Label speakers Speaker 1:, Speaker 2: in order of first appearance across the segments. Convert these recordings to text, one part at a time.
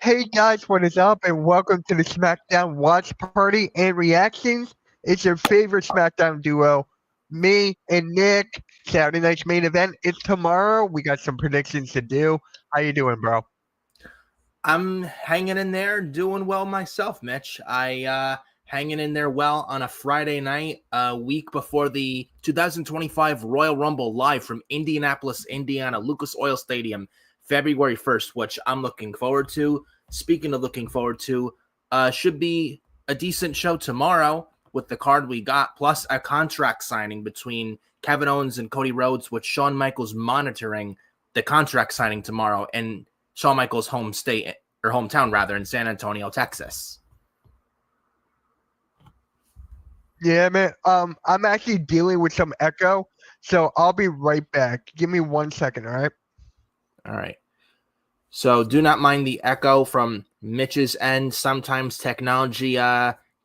Speaker 1: Hey guys, what is up? And welcome to the Smackdown Watch Party and Reactions. It's your favorite Smackdown duo, me and Nick. Saturday night's main event is tomorrow. We got some predictions to do. How you doing, bro?
Speaker 2: I'm hanging in there, doing well myself, Mitch. I hanging in there well on a Friday night, a week before the 2025 Royal Rumble live from Indianapolis, Indiana, Lucas Oil Stadium, February 1st, which I'm looking forward to. Speaking of looking forward to, should be a decent show tomorrow with the card we got, plus a contract signing between Kevin Owens and Cody Rhodes, with Shawn Michaels monitoring the contract signing tomorrow and Shawn Michaels' home state or hometown rather in San Antonio, Texas.
Speaker 1: Yeah, man. I'm actually dealing with some echo, so I'll be right back. Give me 1 second, all right?
Speaker 2: All right. So do not mind the echo from Mitch's end. Sometimes technology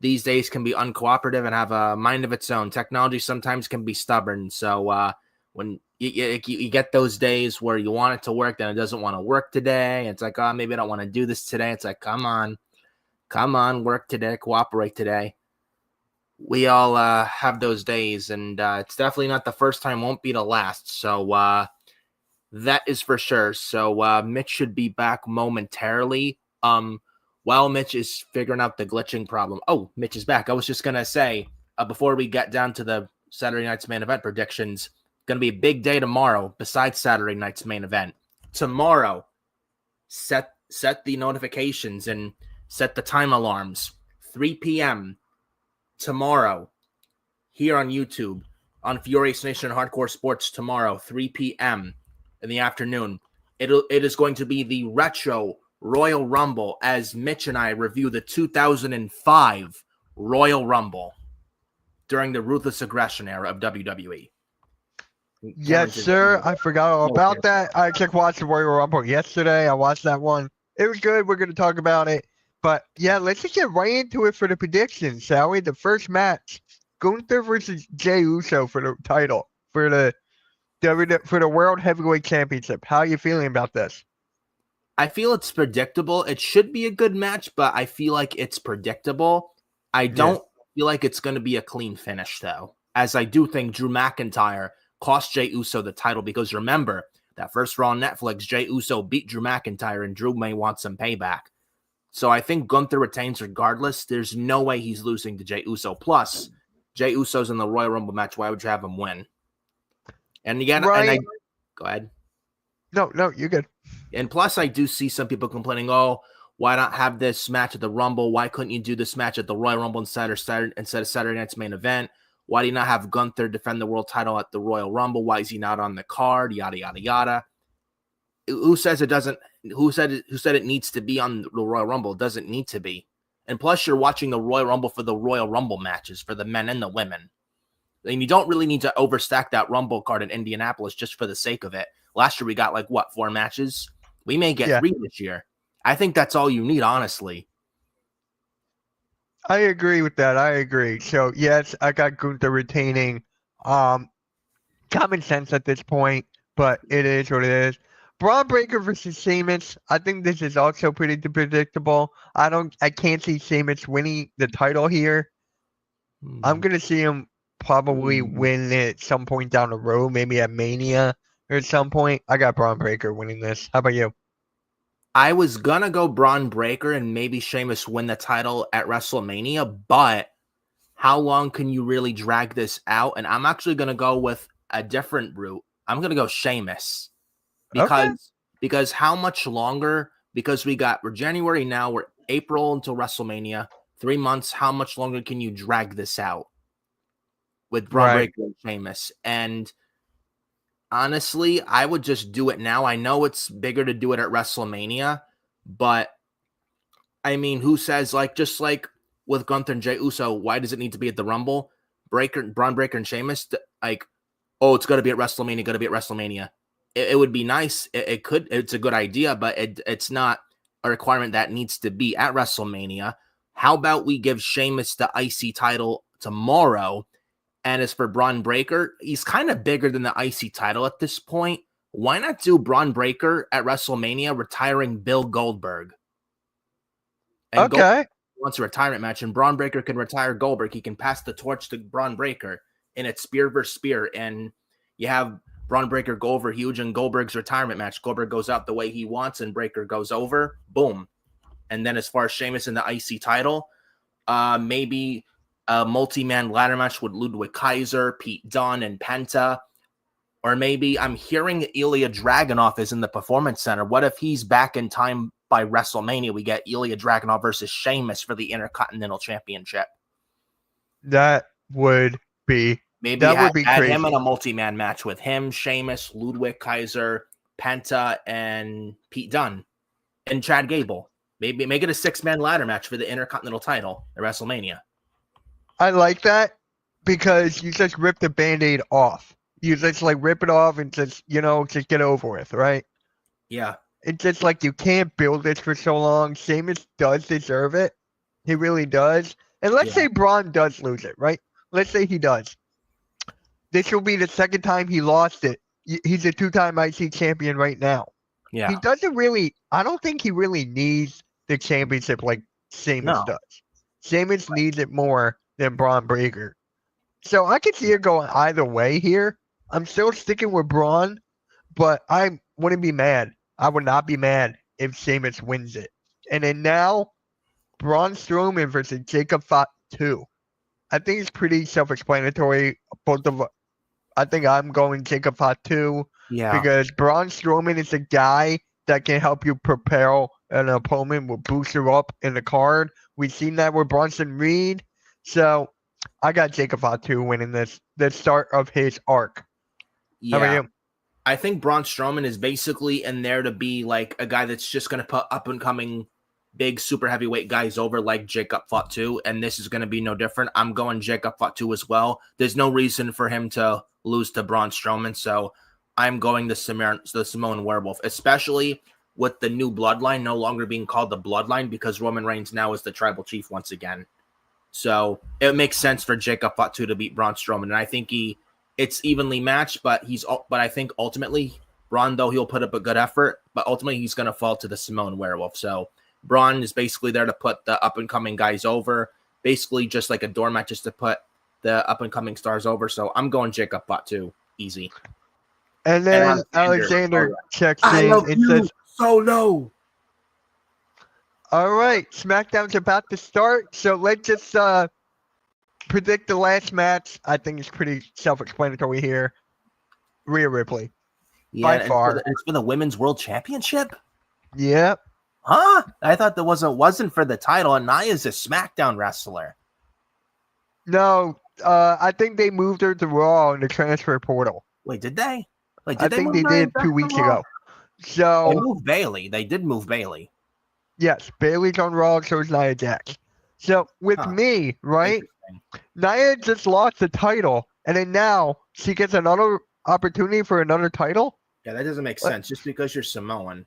Speaker 2: these days can be uncooperative and have a mind of its own. Technology sometimes can be stubborn. So when you get those days where you want it to work, then it doesn't want to work today. It's like, oh, maybe I don't want to do this today. It's like, come on, work today, cooperate today. We all have those days, and it's definitely not the first time, won't be the last. So that is for sure. So Mitch should be back momentarily. While Mitch is figuring out the glitching problem. Oh, Mitch is back. I was just gonna say before we get down to the Saturday night's main event predictions, gonna be a big day tomorrow. Besides Saturday night's main event, tomorrow, set the notifications and set the time alarms. 3 p.m. tomorrow here on YouTube on Furious Nation Hardcore Sports tomorrow, 3 p.m. in the afternoon. It is going to be the retro Royal Rumble as Mitch and I review the 2005 Royal Rumble during the Ruthless Aggression era of WWE.
Speaker 1: Yes, sir. I forgot all about that. I just watched the Royal Rumble yesterday. I watched that one. It was good. We're going to talk about it. But yeah, let's just get right into it for the predictions, shall we? The first match, Gunther versus Jey Uso for the title, for the World Heavyweight Championship. How are you feeling about this?
Speaker 2: I feel it's predictable. It should be a good match, but I feel like it's predictable. I don't feel like it's going to be a clean finish, though, as I do think Drew McIntyre cost Jey Uso the title, because remember, that first Raw on Netflix, Jey Uso beat Drew McIntyre, and Drew may want some payback. So I think Gunther retains regardless. There's no way he's losing to Jey Uso. Plus, Jey Uso's in the Royal Rumble match. Why would you have him win? And again, go ahead.
Speaker 1: No, you're good.
Speaker 2: And plus, I do see some people complaining, oh, why not have this match at the Rumble? Why couldn't you do this match at the Royal Rumble instead of Saturday night's main event? Why do you not have Gunther defend the world title at the Royal Rumble? Why is he not on the card? Yada, yada, yada. Who says it doesn't? Who said it needs to be on the Royal Rumble? It doesn't need to be. And plus, you're watching the Royal Rumble for the Royal Rumble matches for the men and the women. And you don't really need to overstack that Rumble card in Indianapolis just for the sake of it. Last year, we got 4 matches? We may get 3 this year. I think that's all you need, honestly.
Speaker 1: I agree with that. I agree. So, yes, I got Gunther retaining. Common sense at this point, but it is what it is. Braun Breaker versus Sheamus. I think this is also pretty predictable. I can't see Sheamus winning the title here. I'm going to see him probably win it at some point down the road, maybe at Mania or at some point. I got Braun Breaker winning this. How about you?
Speaker 2: I was going to go Braun Breaker and maybe Sheamus win the title at WrestleMania, but how long can you really drag this out? And I'm actually going to go with a different route. I'm going to go Sheamus. Because how much longer? Because we're January now, we're April until WrestleMania, 3 months. How much longer can you drag this out with Braun Breaker and Sheamus? And honestly, I would just do it now. I know it's bigger to do it at WrestleMania, but I mean, who says just like with Gunther and Jey Uso, why does it need to be at the Rumble? Braun Breaker and Sheamus, oh, it's got to be at WrestleMania. It would be nice. It's a good idea, but it's not a requirement that needs to be at WrestleMania. How about we give Sheamus the IC title tomorrow? And as for Braun Breaker, he's kind of bigger than the IC title at this point. Why not do Braun Breaker at WrestleMania retiring Bill Goldberg? And
Speaker 1: Okay.
Speaker 2: wants a retirement match, and Braun Breaker can retire Goldberg. He can pass the torch to Braun Breaker, and it's spear versus spear. And you have Braun Breaker go over huge in Goldberg's retirement match. Goldberg goes out the way he wants, and Breaker goes over. Boom. And then as far as Sheamus and the IC title, maybe a multi-man ladder match with Ludwig Kaiser, Pete Dunne, and Penta. Or maybe I'm hearing Ilya Dragunov is in the Performance Center. What if he's back in time by WrestleMania? We get Ilya Dragunov versus Sheamus for the Intercontinental Championship.
Speaker 1: That would be
Speaker 2: Add
Speaker 1: crazy.
Speaker 2: him in a multi-man match with him, Sheamus, Ludwig Kaiser, Penta, and Pete Dunne, and Chad Gable. Maybe make it a 6-man ladder match for the Intercontinental title at WrestleMania.
Speaker 1: I like that because you just rip the Band-Aid off. You just like rip it off and just get over with, right?
Speaker 2: Yeah.
Speaker 1: It's just like you can't build this for so long. Sheamus does deserve it. He really does. And let's say Braun does lose it, right? Let's say he does. This will be the second time he lost it. He's a 2-time IC champion right now.
Speaker 2: Yeah.
Speaker 1: He doesn't really, I don't think he really needs the championship like Sheamus does. Sheamus needs it more than Braun Breaker. So I could see it going either way here. I'm still sticking with Braun, but I wouldn't be mad. I would not be mad if Sheamus wins it. And then now, Braun Strowman versus Jacob Fatu. I think it's pretty self-explanatory. I think I'm going Jacob Fatu because Braun Strowman is a guy that can help you propel an opponent, will boost you up in the card. We've seen that with Bronson Reed. So I got Jacob Fatu winning this, the start of his arc.
Speaker 2: Yeah.
Speaker 1: How about you?
Speaker 2: I think Braun Strowman is basically in there to be like a guy that's just going to put up-and-coming big super heavyweight guys over like Jacob Fatu, and this is going to be no different. I'm going Jacob Fatu as well. There's no reason for him to lose to Braun Strowman, so I'm going the Samoan Werewolf, especially with the new bloodline no longer being called the Bloodline because Roman Reigns now is the Tribal Chief once again. So it makes sense for Jacob Fatu to beat Braun Strowman, and I think it's evenly matched, but I think ultimately Braun, though he'll put up a good effort, but ultimately he's going to fall to the Samoan Werewolf. So Braun is basically there to put the up-and-coming guys over, basically just like a doormat just to put the up-and-coming stars over. So I'm going Jacob Fatu, easy.
Speaker 1: And then Alexander checks in and says,
Speaker 2: Solo.
Speaker 1: All right, SmackDown's about to start, so let's just predict the last match. I think it's pretty self-explanatory here. Rhea Ripley.
Speaker 2: Yeah,
Speaker 1: by far.
Speaker 2: It's for the Women's World Championship?
Speaker 1: Yep.
Speaker 2: Huh? I thought that wasn't for the title, and Nia's a SmackDown wrestler.
Speaker 1: No, I think they moved her to Raw in the transfer portal.
Speaker 2: Wait, did they?
Speaker 1: I think they did 2 weeks ago. So
Speaker 2: they moved Bayley. They did move Bayley.
Speaker 1: Yes, Bayley's on Raw, so is Nia Jax. So with me, right? Nia just lost the title, and then now she gets another opportunity for another title?
Speaker 2: Yeah, that doesn't make sense. Just because you're Samoan.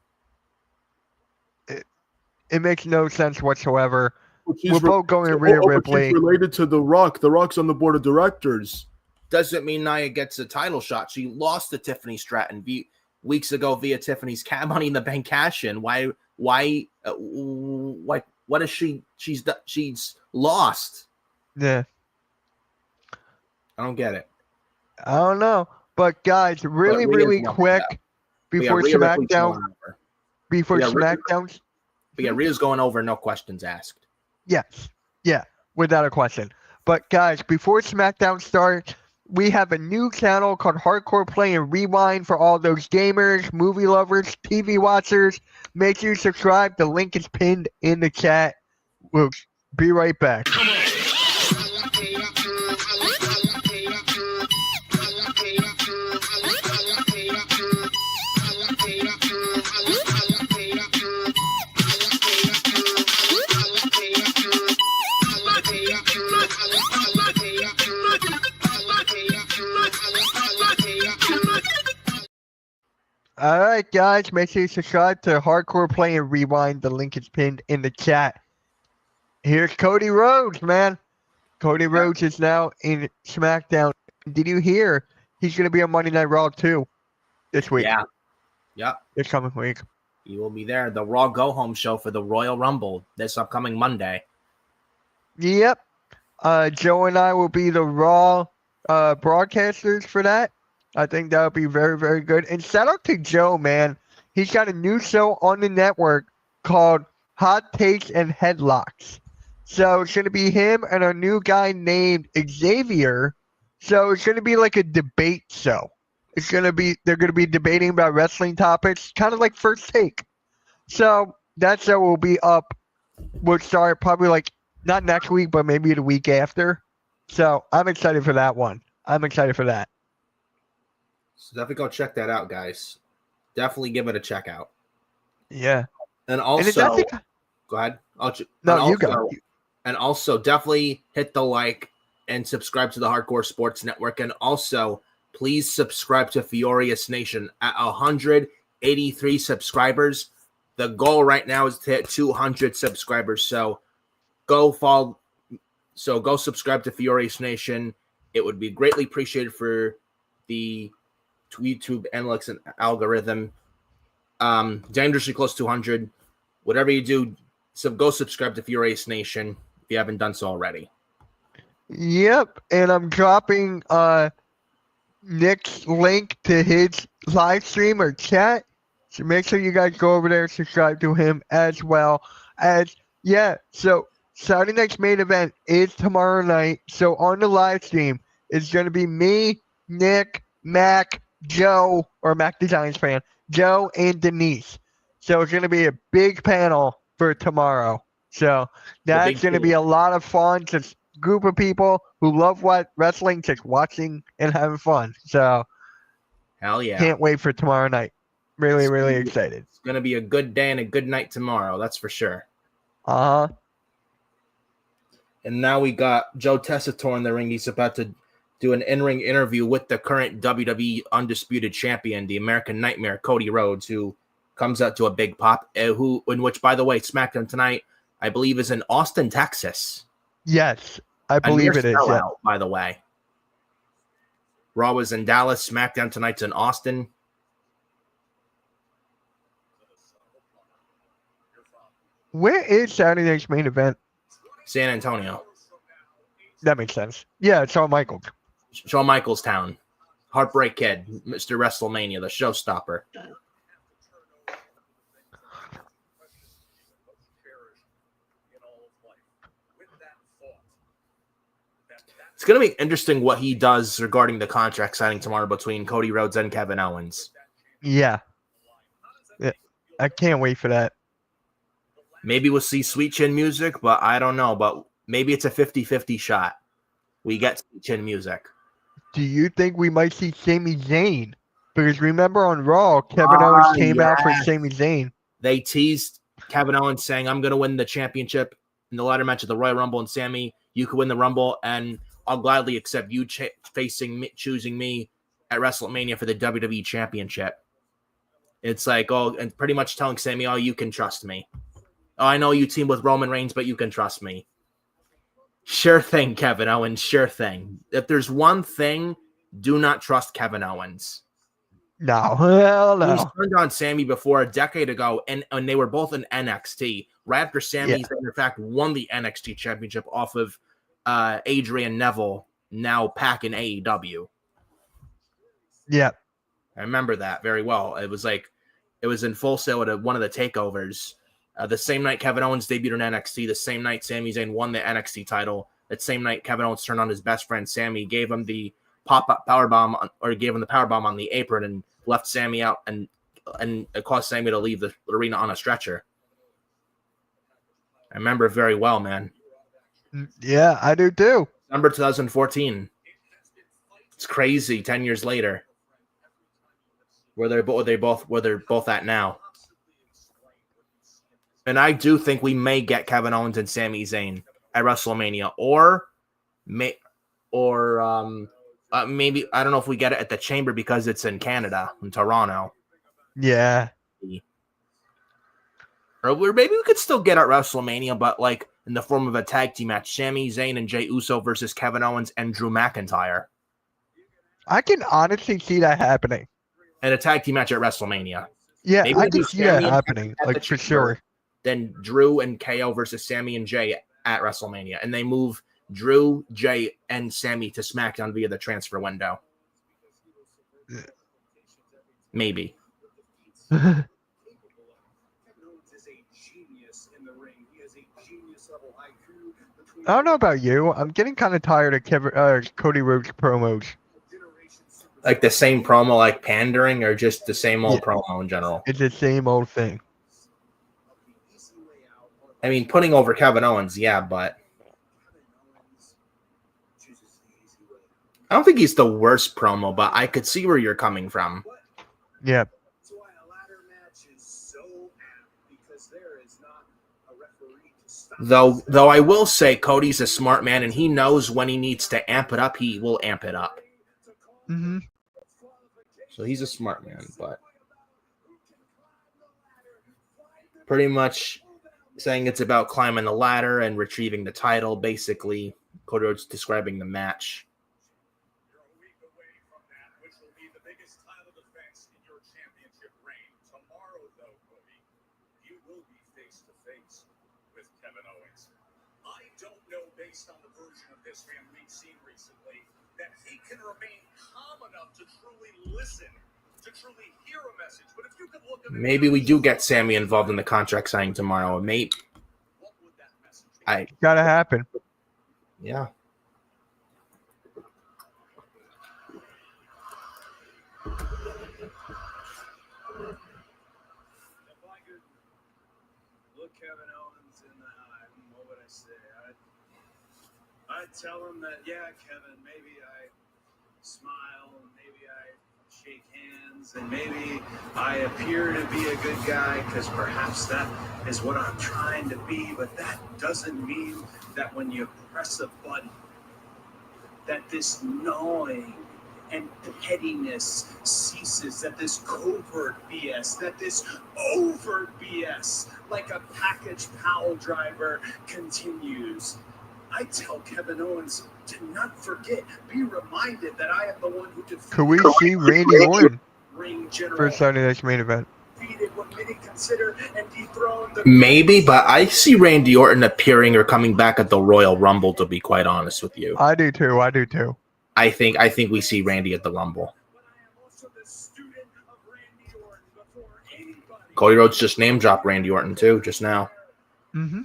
Speaker 1: It makes no sense whatsoever. We're both going to Rhea Ripley.
Speaker 3: She's related to The Rock. The Rock's on the board of directors.
Speaker 2: Doesn't mean Nia gets a title shot. She lost to Tiffany Stratton weeks ago via Tiffany's Money in the Bank cash-in. Why? What is she? She's lost.
Speaker 1: Yeah.
Speaker 2: I don't get it.
Speaker 1: I don't know. But guys, really quick before SmackDown.
Speaker 2: But yeah, Rhea's going over, no questions asked.
Speaker 1: Yes. Yeah, without a question. But guys, before SmackDown starts, we have a new channel called Hardcore Play and Rewind for all those gamers, movie lovers, TV watchers. Make sure you subscribe. The link is pinned in the chat. We'll be right back. All right, guys, make sure you subscribe to Hardcore Play and Rewind. The link is pinned in the chat. Here's Cody Rhodes, man. Cody Rhodes is now in SmackDown. Did you hear he's going to be on Monday Night Raw too this week?
Speaker 2: Yeah.
Speaker 1: This coming week.
Speaker 2: You will be there. The Raw Go Home show for the Royal Rumble this upcoming Monday.
Speaker 1: Yep. Joe and I will be the Raw broadcasters for that. I think that'll be very, very good. And shout out to Joe, man. He's got a new show on the network called Hot Takes and Headlocks. So it's going to be him and a new guy named Xavier. So it's going to be like a debate show. They're going to be debating about wrestling topics, kind of like First Take. So that show will be up. We'll start probably like not next week, but maybe the week after. So I'm excited for that one. I'm excited for that.
Speaker 2: So definitely go check that out, guys. Definitely give it a check out.
Speaker 1: Yeah.
Speaker 2: And also, go ahead.
Speaker 1: You go.
Speaker 2: And also, definitely hit the like and subscribe to the Hardcore Sports Network. And also, please subscribe to Furious Nation at 183 subscribers. The goal right now is to hit 200 subscribers. So go follow. So go subscribe to Furious Nation. It would be greatly appreciated for the YouTube analytics and algorithm. Dangerously close to 200. Whatever you do, so go subscribe to Furious Nation if you haven't done so already.
Speaker 1: Yep, and I'm dropping Nick's link to his live stream or chat. So make sure you guys go over there and subscribe to him as well. So Saturday night's main event is tomorrow night. So on the live stream, it's going to be me, Nick, Mac, Joe, or Mac the Giants fan, Joe, and Denise. So it's going to be a big panel for tomorrow. So that's going to be a lot of fun. Just a group of people who love wrestling, just watching and having fun. So
Speaker 2: hell yeah.
Speaker 1: Can't wait for tomorrow night. Really, really excited.
Speaker 2: It's going to be a good day and a good night tomorrow. That's for sure.
Speaker 1: Uh-huh.
Speaker 2: And now we got Joe Tessitore in the ring. He's about to do an in-ring interview with the current WWE Undisputed Champion, the American Nightmare, Cody Rhodes, who comes out to a big pop, in which, by the way, Smackdown tonight, I believe, is in Austin, Texas.
Speaker 1: Yes, I believe it is. Yeah.
Speaker 2: By the way. Raw was in Dallas. Smackdown tonight's in Austin.
Speaker 1: Where is Saturday night's main event?
Speaker 2: San Antonio.
Speaker 1: That makes sense. Yeah, it's Shawn Michaels.
Speaker 2: Shawn Michaels town. Heartbreak Kid, Mr. WrestleMania, the showstopper. It's going to be interesting what he does regarding the contract signing tomorrow between Cody Rhodes and Kevin Owens.
Speaker 1: Yeah. I can't wait for that.
Speaker 2: Maybe we'll see Sweet Chin music, but I don't know. But maybe it's a 50-50 shot. We get Sweet Chin music.
Speaker 1: Do you think we might see Sami Zayn? Because remember on Raw, Kevin Owens came out for Sami Zayn.
Speaker 2: They teased Kevin Owens saying, I'm going to win the championship in the ladder match of the Royal Rumble, and Sami, you could win the Rumble, and I'll gladly accept you choosing me at WrestleMania for the WWE Championship. It's like, and pretty much telling Sami, you can trust me. I know you team with Roman Reigns, but you can trust me. Sure thing, Kevin Owens, sure thing. If there's one thing, do not trust Kevin Owens.
Speaker 1: No, hell no.
Speaker 2: He's turned on Sami before a decade ago, and they were both in NXT. Right after Sami, in fact, won the NXT Championship off of Adrian Neville, now Pac in AEW.
Speaker 1: Yeah.
Speaker 2: I remember that very well. It was in Full Sail at one of the takeovers. The same night Kevin Owens debuted in NXT, the same night Sami Zayn won the NXT title, that same night Kevin Owens turned on his best friend Sami, gave him the pop-up powerbomb, or gave him the powerbomb on the apron and left Sami out, and it caused Sami to leave the arena on a stretcher. I remember it very well, man.
Speaker 1: Yeah, I do too.
Speaker 2: December 2014. It's crazy. 10 years later, where they're both at now. And I do think we may get Kevin Owens and Sami Zayn at WrestleMania, or maybe I don't know if we get it at the Chamber because it's in Canada, in Toronto.
Speaker 1: Yeah.
Speaker 2: Or maybe we could still get at WrestleMania, but like in the form of a tag team match: Sami Zayn and Jey Uso versus Kevin Owens and Drew McIntyre.
Speaker 1: I can honestly see that happening.
Speaker 2: And a tag team match at WrestleMania.
Speaker 1: Yeah,
Speaker 2: Maybe
Speaker 1: I
Speaker 2: they do
Speaker 1: could see that
Speaker 2: Sammy and
Speaker 1: happening,
Speaker 2: at the
Speaker 1: like for
Speaker 2: Chamber,
Speaker 1: sure.
Speaker 2: then Drew and KO versus Sammy and Jay at WrestleMania, and they move Drew, Jay, and Sammy to SmackDown via the transfer window. Maybe.
Speaker 1: I don't know about you. I'm getting kind of tired of Cody Rhodes promos.
Speaker 2: Like the same promo, like pandering, or just the same old
Speaker 1: Yeah.
Speaker 2: promo in general?
Speaker 1: It's the same old thing.
Speaker 2: I mean, putting over Kevin Owens, yeah, but I don't think he's the worst promo, but I could see where you're coming from.
Speaker 1: Yeah.
Speaker 2: Though I will say Cody's a smart man, and he knows when he needs to amp it up, he will amp it up.
Speaker 1: Mm-hmm.
Speaker 2: So he's a smart man, but pretty much saying it's about climbing the ladder and retrieving the title. Basically, Cody Rhodes describing the match.
Speaker 4: Based on the version of this man we've seen recently, that he can remain calm enough to truly listen, to truly hear a message. But if you could look at
Speaker 2: maybe we do get Sammy involved in the contract signing tomorrow. Maybe.
Speaker 4: what would that message be?
Speaker 1: Gotta happen.
Speaker 2: Yeah.
Speaker 4: If I could look Kevin Owens in the eye, what would I say? I'd tell him that, yeah, Kevin, maybe I smile and maybe I shake hands and maybe I appear to be a good guy because perhaps that is what I'm trying to be, but that doesn't mean that when you press a button, that this gnawing and pettiness ceases, that this covert BS, that this overt BS, like a package pile driver, continues. I tell Kevin Owens to not forget, be reminded that I am the one who
Speaker 1: Could we see Randy Orton
Speaker 4: ring general.
Speaker 1: for Sunday night's main event?
Speaker 4: What many consider and dethroned the
Speaker 2: Maybe, but I see Randy Orton appearing or coming back at the Royal Rumble, to be quite honest with you.
Speaker 1: I do too. I do too.
Speaker 2: I think we see Randy at the Rumble. Cody Rhodes just name dropped Randy Orton too, just now.
Speaker 1: Mm-hmm.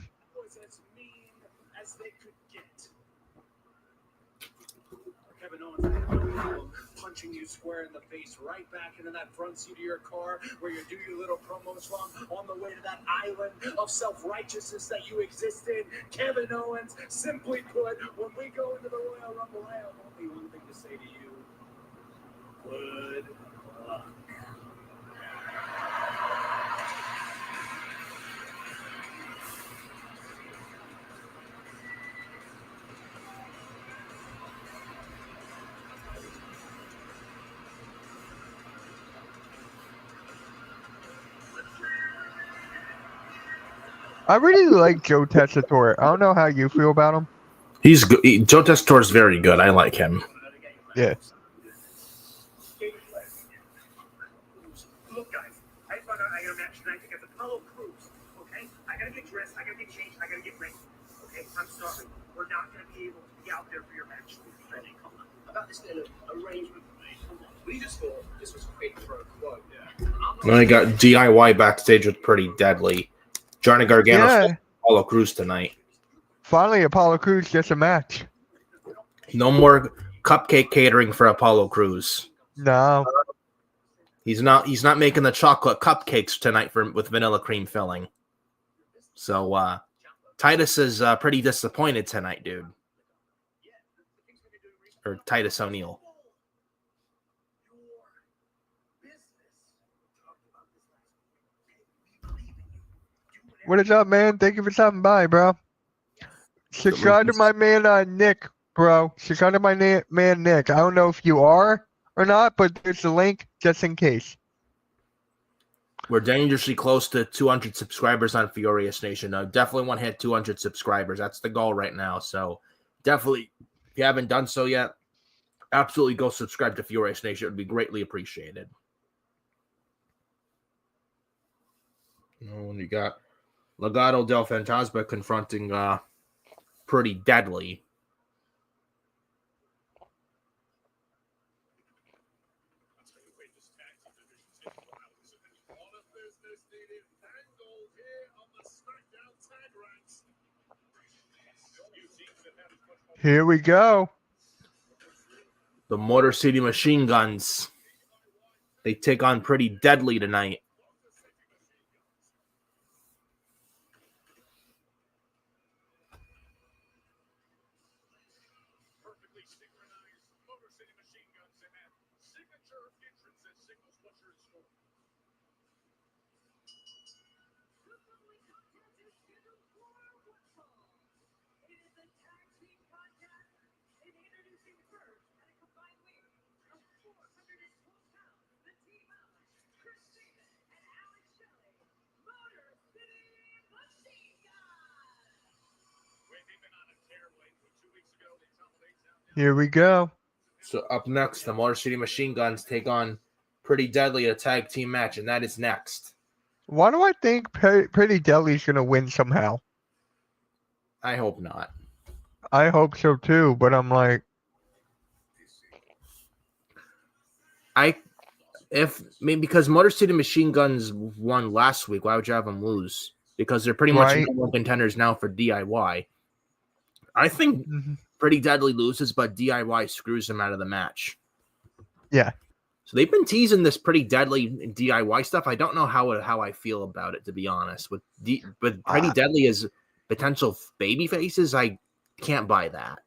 Speaker 4: Punching you square in the face, right back into that front seat of your car where you do your little promos from on the way to that island of self-righteousness that you exist in. Kevin Owens, simply put, when we go into the Royal Rumble, I have only one thing to say to you. Good luck.
Speaker 1: I really like Joe Tessitore. I don't know how you feel about him.
Speaker 2: He's good. Joe Tessitore is very good. I like him.
Speaker 1: Yeah.
Speaker 4: Look, guys, I found out I got a match tonight against Apollo Crews. Okay, I gotta get dressed, I gotta get changed, I gotta get ready. Okay, I'm sorry, we're not gonna be able to be out there for your match. Freddie, come on. About this little arrangement for me. Come on. We just thought this was great for a quote. Yeah.
Speaker 2: I got DIY backstage with Pretty Deadly. Johnny Gargano's
Speaker 1: Yeah.
Speaker 2: Apollo Crews tonight.
Speaker 1: Finally, Apollo Crews gets a match.
Speaker 2: No more cupcake catering for Apollo Crews.
Speaker 1: No.
Speaker 2: He's not making the chocolate cupcakes tonight with vanilla cream filling. So Titus is pretty disappointed tonight, dude. Or Titus O'Neil.
Speaker 1: What is up, man? Thank you for stopping by, bro. Subscribe to my man Nick, bro. Subscribe to my man Nick. I don't know if you are or not, but there's a link just in case.
Speaker 2: We're dangerously close to 200 subscribers on Furious Nation. I definitely want to hit 200 subscribers. That's the goal right now. So definitely, if you haven't done so yet, absolutely go subscribe to Furious Nation. It would be greatly appreciated. And you got Legado del Fantasma confronting Pretty Deadly.
Speaker 1: Here we go.
Speaker 2: The Motor City Machine Guns. They take on Pretty Deadly tonight.
Speaker 1: Here we go.
Speaker 2: So up next, the Motor City Machine Guns take on Pretty Deadly, a tag team match, and that is next.
Speaker 1: Why do I think Pretty Deadly's going to win somehow?
Speaker 2: I hope not.
Speaker 1: I hope so too, but I'm like,
Speaker 2: because Motor City Machine Guns won last week, why would you have them lose? Because they're pretty much number one contenders now for DIY. I think Pretty Deadly loses, but DIY screws them out of the match.
Speaker 1: Yeah.
Speaker 2: So they've been teasing this Pretty Deadly DIY stuff. I don't know how I feel about it, to be honest. With Pretty Deadly as potential baby faces, I can't buy that.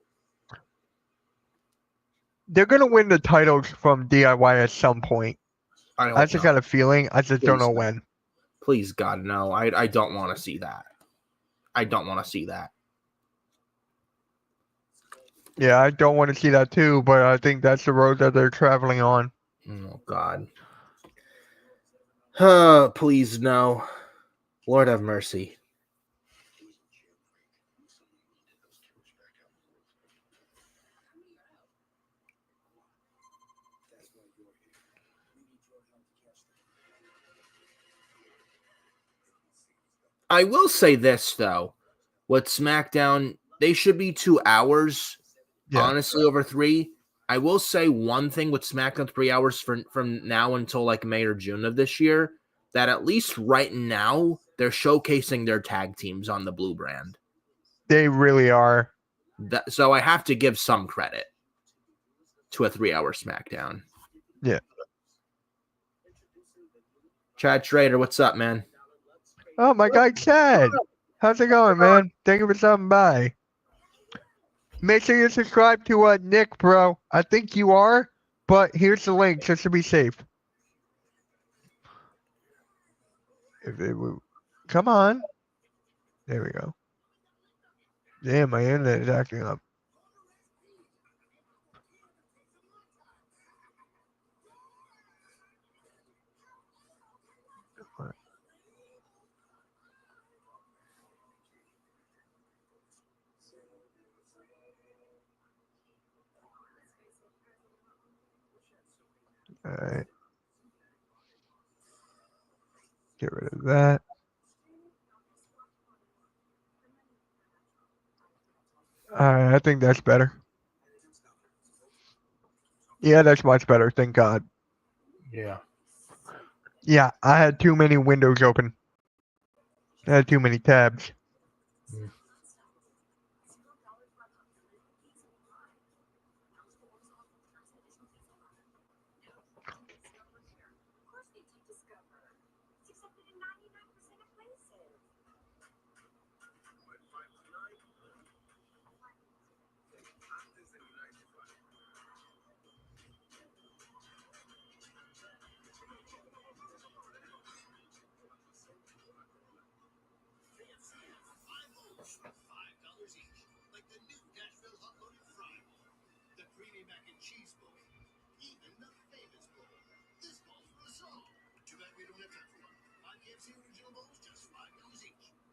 Speaker 1: They're going to win the titles from DIY at some point. I just got a feeling. I just don't know when.
Speaker 2: Please, God, no. I don't want to see that. I don't want to see that.
Speaker 1: Yeah, I don't want to see that too, but I think that's the road that they're traveling on.
Speaker 2: Oh, God. Please, no. Lord have mercy. I will say this, though. With Smackdown, they should be 2 hours, honestly, over 3. I will say one thing with Smackdown 3 hours from now until like May or June of this year, that at least right now, they're showcasing their tag teams on the Blue brand.
Speaker 1: They really are.
Speaker 2: So I have to give some credit to a 3-hour Smackdown.
Speaker 1: Yeah.
Speaker 2: Chad Schrader, what's up, man?
Speaker 1: Oh, my guy Chad. How's it going, man? Thank you for stopping by. Make sure you subscribe to Nick, bro. I think you are, but here's the link just to be safe. Come on. There we go. Damn, my internet is acting up. All right. Get rid of that. All right, I think that's better. Yeah, that's much better. Thank God.
Speaker 2: Yeah.
Speaker 1: Yeah, I had too many windows open. I had too many tabs.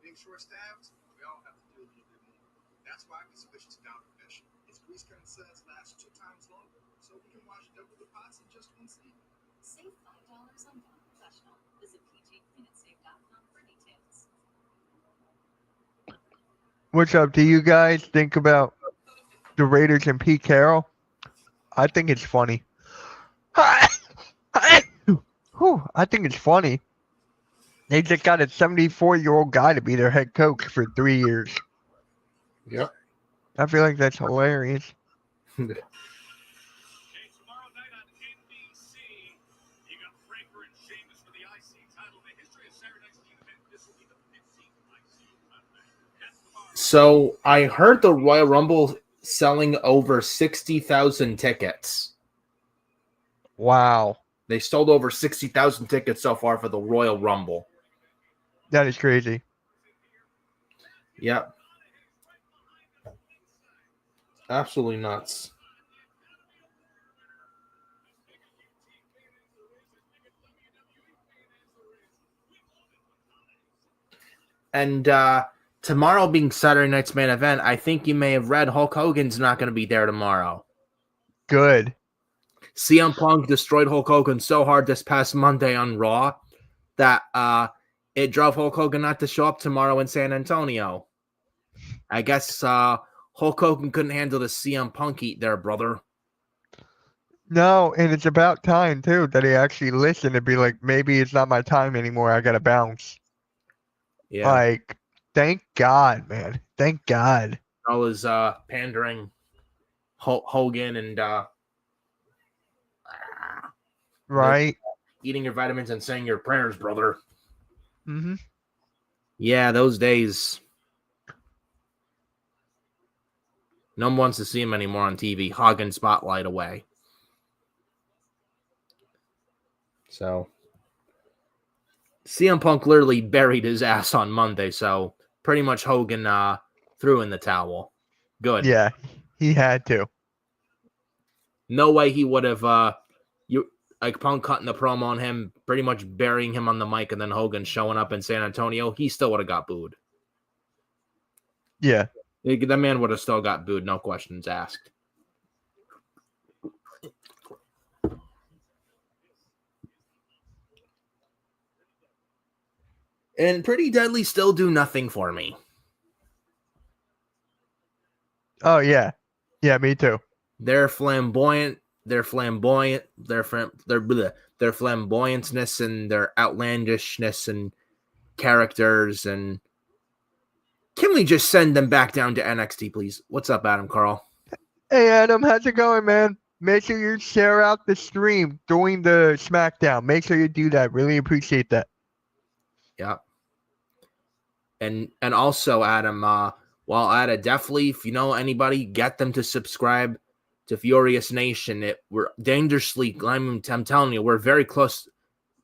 Speaker 5: Being short-staffed, we all have to do a little bit more. That's why we switched to Dollar Fish. Its grease cutting suds last 2 times longer, so we can wash double the pots in just one seat.
Speaker 6: Save $5 on Dollar Professional. Visit pgminutesave.com for details.
Speaker 1: What's up? Do you guys think about the Raiders and Pete Carroll? I think it's funny. Whew, I think it's funny. They just got a 74-year-old guy to be their head coach for 3 years.
Speaker 2: Yep.
Speaker 1: I feel like that's hilarious.
Speaker 4: Okay, tomorrow night on NBC, you got Fraker and Sheamus for the IC title. The history of Saturday night's main event. This will be the 15th IC title match. That's tomorrow.
Speaker 2: So I heard the Royal Rumble selling over 60,000 tickets.
Speaker 1: Wow.
Speaker 2: They sold over 60,000 tickets so far for the Royal Rumble.
Speaker 1: That is crazy.
Speaker 2: Yep. Absolutely nuts. And tomorrow being Saturday night's main event, I think you may have read Hulk Hogan's not going to be there tomorrow.
Speaker 1: Good.
Speaker 2: CM Punk destroyed Hulk Hogan so hard this past Monday on Raw that it drove Hulk Hogan not to show up tomorrow in San Antonio. I guess Hulk Hogan couldn't handle the CM Punk heat there, brother.
Speaker 1: No, and it's about time, too, that he actually listened and be like, maybe it's not my time anymore. I got to bounce.
Speaker 2: Yeah.
Speaker 1: Like, thank God, man. Thank God.
Speaker 2: All his pandering Hogan and
Speaker 1: Right?
Speaker 2: eating your vitamins and saying your prayers, brother.
Speaker 1: Mm-hmm.
Speaker 2: Yeah, those days. No one wants to see him anymore on TV. Hogging spotlight away. So, CM Punk literally buried his ass on Monday. So, pretty much Hogan threw in the towel. Good.
Speaker 1: Yeah, he had to.
Speaker 2: No way he would have Punk cutting the promo on him, pretty much burying him on the mic, and then Hogan showing up in San Antonio. He still would have got booed.
Speaker 1: Yeah.
Speaker 2: That man would have still got booed, no questions asked. And Pretty Deadly still do nothing for me.
Speaker 1: Oh, yeah. Yeah, me too.
Speaker 2: They're flamboyant. Their flamboyantness and their outlandishness and characters. And can we just send them back down to NXT, please? What's up, Adam Carl?
Speaker 1: Hey, Adam, how's it going, man? Make sure you share out the stream during the Smackdown. Make sure you do that. Really appreciate that.
Speaker 2: Yeah. And also, Adam, definitely, if you know anybody, get them to subscribe to Furious Nation. We're dangerously, I'm telling you, we're very close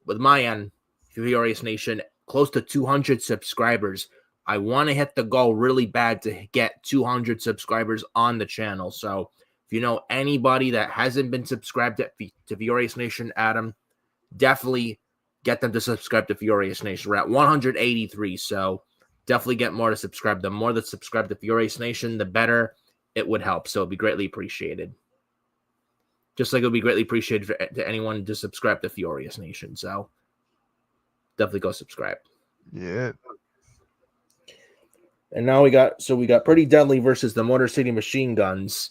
Speaker 2: with my end, Furious Nation, close to 200 subscribers. I want to hit the goal really bad to get 200 subscribers on the channel. So if you know anybody that hasn't been subscribed to Furious Nation, Adam, definitely get them to subscribe to Furious Nation. We're at 183, so definitely get more to subscribe. The more that subscribe to Furious Nation, the better it would help. So it'd be greatly appreciated. Just like it would be greatly appreciated to anyone to subscribe to Furious Nation. So definitely go subscribe.
Speaker 1: Yeah.
Speaker 2: And now we got Pretty Deadly versus the Motor City Machine Guns.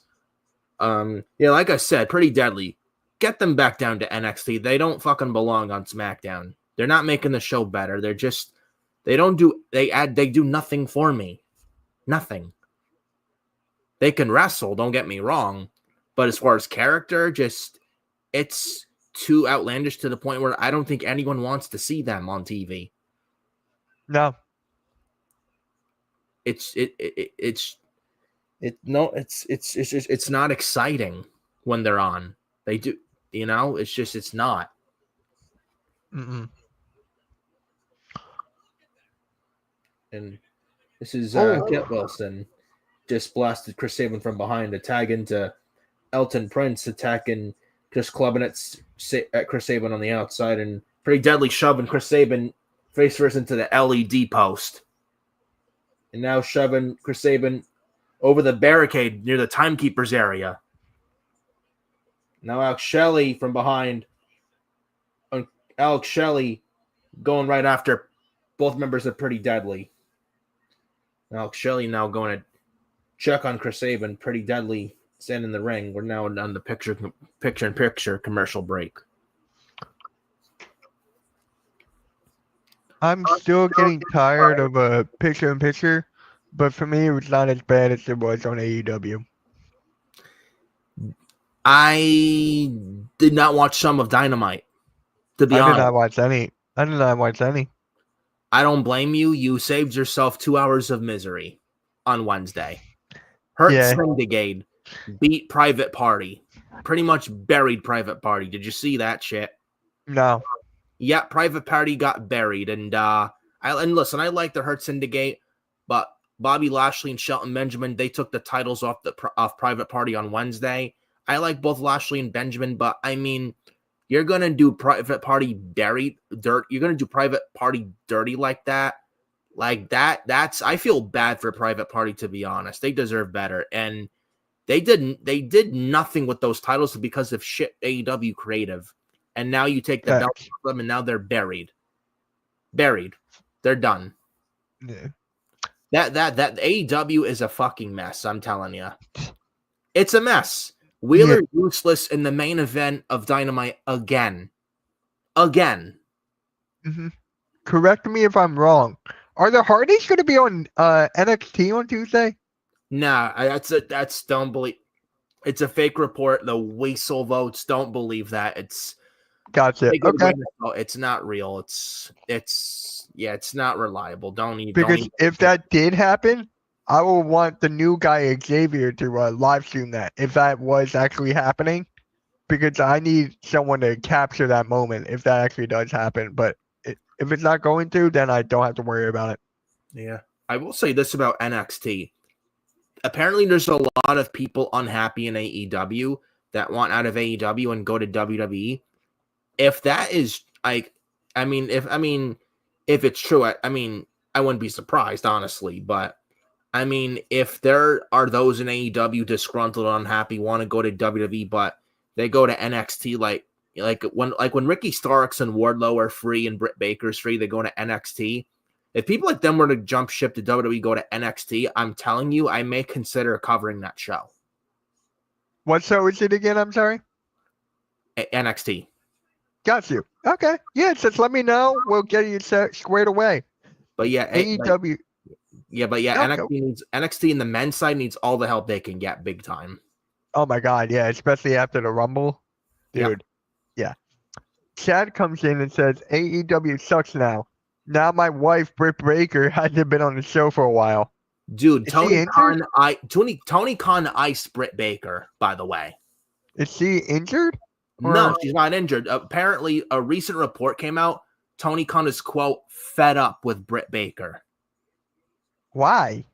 Speaker 2: Like I said, Pretty Deadly. Get them back down to NXT. They don't fucking belong on SmackDown. They're not making the show better. They do nothing for me. Nothing. They can wrestle, don't get me wrong. But as far as character, it's too outlandish to the point where I don't think anyone wants to see them on TV.
Speaker 1: No.
Speaker 2: It's not exciting when they're on. They do, it's not.
Speaker 1: Mm-mm.
Speaker 2: And this is Kent Wilson just blasted Chris Sabin from behind to tag into Elton Prince, attacking, just clubbing at Chris Sabin on the outside, and Pretty Deadly shoving Chris Sabin face first into the LED post. And now shoving Chris Sabin over the barricade near the timekeeper's area. Now Alex Shelley from behind. Alex Shelley going right after both members of Pretty Deadly. Now Shelley now going to check on Chris Sabin. Pretty deadly. Stand in the ring. We're now on the picture-in-picture commercial break.
Speaker 1: I'm still getting tired of a picture-in-picture, but for me, it was not as bad as it was on AEW.
Speaker 2: I did not watch some of Dynamite, to be
Speaker 1: I did
Speaker 2: honest.
Speaker 1: not watch any. I did not watch any.
Speaker 2: I don't blame you. You saved yourself 2 hours of misery on Wednesday. Hurt
Speaker 1: Yeah.
Speaker 2: Syndicate beat Private Party. Pretty much buried Private Party. Did you see that shit?
Speaker 1: No.
Speaker 2: Yeah, Private Party got buried. And listen, I like the Hurt Syndicate, but Bobby Lashley and Shelton Benjamin, they took the titles off Private Party on Wednesday. I like both Lashley and Benjamin, but I mean, you're gonna do Private Party dirt. You're gonna do Private Party dirty like that. That's I feel bad for Private Party, to be honest. They deserve better. And they did nothing with those titles because of shit AEW creative. And now you take the belt from them and now they're buried. They're done.
Speaker 1: Yeah.
Speaker 2: That AEW is a fucking mess, I'm telling you. It's a mess. Wheeler useless in the main event of Dynamite again.
Speaker 1: Mm-hmm. Correct me if I'm wrong. Are the Hardys going to be on NXT on Tuesday?
Speaker 2: Nah, that's don't believe. It's a fake report. The Weasel votes don't believe that. It's
Speaker 1: gotcha. Okay.
Speaker 2: It's not real. It's not reliable. Don't even.
Speaker 1: Because if that did happen, I will want the new guy Xavier to live stream that if that was actually happening, because I need someone to capture that moment if that actually does happen. But if it's not going to, then I don't have to worry about it.
Speaker 2: Yeah, I will say this about NXT. Apparently, there's a lot of people unhappy in AEW that want out of AEW and go to WWE. If that is if it's true, I wouldn't be surprised, honestly. But I mean, if there are those in AEW disgruntled, unhappy, want to go to WWE, but they go to NXT, like when Ricky Starks and Wardlow are free and Britt Baker's free, they go to NXT. If people like them were to jump ship to WWE, go to NXT, I'm telling you, I may consider covering that show.
Speaker 1: What show is it again? I'm sorry.
Speaker 2: NXT.
Speaker 1: Got you. Okay. Yeah, just let me know. We'll get you squared away.
Speaker 2: But yeah,
Speaker 1: AEW.
Speaker 2: NXT and the men's side needs all the help they can get, big time.
Speaker 1: Oh my God, yeah, especially after the Rumble, dude. Yeah. Chad comes in and says AEW sucks now. Now my wife Britt Baker hasn't been on the show for a while.
Speaker 2: Dude, Tony Khan iced Britt Baker, by the way.
Speaker 1: Is she injured?
Speaker 2: No, she's not injured. Apparently, a recent report came out. Tony Khan is, quote, fed up with Britt Baker.
Speaker 1: Why?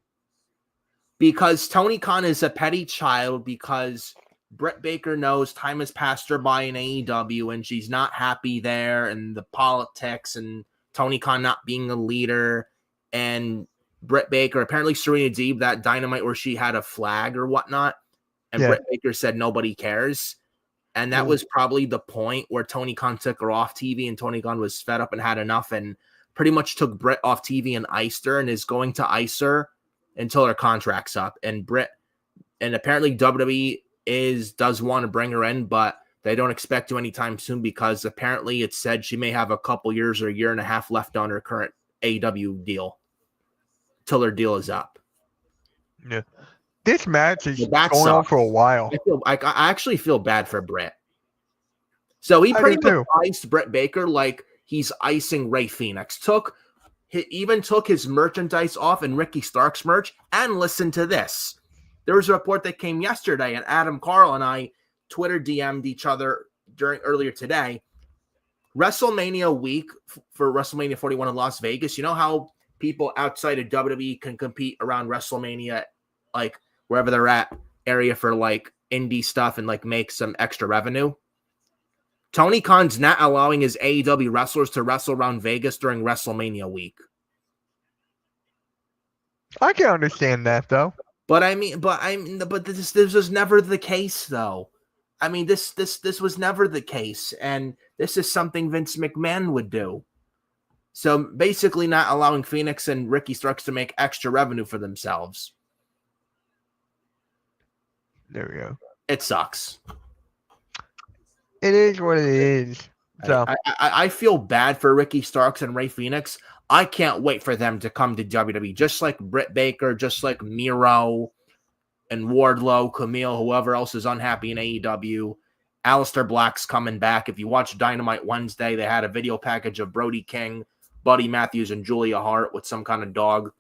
Speaker 2: Because Tony Khan is a petty child, because Britt Baker knows time has passed her by in AEW and she's not happy there, and the politics and Tony Khan not being a leader, and Britt Baker, apparently Serena Deeb, that Dynamite where she had a flag or whatnot, and Britt Baker said nobody cares. And that was probably the point where Tony Khan took her off TV, and Tony Khan was fed up and had enough and pretty much took Britt off TV and iced her, and is going to ice her until her contract's up. And apparently WWE does want to bring her in, but they don't expect to anytime soon, because apparently it said she may have a couple years or a year and a half left on her current AEW deal till her deal is up.
Speaker 1: Yeah. This match is going on for a while.
Speaker 2: I actually feel bad for Britt. So he pretty much iced Britt Baker like he's icing Ray Phoenix. He even took his merchandise off and Ricky Stark's merch. And listen to this. There was a report that came yesterday, and Adam Carl and I Twitter DM'd each other earlier today. WrestleMania week for WrestleMania 41 in Las Vegas. You know how people outside of WWE can compete around WrestleMania, like wherever they're at, area for like indie stuff and like make some extra revenue? Tony Khan's not allowing his AEW wrestlers to wrestle around Vegas during WrestleMania week.
Speaker 1: I can understand that though.
Speaker 2: But this was never the case though. I mean, this was never the case, and this is something Vince McMahon would do. So basically not allowing Phoenix and Ricky Starks to make extra revenue for themselves.
Speaker 1: There we go.
Speaker 2: It sucks.
Speaker 1: It is what it is. So
Speaker 2: I feel bad for Ricky Starks and Ray Phoenix. I can't wait for them to come to WWE, just like Britt Baker, just like Miro and Wardlow, Camille, whoever else is unhappy in AEW. Aleister Black's coming back. If you watch Dynamite Wednesday, they had a video package of Brody King, Buddy Matthews, and Julia Hart with some kind of dog.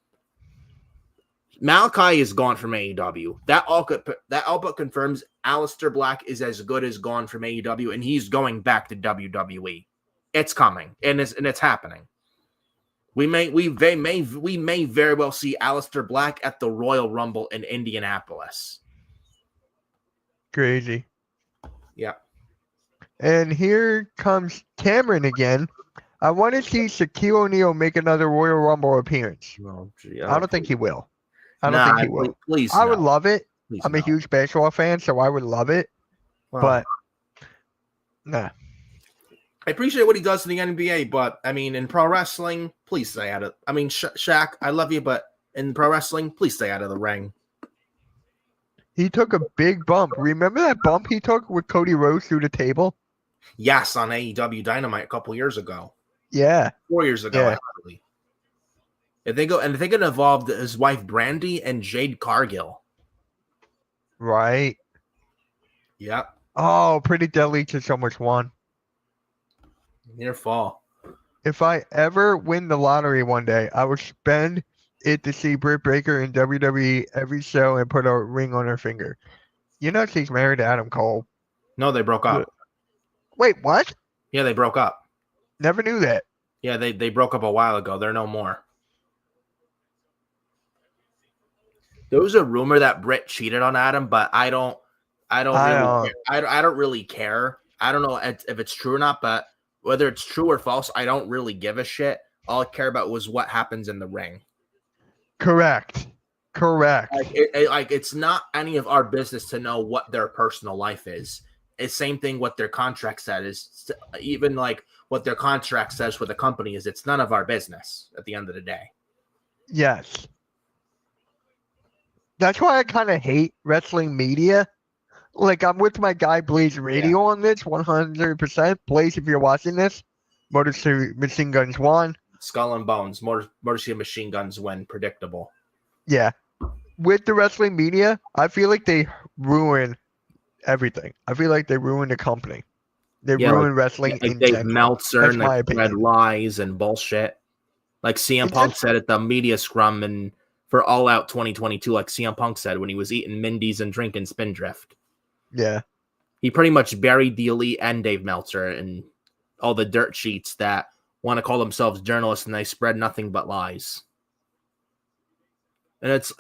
Speaker 2: Malachi is gone from AEW. That all but confirms Aleister Black is as good as gone from AEW, and he's going back to WWE. It's coming, and it's happening. We may very well see Aleister Black at the Royal Rumble in Indianapolis.
Speaker 1: crazy.
Speaker 2: Yeah.
Speaker 1: And here comes Cameron again. I want to see Shaquille O'Neal make another Royal Rumble appearance.
Speaker 2: Oh, gee,
Speaker 1: I don't think he will. I don't think he will.
Speaker 2: Please,
Speaker 1: I would love it.
Speaker 2: Please
Speaker 1: I'm a
Speaker 2: no.
Speaker 1: huge basketball fan, so I would love it.
Speaker 2: Well,
Speaker 1: But nah.
Speaker 2: I appreciate what he does in the NBA, but I mean, in pro wrestling, please stay out of. I mean, Shaq, I love you, but in pro wrestling, please stay out of the ring.
Speaker 1: He took a big bump. Remember that bump he took with Cody Rhodes through the table?
Speaker 2: Yes, on AEW Dynamite a couple years ago.
Speaker 1: Yeah.
Speaker 2: 4 years ago,
Speaker 1: Yeah.
Speaker 2: actually. If they can involve his wife Brandy and Jade Cargill.
Speaker 1: Right.
Speaker 2: Yep.
Speaker 1: Oh, pretty deadly to so much one.
Speaker 2: Near fall.
Speaker 1: If I ever win the lottery one day, I would spend it to see Britt Baker in WWE every show and put a ring on her finger. You know she's married to Adam Cole.
Speaker 2: No, they broke up.
Speaker 1: Wait, what?
Speaker 2: Yeah, they broke up.
Speaker 1: Never knew that.
Speaker 2: Yeah, they broke up a while ago. They're no more. There was a rumor that Britt cheated on Adam, but I don't really care. I don't know if it's true or not, but whether it's true or false, I don't really give a shit. All I care about was what happens in the ring.
Speaker 1: Correct.
Speaker 2: It's not any of our business to know what their personal life is. It's same thing what their contract says. Even like what their contract says with the company is. It's none of our business at the end of the day.
Speaker 1: Yes. That's why I kind of hate wrestling media. Like, I'm with my guy Blaze Radio on this 100%. Blaze, if you're watching this, Motor City Machine Guns won.
Speaker 2: Skull and Bones, Motor City Machine Guns win, predictable.
Speaker 1: Yeah. With the wrestling media, I feel like they ruin everything. I feel like they ruin the company. They ruin wrestling
Speaker 2: like
Speaker 1: in
Speaker 2: Dave
Speaker 1: general.
Speaker 2: Meltzer
Speaker 1: That's
Speaker 2: and
Speaker 1: my
Speaker 2: like red
Speaker 1: opinion.
Speaker 2: lies and bullshit. Like CM
Speaker 1: It's
Speaker 2: Punk
Speaker 1: just-
Speaker 2: said at the media scrum and for All Out 2022, like CM Punk said when he was eating Mindy's and drinking Spindrift.
Speaker 1: Yeah.
Speaker 2: He pretty much buried the Elite and Dave Meltzer and all the dirt sheets that want to call themselves journalists and they spread nothing but lies. And it's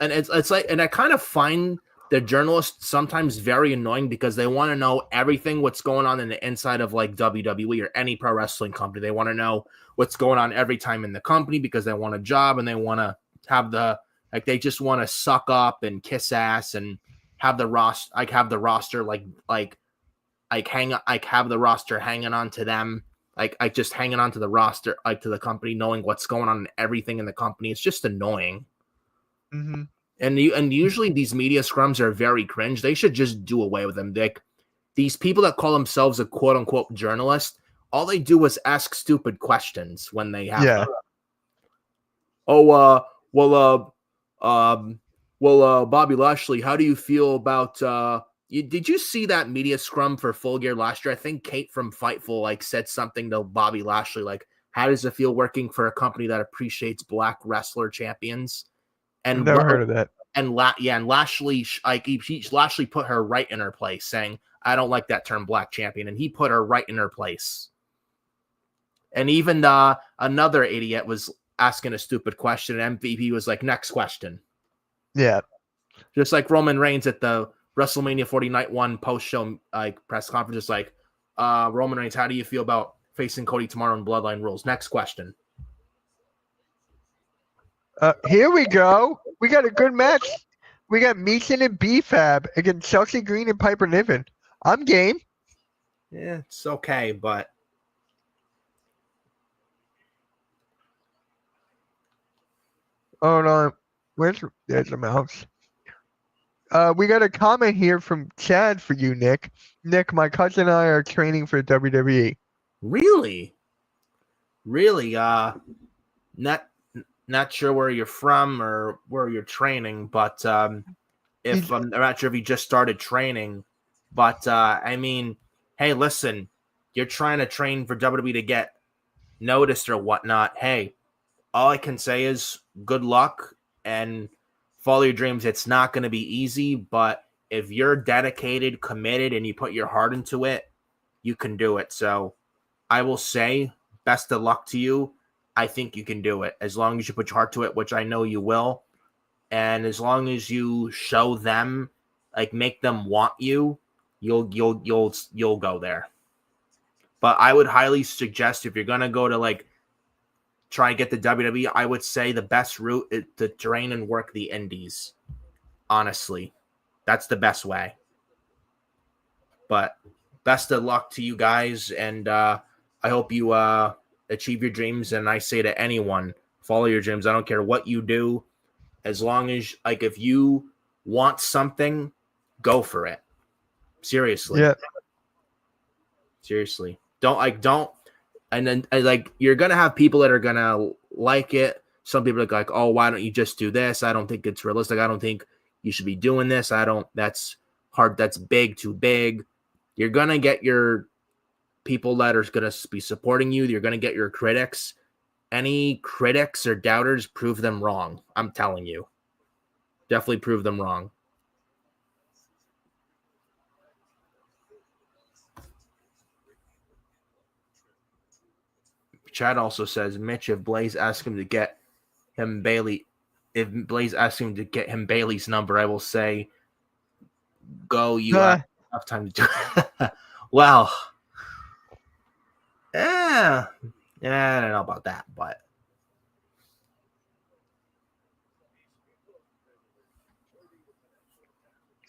Speaker 2: like, and I kind of find the journalists sometimes very annoying because they want to know everything what's going on in the inside of like WWE or any pro wrestling company. They want to know what's going on every time in the company because they want a job and they want to have they just want to suck up and kiss ass and have the roster have the roster hanging on to them, just hanging on to the roster, to the company, knowing what's going on in everything in the company. It's just annoying.
Speaker 1: Mm-hmm.
Speaker 2: And usually these media scrums are very cringe. They should just do away with them. These people that call themselves a quote unquote journalist, all they do is ask stupid questions when they have.
Speaker 1: Yeah.
Speaker 2: Bobby Lashley, how do you feel about did you see that media scrum for Full Gear last year? I think Kate from Fightful said something to Bobby Lashley how does it feel working for a company that appreciates black wrestler champions? And
Speaker 1: I've never heard of that.
Speaker 2: And Lashley Lashley put her right in her place, saying, "I don't like that term, black champion," and he put her right in her place. And even another idiot was asking a stupid question, and MVP was like, "Next question."
Speaker 1: Yeah.
Speaker 2: Just like Roman Reigns at the WrestleMania 40 Night 1 post-show press conference, Roman Reigns, how do you feel about facing Cody tomorrow in Bloodline Rules? Next question.
Speaker 1: Here we go. We got a good match. We got Meeson and B-Fab against Chelsea Green and Piper Niven. I'm game.
Speaker 2: Yeah, it's okay, but
Speaker 1: Hold on. There's a mouse. We got a comment here from Chad for you, Nick. Nick, my cousin and I are training for WWE.
Speaker 2: Really? Really? Not sure where you're from or where you're training, but if I'm not sure if you just started training, but I mean, hey, listen, you're trying to train for WWE to get noticed or whatnot. Hey, all I can say is good luck and follow your dreams. It's not going to be easy, but if you're dedicated, committed, and you put your heart into it, you can do it. So I will say best of luck to you. I think you can do it as long as you put your heart to it, which I know you will. And as long as you show them, like make them want you, you'll go there. But I would highly suggest if you're gonna go to like try and get the WWE, I would say the best route is to train and work the indies. Honestly, that's the best way. But best of luck to you guys, and I hope you achieve your dreams. And I say to anyone, follow your dreams. I don't care what you do. As long as, like, if you want something, go for it. Seriously.
Speaker 1: Yeah.
Speaker 2: Seriously. Don't. And then, like, you're going to have people that are going to like it. Some people are like, oh, why don't you just do this? I don't think it's realistic. I don't think you should be doing this. That's hard. That's big, too big. You're going to get your people that are going to be supporting you. You're going to get your critics. Any critics or doubters, prove them wrong. I'm telling you. Definitely prove them wrong. Chad also says, Mitch, if Blaze asks him to get him Bailey's number, I will say, go, you have enough time to do it. Well, I don't know about that, but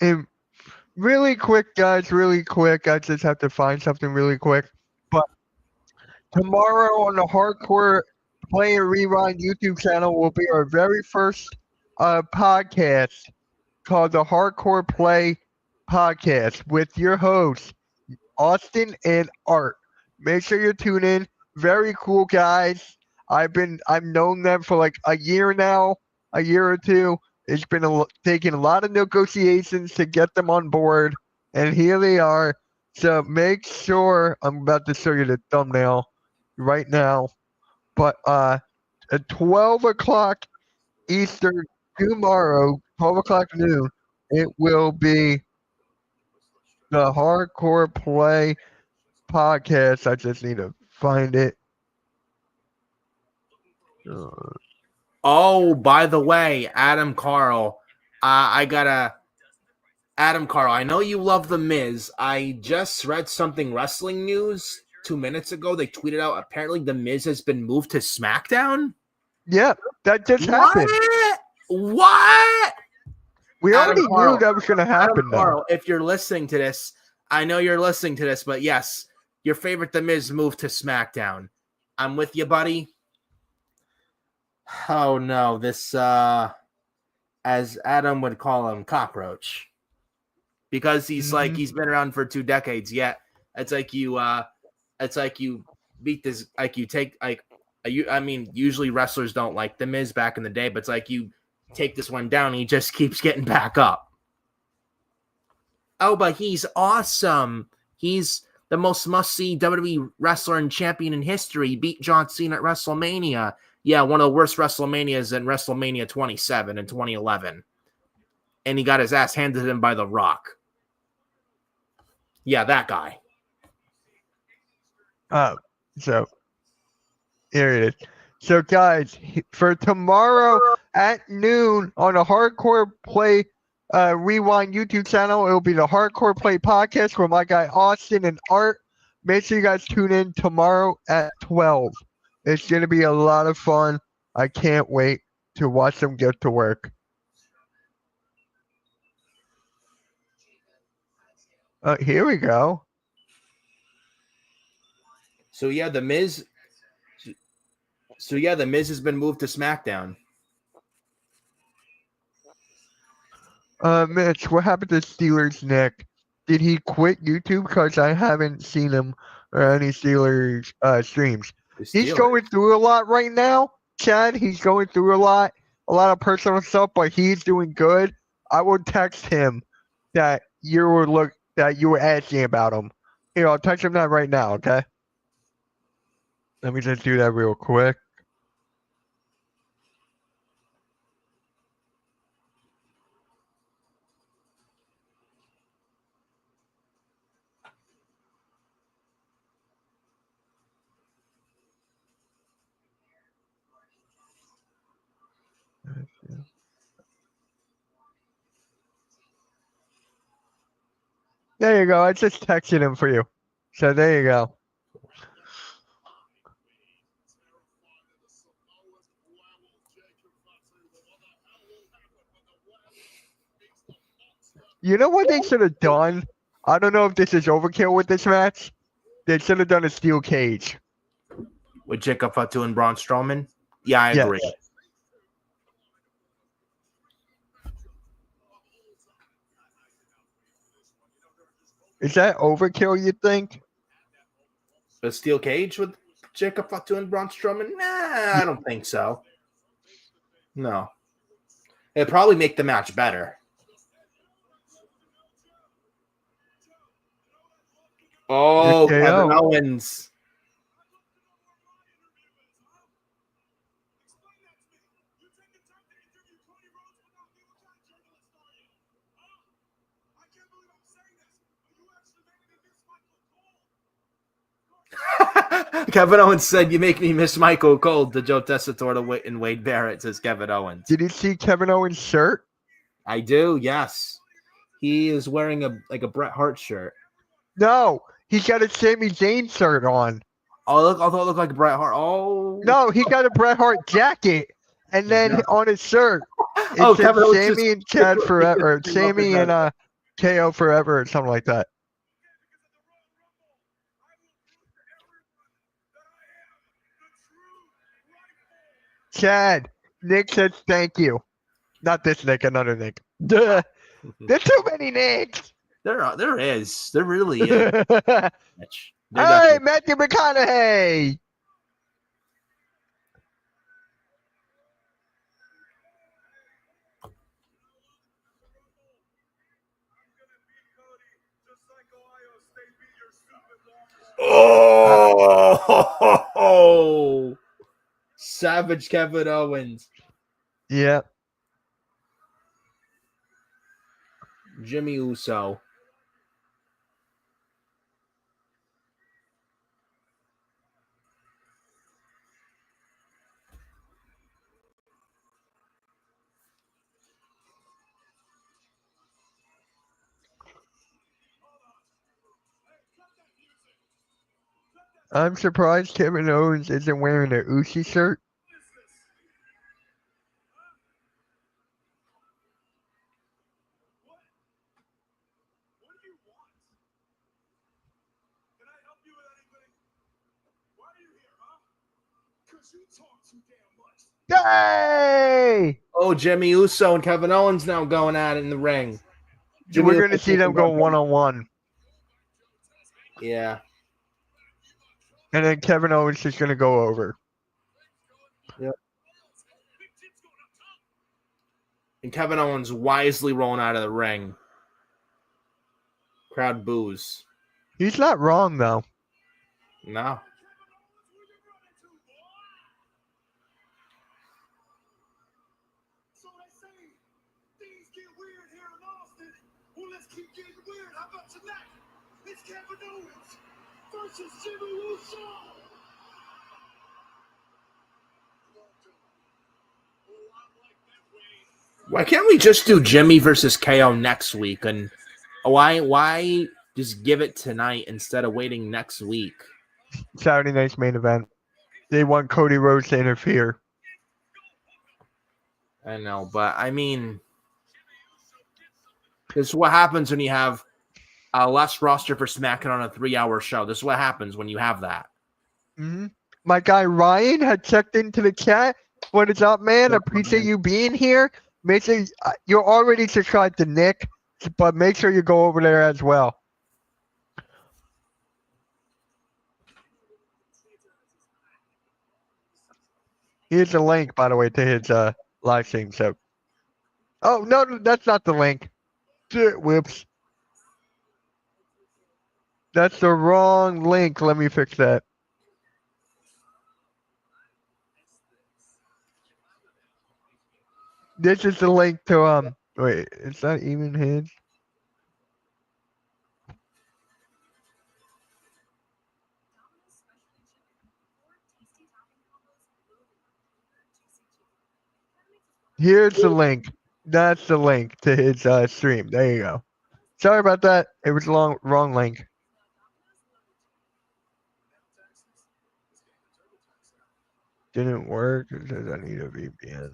Speaker 1: And really quick, guys, really quick. I just have to find something really quick. But tomorrow on the Hardcore Play and Rewind YouTube channel will be our very first podcast called the Hardcore Play Podcast with your hosts, Austin and Art. Make sure you tune in. Very cool guys. I've known them for like a year now, a year or two. It's been taking a lot of negotiations to get them on board, and here they are. So make sure, I'm about to show you the thumbnail right now, but at 12 o'clock Eastern tomorrow, 12 o'clock noon, it will be the Hardcore Play Podcast. I just need to find it.
Speaker 2: Oh, by the way, Adam Carl, Adam Carl, I know you love The Miz. I just read something wrestling news 2 minutes ago. They tweeted out apparently The Miz has been moved to SmackDown.
Speaker 1: Yeah, that just happened.
Speaker 2: What?
Speaker 1: We already knew that was going to happen.
Speaker 2: Adam Carl, if you're listening to this, I know you're listening to this, but yes, your favorite The Miz moved to SmackDown. I'm with you, buddy. Oh no, this as Adam would call him, cockroach. Because he's like he's been around for 2 decades, yet it's like you beat this, like you take like I mean, usually wrestlers don't like The Miz back in the day, but it's like you take this one down, he just keeps getting back up. Oh, but he's awesome. He's the most must-see WWE wrestler and champion in history. He beat John Cena at WrestleMania. Yeah, one of the worst WrestleManias in WrestleMania 27 in 2011. And he got his ass handed to him by The Rock. Yeah, that guy.
Speaker 1: So here it is. So guys, for tomorrow at noon on the Hardcore Play Rewind YouTube channel, it will be the Hardcore Play Podcast with my guy Austin and Art. Make sure you guys tune in tomorrow at 12. It's going to be a lot of fun. I can't wait to watch them get to work. Here we go.
Speaker 2: So yeah, The Miz has been moved to SmackDown.
Speaker 1: Mitch, what happened to Steelers Nick? Did he quit YouTube? Because I haven't seen him or any Steelers streams.
Speaker 2: The
Speaker 1: He's
Speaker 2: Steelers.
Speaker 1: going through a lot right now, Chad. He's going through a lot of personal stuff, but he's doing good. I would text him that you were asking about him. Here, I'll text him that right now, okay? Let me just do that real quick. There you go. I just texted him for you. So there you go. You know what they should have done? I don't know if this is overkill with this match. They should have done a steel cage.
Speaker 2: With Jacob Fatu and Braun Strowman? Yeah, I
Speaker 1: Yes.
Speaker 2: agree.
Speaker 1: Is that overkill, you think?
Speaker 2: A steel cage with Jacob Fatu and Braun Strowman? Nah, I don't think so. No. It'd probably make the match better. Oh,
Speaker 1: Good
Speaker 2: Kevin
Speaker 1: KO.
Speaker 2: Owens. Kevin Owens said, "You make me miss Michael Cole." To Joe Tessitore and Wade Barrett, says Kevin Owens.
Speaker 1: Did you see Kevin Owens' shirt?
Speaker 2: I do, yes. He is wearing a Bret Hart shirt.
Speaker 1: No, he's got a Sami Zayn shirt on.
Speaker 2: Oh, look! Although it looked like Bret Hart. Oh,
Speaker 1: No, he got a Bret Hart jacket, and then on his shirt it
Speaker 2: Oh,
Speaker 1: said
Speaker 2: Kevin Owens
Speaker 1: Sammy
Speaker 2: just-
Speaker 1: and Chad forever, or
Speaker 2: He loved
Speaker 1: Sammy
Speaker 2: his
Speaker 1: and KO forever, or something like that. Chad, Nick says thank you. Not this Nick, another Nick. Duh. There's too many Nicks.
Speaker 2: There is. There really is.
Speaker 1: Hey,
Speaker 2: Mitch. There definitely-
Speaker 1: Matthew McConaughey.
Speaker 2: Oh, Savage Kevin Owens.
Speaker 1: Yeah.
Speaker 2: Jimmy Uso.
Speaker 1: I'm surprised Kevin Owens isn't wearing an Uzi shirt.
Speaker 4: What do you want? Can I help you with anything? Why are you here, huh? Because you talk too damn much.
Speaker 1: Yay!
Speaker 2: Oh, Jimmy Uso and Kevin Owens now going at it in the ring.
Speaker 1: We're going to see them go one-on-one.
Speaker 2: Yeah.
Speaker 1: And then Kevin Owens is going to go over.
Speaker 2: And Kevin Owens wisely rolling out of the ring. Crowd boos.
Speaker 1: He's not wrong, though.
Speaker 2: No.
Speaker 4: So they say things get weird here in Austin. Well, let's keep getting weird. How about tonight? It's Kevin Owens versus Jimmy Uso.
Speaker 2: Why can't we just do Jimmy versus KO next week? And why just give it tonight instead of waiting next week?
Speaker 1: Saturday night's main event. They want Cody Rhodes to interfere.
Speaker 2: I know, but I mean, this is what happens when you have a less roster for Smackdown on a 3-hour show. This is what happens when you have that.
Speaker 1: Mm-hmm. My guy Ryan had checked into the chat. What is up, man? Appreciate you being here. Make sure you're already subscribed to Nick, but make sure you go over there as well. Here's the link, by the way, to his live stream. So, oh no, that's not the link. Whoops, that's the wrong link. Let me fix that. This is the link to Wait, is that even his? Here's the link. That's the link to his stream. There you go. Sorry about that. It was wrong link. Didn't work. It says I need a VPN.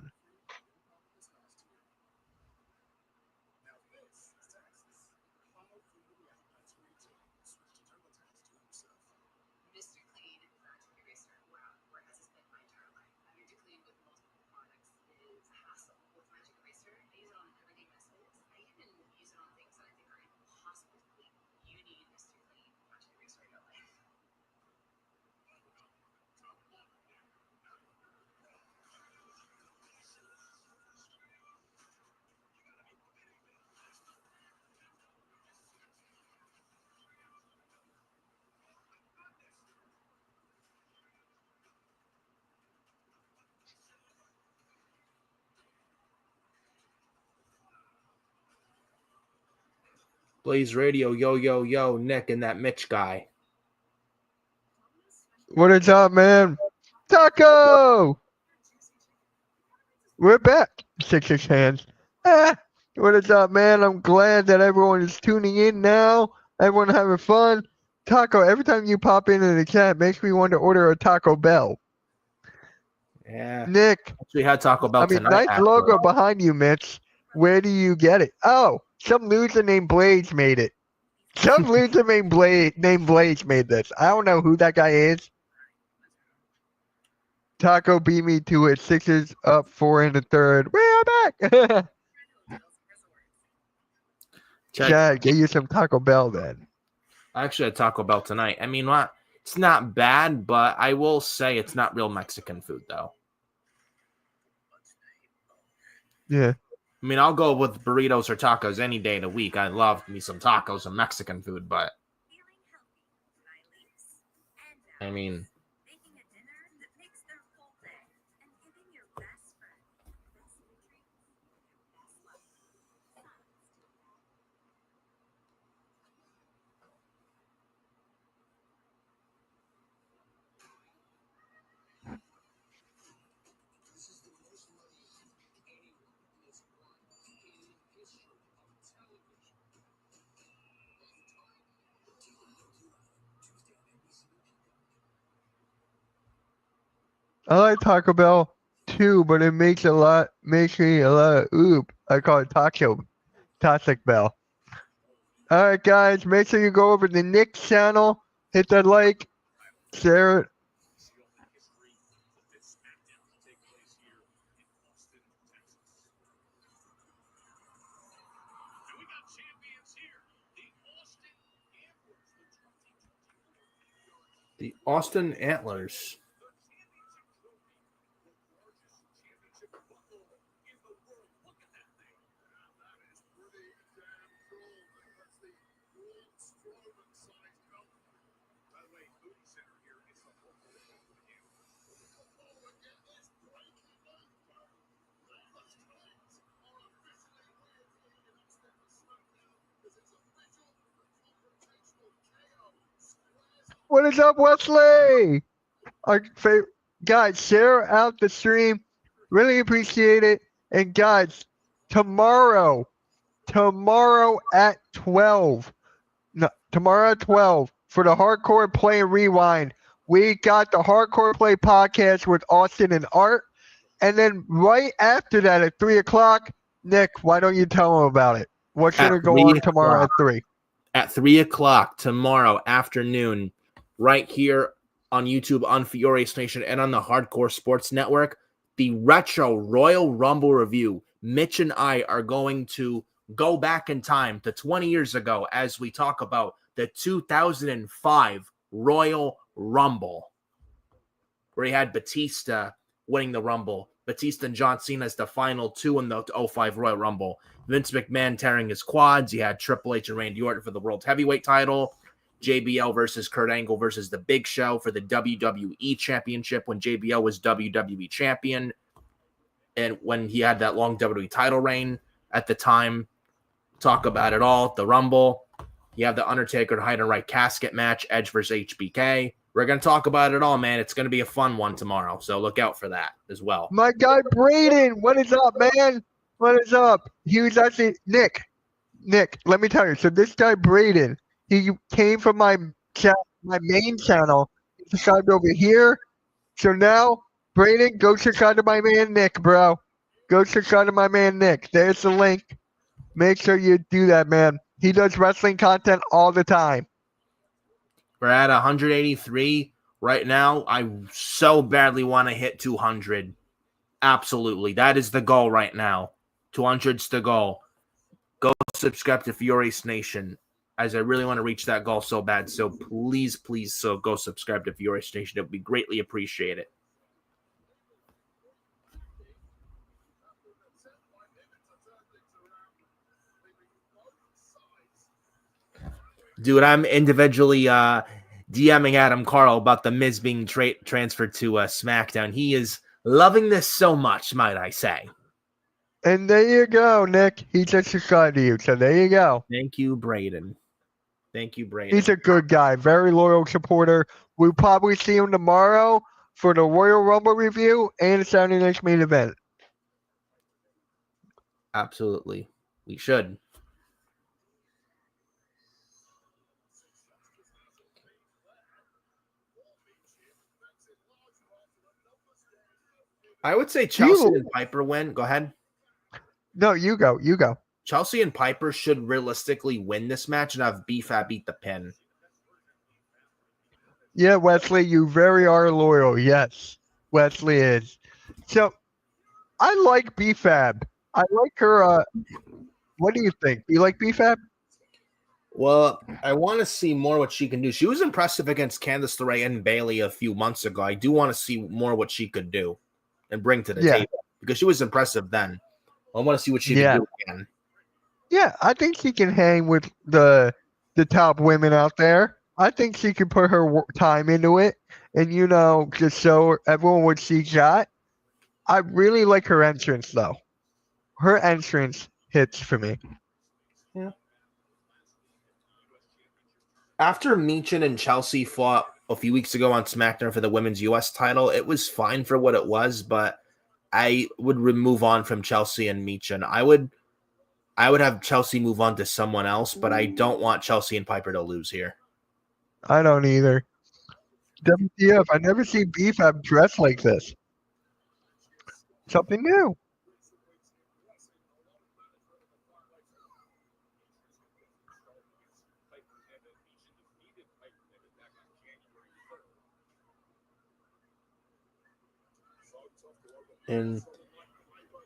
Speaker 2: Blaze Radio, yo, Nick, and that Mitch guy.
Speaker 1: What is up, man? Taco! We're back. 6 hands. What is up, man? I'm glad that everyone is tuning in now. Everyone having fun. Taco, every time you pop into the chat, makes me want to order a Taco Bell.
Speaker 2: Yeah.
Speaker 1: Nick.
Speaker 2: We had Taco Bell tonight.
Speaker 1: Nice logo behind you, Mitch. Where do you get it? Oh, some loser named Blaze made it. Some loser named Blaze made this. I don't know who that guy is. Taco beat me to it. Sixers up 4 in the third. We're back. Chad, get you some Taco Bell then.
Speaker 2: I actually had Taco Bell tonight. I mean, it's not bad, but I will say it's not real Mexican food, though.
Speaker 1: Yeah.
Speaker 2: I mean, I'll go with burritos or tacos any day of the week. I love me some tacos and Mexican food, but I mean,
Speaker 1: I like Taco Bell too, but it makes me a lot of oop. I call it Toxic Bell. All right, guys, make sure you go over to Nick's channel, hit that like, share it.
Speaker 2: the Austin Antlers.
Speaker 1: What is up, Wesley? Our favorite guys, share out the stream. Really appreciate it. And guys, tomorrow at 12. No, tomorrow at 12 for the Hardcore Play and Rewind. We got the Hardcore Play podcast with Austin and Art. And then right after that at 3 o'clock, Nick, why don't you tell them about it? What's going to go on tomorrow at 3?
Speaker 2: At 3 o'clock tomorrow afternoon, right here on YouTube, on Furious Nation, and on the Hardcore Sports Network, the Retro Royal Rumble review Mitch and I are going to go back in time to 20 years ago as we talk about the 2005 Royal Rumble, where he had Batista winning the Rumble, Batista and John Cena as the final two in the 05 Royal Rumble, Vince McMahon tearing his quads. You had Triple H and Randy Orton for the World Heavyweight title, JBL versus Kurt Angle versus The Big Show for the WWE Championship when JBL was WWE Champion, and when he had that long WWE title reign at the time. Talk about it all. The Rumble. You have the Undertaker hide and right casket match, Edge versus HBK. We're going to talk about it all, man. It's going to be a fun one tomorrow, so look out for that as well.
Speaker 1: My guy Braden, what is up, man? What is up? He was actually Nick, let me tell you. So this guy Braden, he came from my main channel. He subscribed over here. So now, Braden, go subscribe to my man Nick, bro. Go subscribe to my man Nick. There's the link. Make sure you do that, man. He does wrestling content all the time.
Speaker 2: We're at 183 right now. I so badly want to hit 200. Absolutely. That is the goal right now. 200's the goal. Go subscribe to Furious Nation, as I really want to reach that goal so bad. So please, go subscribe to Furious Nation. It would be greatly appreciated. Dude, I'm individually DMing Adam Carl about The Miz being transferred to Smackdown. He is loving this so much, might I say.
Speaker 1: And there you go, Nick. He just subscribed to you, so there you go.
Speaker 2: Thank you, Braden.
Speaker 1: He's a good guy, very loyal supporter. We'll probably see him tomorrow for the Royal Rumble review and Saturday Night's main event.
Speaker 2: Absolutely. We should. I would say Chelsea and Piper win. Go ahead.
Speaker 1: No, you go.
Speaker 2: Chelsea and Piper should realistically win this match and have BFAB beat the pin.
Speaker 1: Yeah, Wesley, you very are loyal. Yes, Wesley is. So, I like BFAB. I like her. What do you think? Do you like BFAB?
Speaker 2: Well, I want to see more what she can do. She was impressive against Candice LeRae and Bayley a few months ago. I do want to see more what she could do and bring to the table, because she was impressive then. I want to see what she can do again.
Speaker 1: Yeah, I think she can hang with the top women out there. I think she can put her time into it and, just show everyone what she got. I really like her entrance, though. Her entrance hits for me.
Speaker 2: Yeah. After Meechin and Chelsea fought a few weeks ago on SmackDown for the Women's U.S. title, it was fine for what it was, but I would move on from Chelsea and Meechin. I would have Chelsea move on to someone else, but I don't want Chelsea and Piper to lose here.
Speaker 1: I don't either. WTF, I never see BFAB dressed like this. Something new.
Speaker 2: And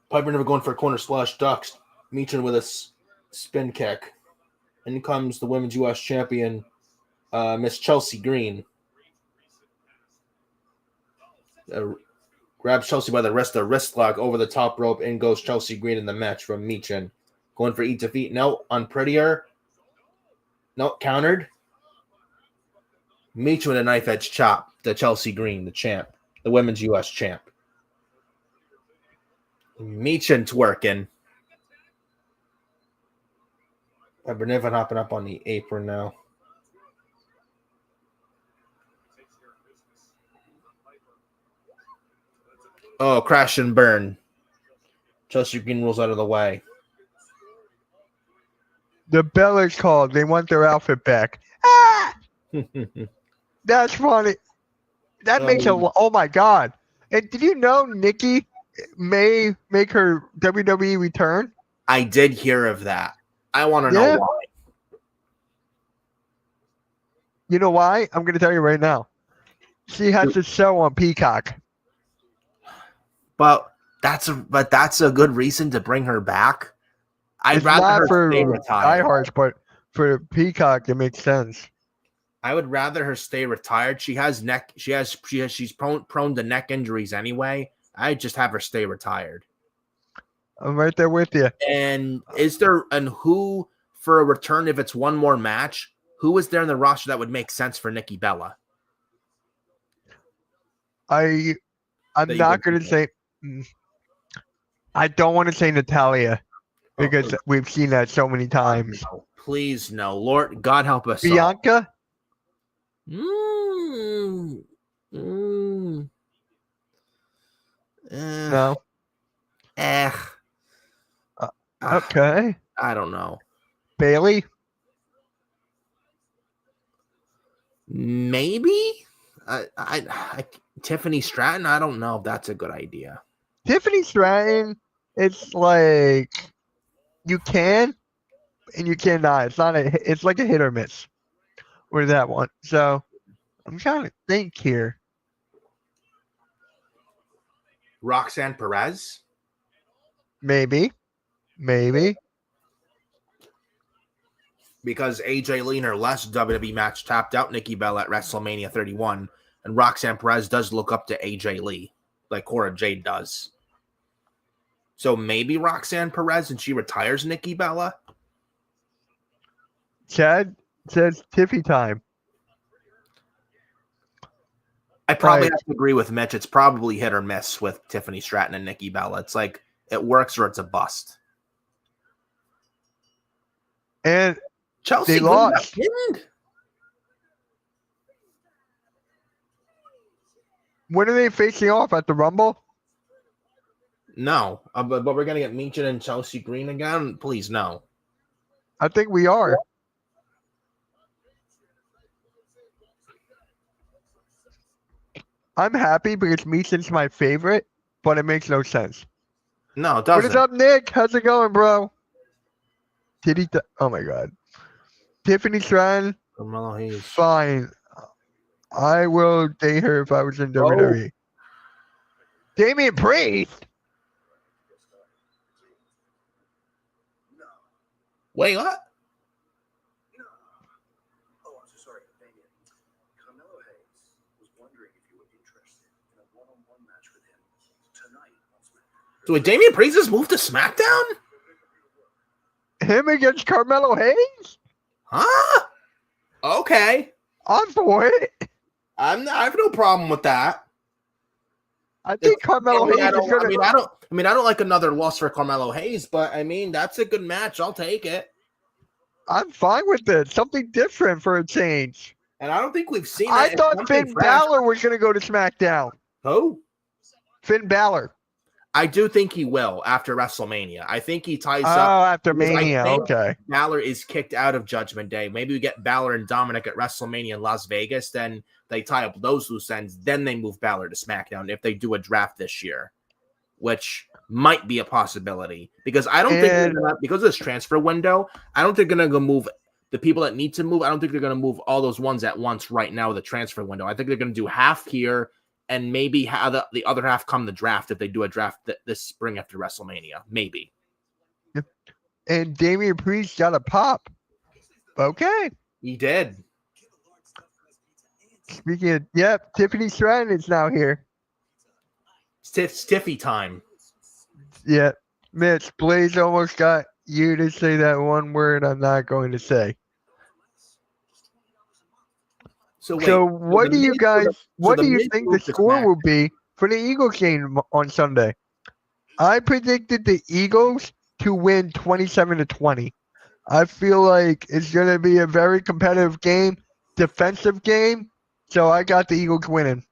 Speaker 2: Piper never going for a corner splash, ducks Meechin with a spin kick. In comes the Women's U.S. champion, Miss Chelsea Green. Grabs Chelsea by the wrist lock over the top rope. In goes Chelsea Green in the match from Meechin. Going for eat defeat. No, unprettier. No, countered. Meechin with a knife edge chop to Chelsea Green, the champ, the Women's U.S. champ. Meechin twerking. Piper Niven hopping up on the apron now. Oh, crash and burn. Chelsea Green rolls out of the way.
Speaker 1: The bell is called. They want their outfit back. Ah! That's funny. That makes a... Oh, my God. And did you know Nikki may make her WWE return?
Speaker 2: I did hear of that. I want to know why.
Speaker 1: You know why? I'm going to tell you right now. She has a show on Peacock.
Speaker 2: But That's a good reason to bring her back. I'd
Speaker 1: It's
Speaker 2: rather
Speaker 1: not
Speaker 2: her
Speaker 1: for
Speaker 2: stay retired.
Speaker 1: diehards, but for Peacock, it makes sense.
Speaker 2: I would rather her stay retired. She's prone to neck injuries anyway. I'd just have her stay retired.
Speaker 1: I'm right there with you.
Speaker 2: And who for a return, if it's one more match, who is there in the roster that would make sense for Nikki Bella?
Speaker 1: I'm not going to say. I don't want to say Natalia because we've seen that so many times.
Speaker 2: No, please no, Lord God help us.
Speaker 1: Bianca.
Speaker 2: No.
Speaker 1: Okay.
Speaker 2: I don't know.
Speaker 1: Bailey.
Speaker 2: Maybe. Tiffany Stratton. I don't know if that's a good idea.
Speaker 1: Tiffany Stratton. It's like you can and you cannot. It's like a hit or miss with that one. So I'm trying to think here.
Speaker 2: Roxanne Perez.
Speaker 1: Maybe.
Speaker 2: Because AJ Lee in her last WWE match tapped out Nikki Bella at WrestleMania 31, and Roxanne Perez does look up to AJ Lee, like Cora Jade does. So maybe Roxanne Perez and she retires Nikki Bella?
Speaker 1: Chad says Tiffy time.
Speaker 2: I probably have to agree with Mitch. It's probably hit or miss with Tiffany Stratton and Nikki Bella. It's like it works or it's a bust.
Speaker 1: And
Speaker 2: Chelsea
Speaker 1: they lost. When are they facing off at the Rumble?
Speaker 2: No, but we're gonna get Meechin and Chelsea Green again. Please, no.
Speaker 1: I think we are. I'm happy because Meechin's my favorite, but it makes no sense.
Speaker 2: No, it doesn't.
Speaker 1: What is up, Nick? How's it going, bro? Oh my God. Tiffany Stratton.
Speaker 2: Carmelo Hayes.
Speaker 1: Fine. I will date her if I was in WWE. Damian Priest.
Speaker 2: Wait, what?
Speaker 5: Oh, I'm so sorry, Damien. Carmelo Hayes was wondering if you were interested in a one-on-one match with him tonight.
Speaker 2: So wait, Damian Priest has moved to SmackDown?
Speaker 1: Him against Carmelo Hayes?
Speaker 2: Huh? Okay.
Speaker 1: I'm for it.
Speaker 2: I have no problem with that.
Speaker 1: I think Carmelo Hayes is gonna.
Speaker 2: I don't like another loss for Carmelo Hayes, but I mean that's a good match. I'll take it.
Speaker 1: I'm fine with it. Something different for a change.
Speaker 2: And I don't think we've seen that.
Speaker 1: I thought Finn Balor was gonna go to SmackDown.
Speaker 2: Who?
Speaker 1: Finn Balor.
Speaker 2: I do think he will after WrestleMania. I think he ties up.
Speaker 1: Oh, after Mania. Okay.
Speaker 2: Balor is kicked out of Judgment Day. Maybe we get Balor and Dominic at WrestleMania in Las Vegas. Then they tie up those loose ends. Then they move Balor to SmackDown if they do a draft this year, which might be a possibility. Because I don't think because of this transfer window, I don't think they're going to go move the people that need to move. I don't think they're going to move all those ones at once right now with the transfer window. I think they're going to do half here. And maybe how the other half come the draft if they do a draft this spring after WrestleMania. Maybe.
Speaker 1: And Damian Priest got a pop. Okay.
Speaker 2: He did.
Speaker 1: Speaking of, Tiffany Stratton is now here.
Speaker 2: Stiffy time.
Speaker 1: Yeah. Mitch, Blaze almost got you to say that one word I'm not going to say. So what do you guys? What do you think the score will be for the Eagles game on Sunday? I predicted the Eagles to win 27-20. I feel like it's going to be a very competitive game, defensive game. So I got the Eagles winning.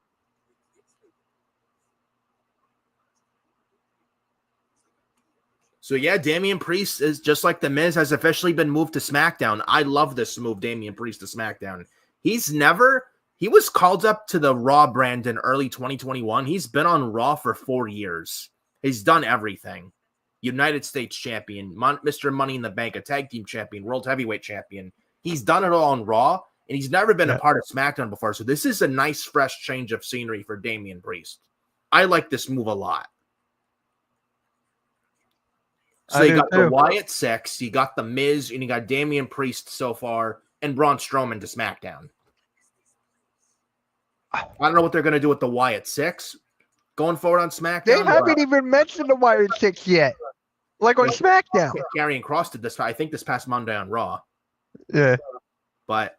Speaker 2: So yeah, Damian Priest is just like The Miz has officially been moved to SmackDown. I love this move, Damian Priest to SmackDown. He was called up to the Raw brand in early 2021. He's been on Raw for 4 years. He's done everything. United States champion, Mr. Money in the Bank, a tag team champion, world heavyweight champion. He's done it all on Raw, and he's never been a part of SmackDown before. So this is a nice, fresh change of scenery for Damian Priest. I like this move a lot. So you got the Wyatt 6, you got the Miz, and you got Damian Priest so far, and Braun Strowman to SmackDown. I don't know what they're going to do with the Wyatt 6 going forward on SmackDown.
Speaker 1: They haven't even mentioned the Wyatt 6 yet. Like on SmackDown.
Speaker 2: Karrion Kross did this, I think, this past Monday on Raw.
Speaker 1: Yeah.
Speaker 2: But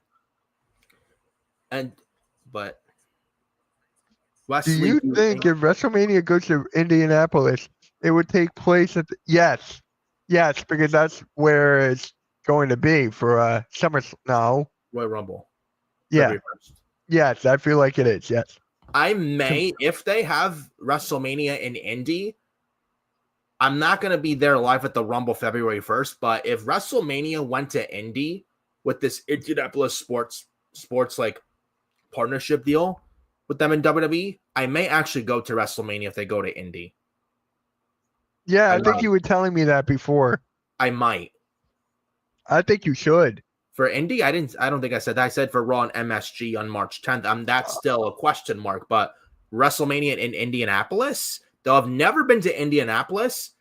Speaker 1: Wesley, do you think if WrestleMania goes to Indianapolis, it would take place at yes, because that's where it's going to be for Royal
Speaker 2: Rumble.
Speaker 1: Yeah. Yes, I feel like it is. Yes.
Speaker 2: I may, if they have WrestleMania in Indy, I'm not going to be there live at the Rumble February 1st, but if WrestleMania went to Indy with this Indianapolis sports like partnership deal with them in WWE, I may actually go to WrestleMania if they go to Indy.
Speaker 1: Yeah, I think you were telling me that before.
Speaker 2: I might.
Speaker 1: I think you should.
Speaker 2: For Indy, I don't think I said that. I said for Raw and MSG on March 10th. That's still a question mark, but WrestleMania in Indianapolis, though I've never been to Indianapolis,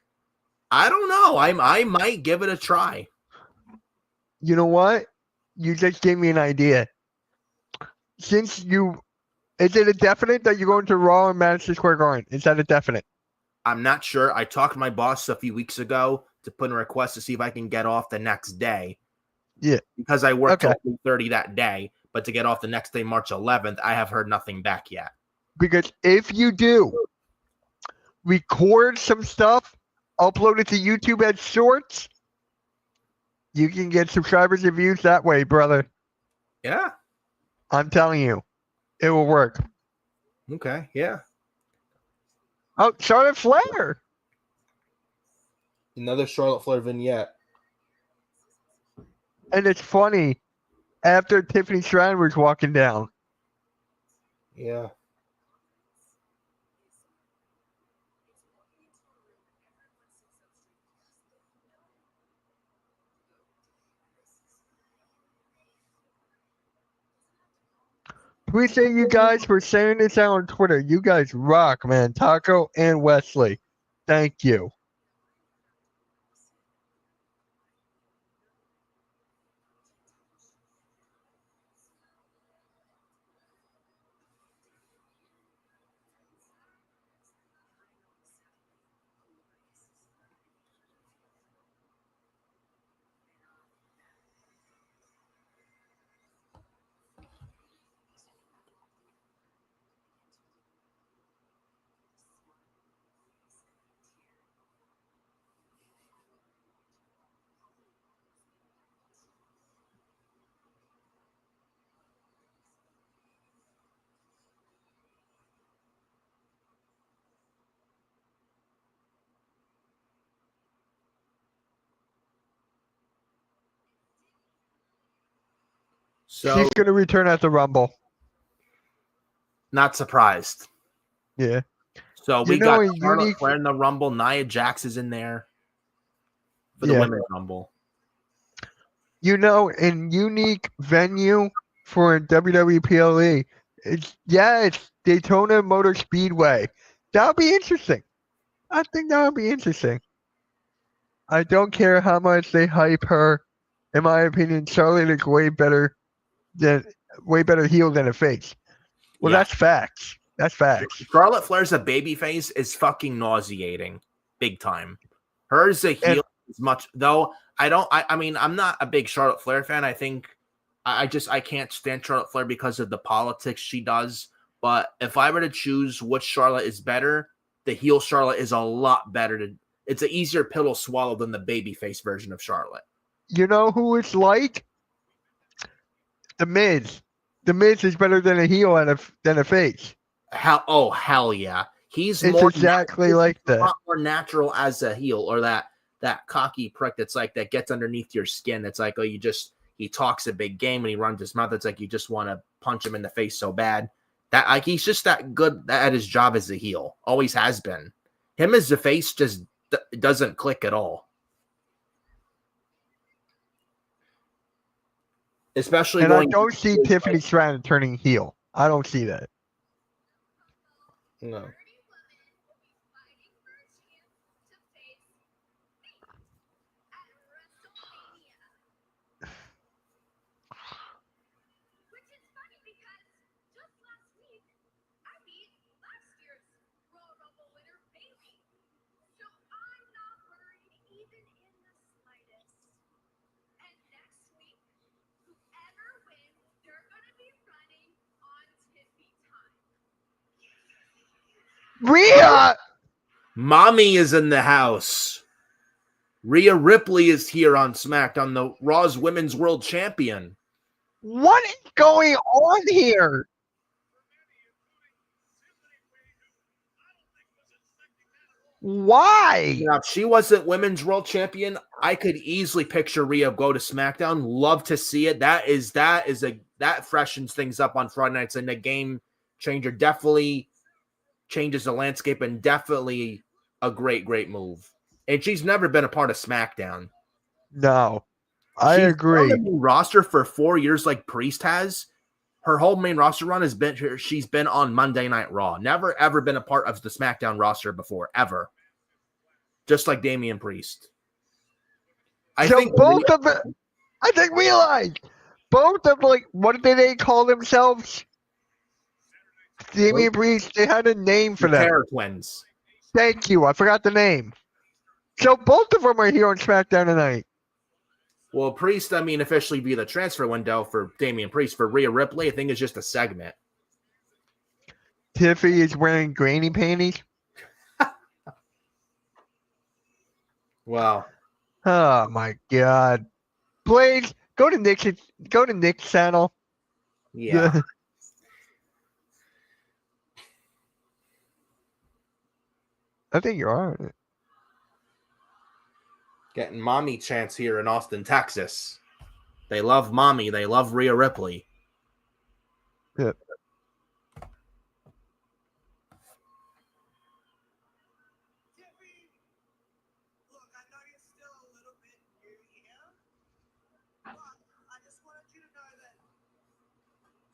Speaker 2: I don't know. I might give it a try.
Speaker 1: You know what? You just gave me an idea. Is it a definite that you're going to Raw and Madison Square Garden? Is that a definite?
Speaker 2: I'm not sure. I talked to my boss a few weeks ago to put in a request to see if I can get off the next day.
Speaker 1: Yeah.
Speaker 2: Because I worked till 3:30 that day, but to get off the next day, March 11th, I have heard nothing back yet.
Speaker 1: Because if you do, record some stuff, upload it to YouTube as shorts, you can get subscribers and views that way, brother.
Speaker 2: Yeah.
Speaker 1: I'm telling you, it will work.
Speaker 2: Okay, yeah.
Speaker 1: Oh, Charlotte Flair.
Speaker 2: Another Charlotte Flair vignette.
Speaker 1: And it's funny, after Tiffany Stratton was walking down.
Speaker 2: Yeah.
Speaker 1: Appreciate you guys for sharing this out on Twitter. You guys rock, man. Taco and Wesley. Thank you.
Speaker 2: So
Speaker 1: she's going to return at the Rumble.
Speaker 2: Not surprised.
Speaker 1: Yeah.
Speaker 2: So we got Charlotte Flair in the Rumble. Nia Jax is in there for the Women's Rumble.
Speaker 1: In unique venue for WWE PLE, it's Daytona Motor Speedway. That'll be interesting. I think that'll be interesting. I don't care how much they hype her. In my opinion, Charlotte is way better heel than a face. Well, that's facts. That's facts.
Speaker 2: Charlotte Flair's a babyface is fucking nauseating, big time. Hers a heel as much though. I mean, I'm not a big Charlotte Flair fan. I think I can't stand Charlotte Flair because of the politics she does. But if I were to choose which Charlotte is better, the heel Charlotte is a lot better. It's an easier pill to swallow than the babyface version of Charlotte.
Speaker 1: You know who it's like? The Miz. The Miz is better than a heel than a face.
Speaker 2: Hell yeah. It's
Speaker 1: exactly like that.
Speaker 2: A lot more natural as a heel, or that cocky prick that's like that gets underneath your skin. It's like, he talks a big game and he runs his mouth. It's like you just want to punch him in the face so bad. That like he's just that good at his job as a heel. Always has been. Him as a face just doesn't click at all. Especially
Speaker 1: I don't see Tiffany Stratton turning heel. I don't see that.
Speaker 2: No.
Speaker 1: Rhea!
Speaker 2: Mommy is in the house. Rhea Ripley is here on SmackDown, the Raw's Women's World Champion.
Speaker 1: What is going on here? Why?
Speaker 2: Now, if she wasn't Women's World Champion, I could easily picture Rhea go to SmackDown. Love to see it. That freshens things up on Friday nights, and the game changer. Definitely changes the landscape, and definitely a great move. And she's never been a part of SmackDown.
Speaker 1: No, I
Speaker 2: She's
Speaker 1: agree.
Speaker 2: been on the main roster for 4 years, like Priest has. Her whole main roster run has been she's been on Monday Night Raw. Never ever been a part of the SmackDown roster before, ever. Just like Damian Priest. I think
Speaker 1: both of them. I didn't realize both of what did they call themselves? Damian Priest. They had a name for them.
Speaker 2: Terror Twins.
Speaker 1: Thank you. I forgot the name. So both of them are here on SmackDown tonight.
Speaker 2: Well, Priest, officially be the transfer window for Damian Priest. For Rhea Ripley, I think it's just a segment.
Speaker 1: Tiffy is wearing granny panties.
Speaker 2: Wow.
Speaker 1: Oh my God. Blaze, go to Nick's channel.
Speaker 2: Yeah.
Speaker 1: I think you're on it.
Speaker 2: Getting mommy chants here in Austin, Texas. They love mommy. They love Rhea Ripley.
Speaker 1: Yeah.
Speaker 5: Look, I know you're still a little bit new here, but I just wanted you to know that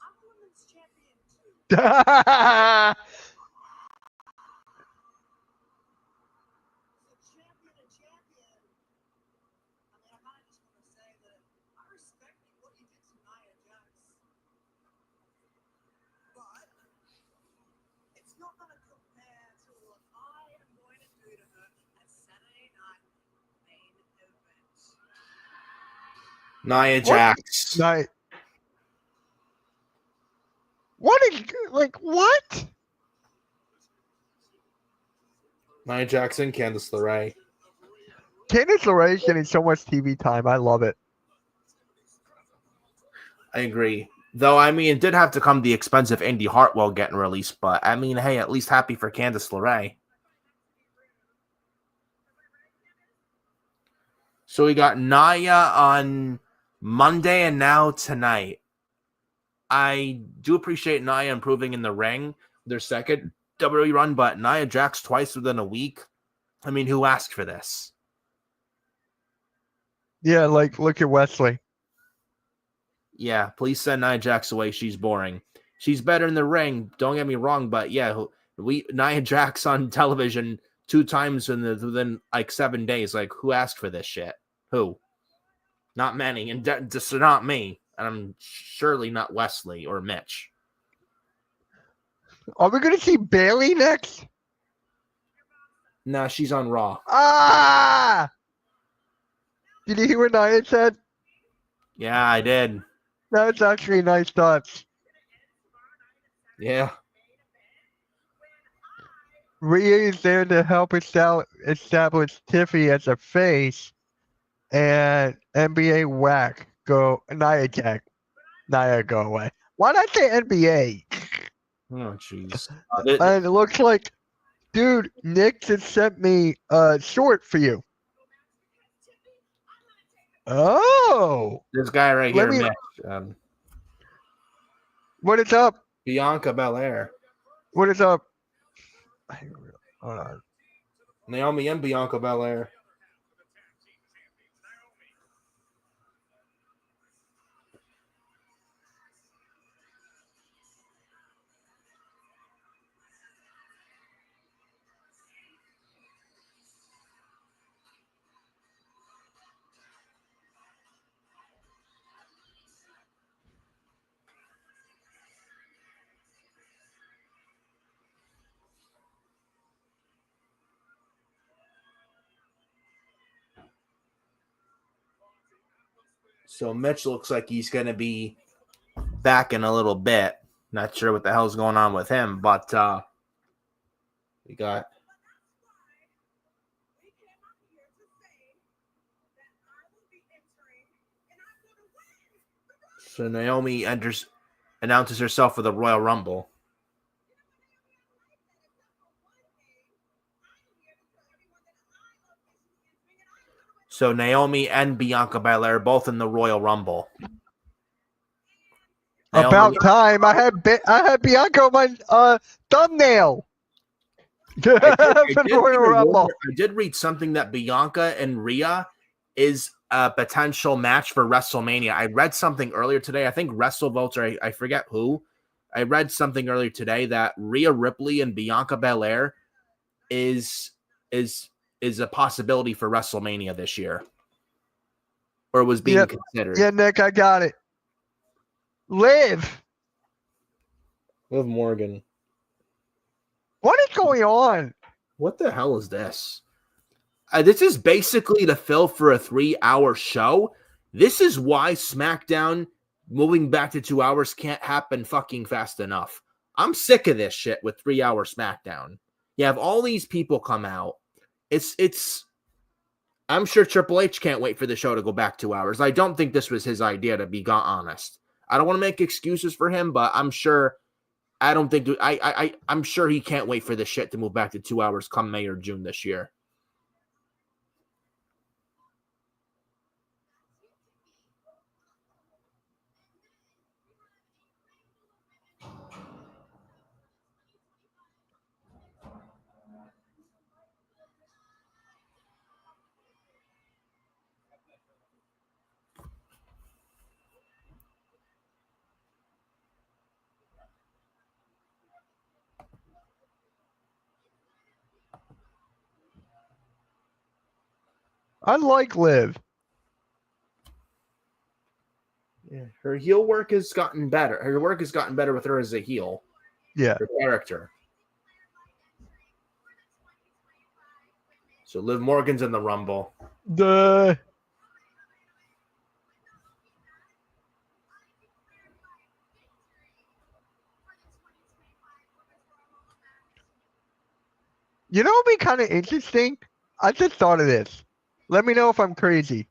Speaker 5: I'm a women's champion too. So champion and champion. I kind of just want to say that I respect what you did to Nia Jax, but it's not going to compare to what I am going to do to her at Saturday night main event.
Speaker 2: Nia Jax.
Speaker 1: Night. What is what?
Speaker 2: Nia Jax and Candice LeRae.
Speaker 1: Candice LeRae is getting so much TV time. I love it.
Speaker 2: I agree. Though, it did have to come the expense of Indy Hartwell getting released. But, hey, at least happy for Candice LeRae. So we got Nia on Monday and now tonight. I do appreciate Nia improving in the ring. Their second WWE run, but Nia Jax twice within a week. Who asked for this?
Speaker 1: Yeah, look at Wesley.
Speaker 2: Yeah, please send Nia Jax away. She's boring. She's better in the ring. Don't get me wrong, but yeah, Nia Jax on television 2 times within 7 days. Who asked for this shit? Who? Not many, and just not me. And I'm surely not Wesley or Mitch.
Speaker 1: Are we gonna see Bailey next?
Speaker 2: Nah, she's on Raw.
Speaker 1: Ah! Did you hear what Nia said?
Speaker 2: Yeah, I did.
Speaker 1: That's actually a nice touch.
Speaker 2: Yeah.
Speaker 1: Rhea is there to help establish Tiffy as a face, and NBA whack go Nia Jax. Nia go away. Why not say NBA?
Speaker 2: Oh, jeez.
Speaker 1: And it looks like, dude, Nick just sent me a short for you. Oh,
Speaker 2: This guy right
Speaker 1: Let
Speaker 2: here,
Speaker 1: me-
Speaker 2: Mitch.
Speaker 1: what is up?
Speaker 2: Bianca Belair.
Speaker 1: What is up? Hold on.
Speaker 2: Naomi and Bianca Belair. So Mitch looks like he's going to be back in a little bit. Not sure what the hell's going on with him, but We got
Speaker 5: We came out here to say that I will be entering and I'm going to win.
Speaker 2: so Naomi announces herself for the Royal Rumble. So Naomi and Bianca Belair both in the Royal Rumble.
Speaker 1: About
Speaker 2: Naomi,
Speaker 1: time. I had Bianca on my thumbnail. For the Royal Rumble.
Speaker 2: I did read something that Bianca and Rhea is a potential match for WrestleMania. I read something earlier today. I think WrestleVotes, or I forget who. I read something earlier today that Rhea Ripley and Bianca Belair is a possibility for WrestleMania this year, or was being considered.
Speaker 1: Yeah, Nick, I got it. Liv.
Speaker 2: Liv Morgan.
Speaker 1: What is going on?
Speaker 2: What the hell is this? This is basically the fill for a 3-hour show. This is why SmackDown moving back to 2 hours can't happen fucking fast enough. I'm sick of this shit with 3-hour SmackDown. You have all these people come out. I'm sure Triple H can't wait for the show to go back 2 hours. I don't think this was his idea, to be honest. I don't want to make excuses for him, but I'm sure I'm sure he can't wait for this shit to move back to 2 hours come May or June this year.
Speaker 1: I like Liv.
Speaker 2: Yeah, her heel work has gotten better. Her work has gotten better with her as a heel.
Speaker 1: Yeah.
Speaker 2: Her character. So Liv Morgan's in the Rumble.
Speaker 1: You know what would be kind of interesting? I just thought of this. Let me know if I'm crazy.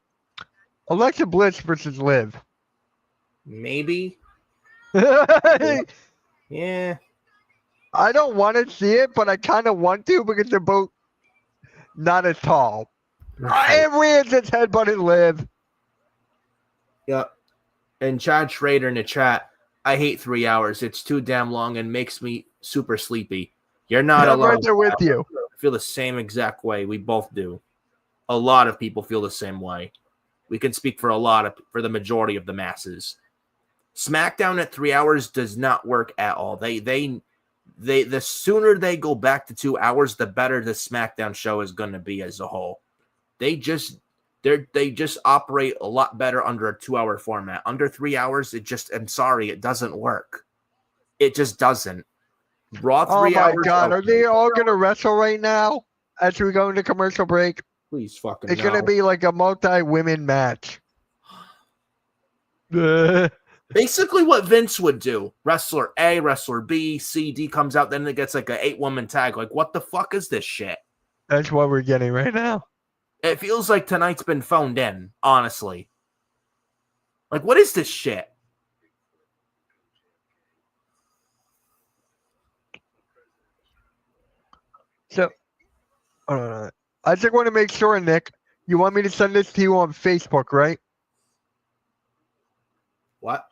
Speaker 1: Alexa Bliss versus Liv.
Speaker 2: Maybe.
Speaker 1: I
Speaker 2: Yeah.
Speaker 1: don't want to see it, but I kind of want to because they're both not as tall. And Rhea just headbutted Liv.
Speaker 2: Yep. And Chad Schrader in the chat, I hate 3 hours. It's too damn long and makes me super sleepy. You're not
Speaker 1: I'm
Speaker 2: alone.
Speaker 1: right there with you.
Speaker 2: I feel the same exact way. We both do. A lot of people feel the same way. We can speak for for the majority of the masses. SmackDown at 3 hours does not work at all. The sooner they go back to 2 hours, the better the SmackDown show is going to be as a whole. They just operate a lot better under a 2 hour format. Under 3 hours, I'm sorry, it doesn't work. It just doesn't. Raw 3 hours.
Speaker 1: Oh my God, are they all going to wrestle right now as we go into commercial break?
Speaker 2: Please fucking
Speaker 1: It's going to be like a multi-women match.
Speaker 2: Basically what Vince would do. Wrestler A, wrestler B, C, D comes out, then it gets like an 8-woman tag. Like, what the fuck is this shit?
Speaker 1: That's what we're getting right now.
Speaker 2: It feels like tonight's been phoned in, honestly. Like, what is this shit?
Speaker 1: So, I just want to make sure, Nick, you want me to send this to you on Facebook, right?
Speaker 2: What?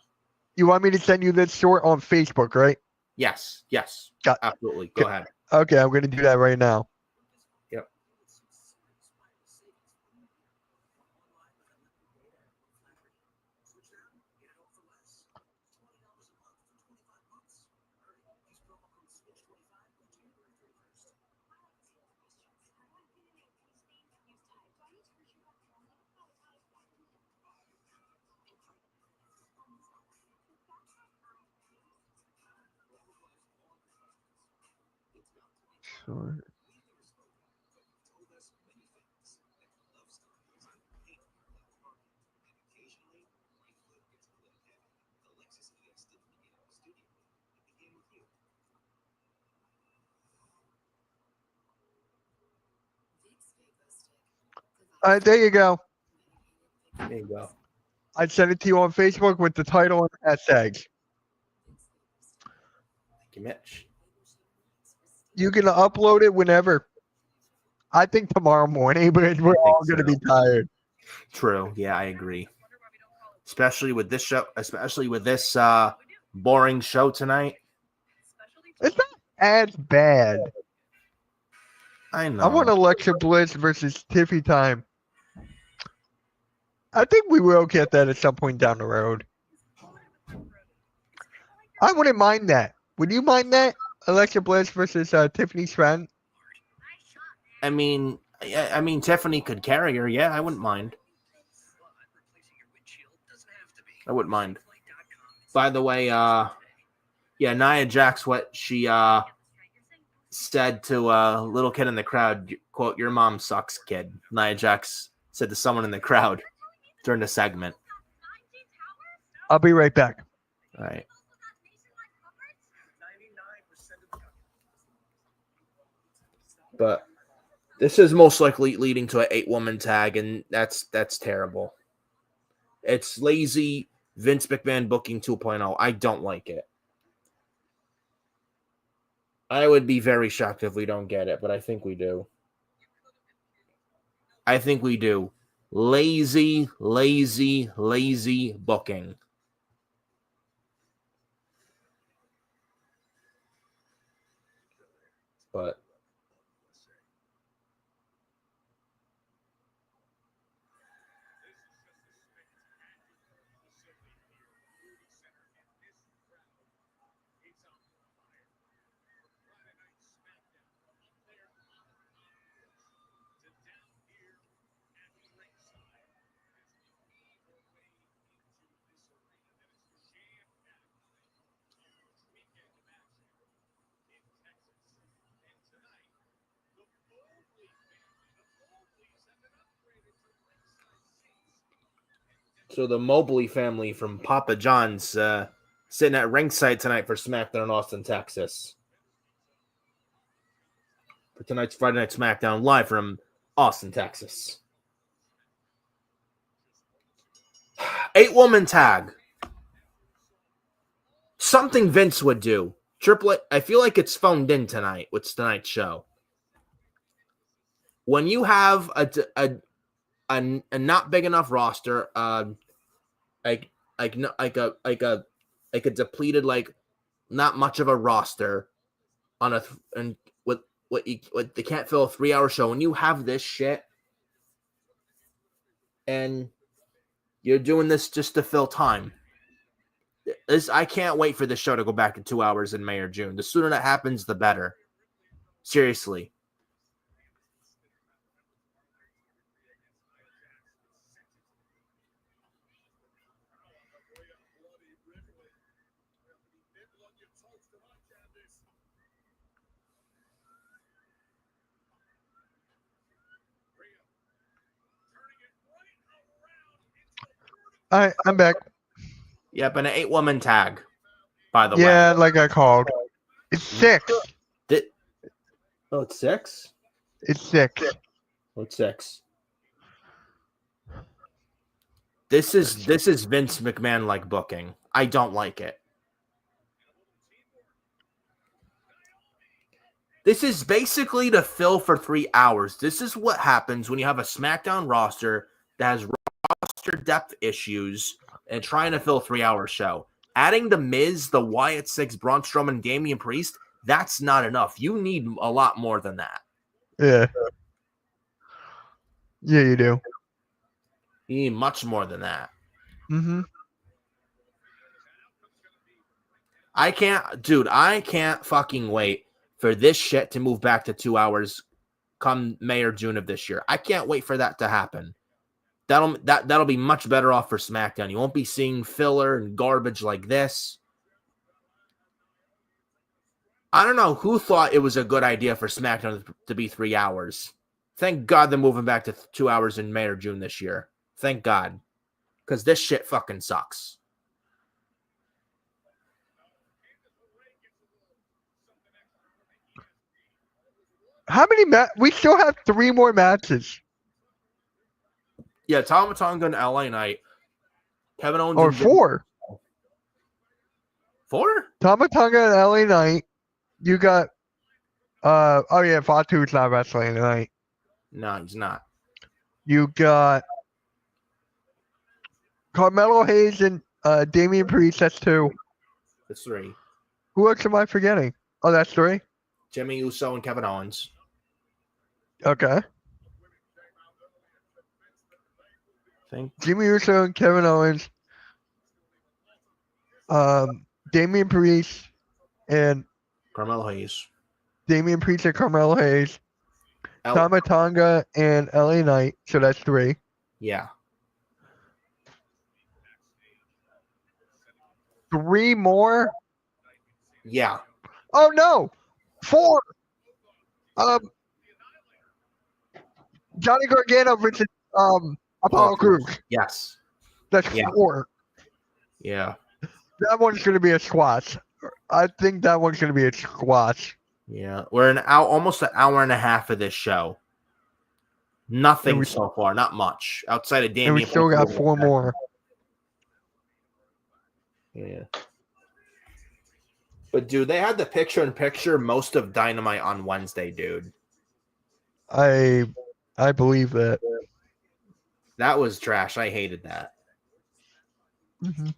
Speaker 1: You want me to send you this short on Facebook, right?
Speaker 2: Yes. Absolutely. Go ahead.
Speaker 1: Okay, I'm going to do that right now.
Speaker 2: Yep.
Speaker 1: Sure. All right, there you go.
Speaker 2: There you go.
Speaker 1: I sent it to you on Facebook with the title and hashtags.
Speaker 2: Thank you, Mitch.
Speaker 1: You can upload it whenever. I think tomorrow morning, but we're all going to be tired.
Speaker 2: True. Yeah, I agree. Especially with this show, especially with this boring show tonight.
Speaker 1: It's not as bad.
Speaker 2: I know.
Speaker 1: I want Alexa Bliss versus Tiffy time. I think we will get that at some point down the road. I wouldn't mind that. Would you mind that? Alexa Bliss versus Tiffany Stratton?
Speaker 2: I mean, Tiffany could carry her. Yeah, I wouldn't mind. I wouldn't mind. By the way, Nia Jax, what she said to a little kid in the crowd, quote, "Your mom sucks, kid." Nia Jax said to someone in the crowd during the segment.
Speaker 1: I'll be right back.
Speaker 2: All right. But this is most likely leading to an 8-woman tag, and that's terrible. It's lazy Vince McMahon booking 2.0. I don't like it. I would be very shocked if we don't get it, but I think we do. Lazy booking. But so the Mobley family from Papa John's sitting at ringside tonight for SmackDown in Austin, Texas. For tonight's Friday Night SmackDown live from Austin, Texas. 8-woman tag. Something Vince would do. Triple H, I feel like it's phoned in tonight with tonight's show. When you have a not big enough roster, like a depleted, like not much of a roster on and with what they can't fill a 3-hour show. When you have this shit and you're doing this just to fill time, I can't wait for this show to go back to 2 hours in May or June. The sooner that happens, the better. Seriously.
Speaker 1: All right, I'm back.
Speaker 2: Yep, and an 8-woman tag, by the way.
Speaker 1: Yeah, like I called. It's 6.
Speaker 2: Oh, it's 6?
Speaker 1: It's 6.
Speaker 2: Oh, it's 6. This is Vince McMahon like booking. I don't like it. This is basically to fill for 3 hours. This is what happens when you have a SmackDown roster that has roster depth issues and trying to fill a 3-hour show. Adding The Miz, the Wyatt Six, Braun Strowman, Damian Priest, that's not enough. You need a lot more than that.
Speaker 1: Yeah. Yeah, you do.
Speaker 2: You need much more than that.
Speaker 1: Mm-hmm.
Speaker 2: I can't fucking wait for this shit to move back to 2 hours come May or June of this year. I can't wait for that to happen. That'll be much better off for SmackDown. You won't be seeing filler and garbage like this. I don't know who thought it was a good idea for SmackDown to be 3 hours. Thank God they're moving back to 2 hours in May or June this year. Thank God. Because this shit fucking sucks.
Speaker 1: How many we still have 3 more matches.
Speaker 2: Yeah, Tama Tonga and LA Knight. Kevin Owens
Speaker 1: Or
Speaker 2: and
Speaker 1: 4.
Speaker 2: 4?
Speaker 1: Tama Tonga and LA Knight. You got oh yeah, Fatu's not wrestling tonight.
Speaker 2: No, he's not.
Speaker 1: You got Carmelo Hayes and Damian Priest, that's 2.
Speaker 2: That's 3.
Speaker 1: Who else am I forgetting? Oh, that's 3?
Speaker 2: Jimmy Uso and Kevin Owens.
Speaker 1: Okay.
Speaker 2: I think.
Speaker 1: Jimmy Uso and Kevin Owens. Damian Priest and
Speaker 2: Carmelo Hayes.
Speaker 1: Carmelo Hayes. Tama Tonga and LA Knight, so that's 3.
Speaker 2: Yeah.
Speaker 1: 3 more?
Speaker 2: Yeah.
Speaker 1: Oh no! 4! Johnny Gargano versus Apollo Crews.
Speaker 2: Yes.
Speaker 1: That's
Speaker 2: Yeah.
Speaker 1: 4.
Speaker 2: Yeah.
Speaker 1: That one's gonna be a squash. I think that one's gonna be a squash.
Speaker 2: Yeah. We're almost an hour and a half of this show. Nothing so far, not much. Outside of Damian.
Speaker 1: And we still got 4 more.
Speaker 2: Yeah. But dude, they had the picture-in-picture most of Dynamite on Wednesday, dude.
Speaker 1: I believe that.
Speaker 2: That was trash. I hated that.
Speaker 1: Mm-hmm.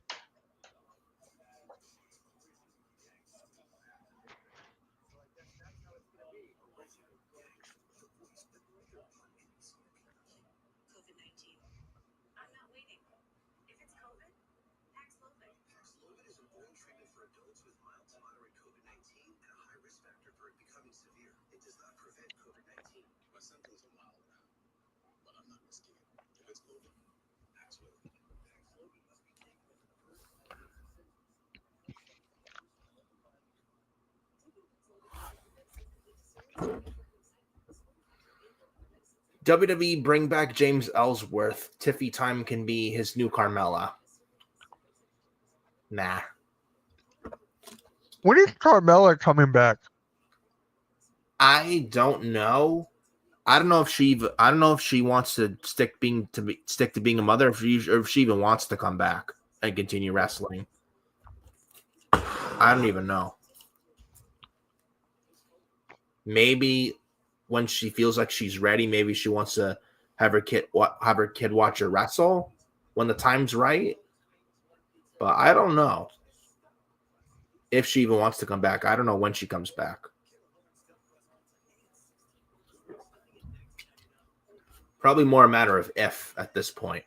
Speaker 5: COVID-19. I'm not waiting. If it's COVID, Paxlovid. Paxlovid is an oral treatment for adults with mild to moderate COVID-19 and a high risk factor for it becoming severe. It does not prevent COVID-19. My symptoms are mild now, but I'm not risking it. If it's COVID, Paxlovid. Paxlovid must be taken with an
Speaker 2: WWE bring back James Ellsworth. Tiffy Time can be his new Carmella. Nah.
Speaker 1: When is Carmella coming back?
Speaker 2: I don't know. I don't know if she wants to stick to being a mother, or if she even wants to come back and continue wrestling. I don't even know. Maybe when she feels like she's ready, maybe she wants to have her kid watch her wrestle when the time's right. But I don't know if she even wants to come back. I don't know when she comes back. Probably more a matter of if at this point.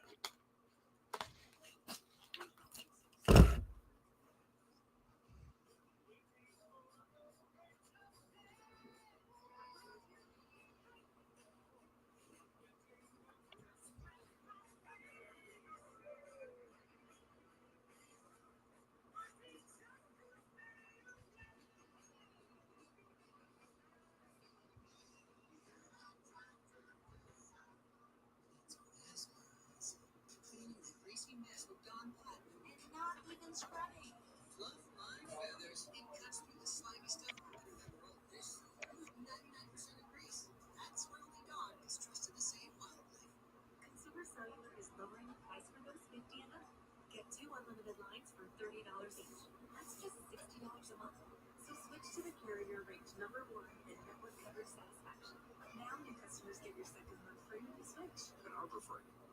Speaker 5: Consumer Cellular is lowering the price for those 50 and up. Get 2 unlimited lines for $30 each. That's just $60 a month. So switch to the carrier ranked #1 in network coverage satisfaction. Now new customers get your second month free when you switch.
Speaker 4: At Arbor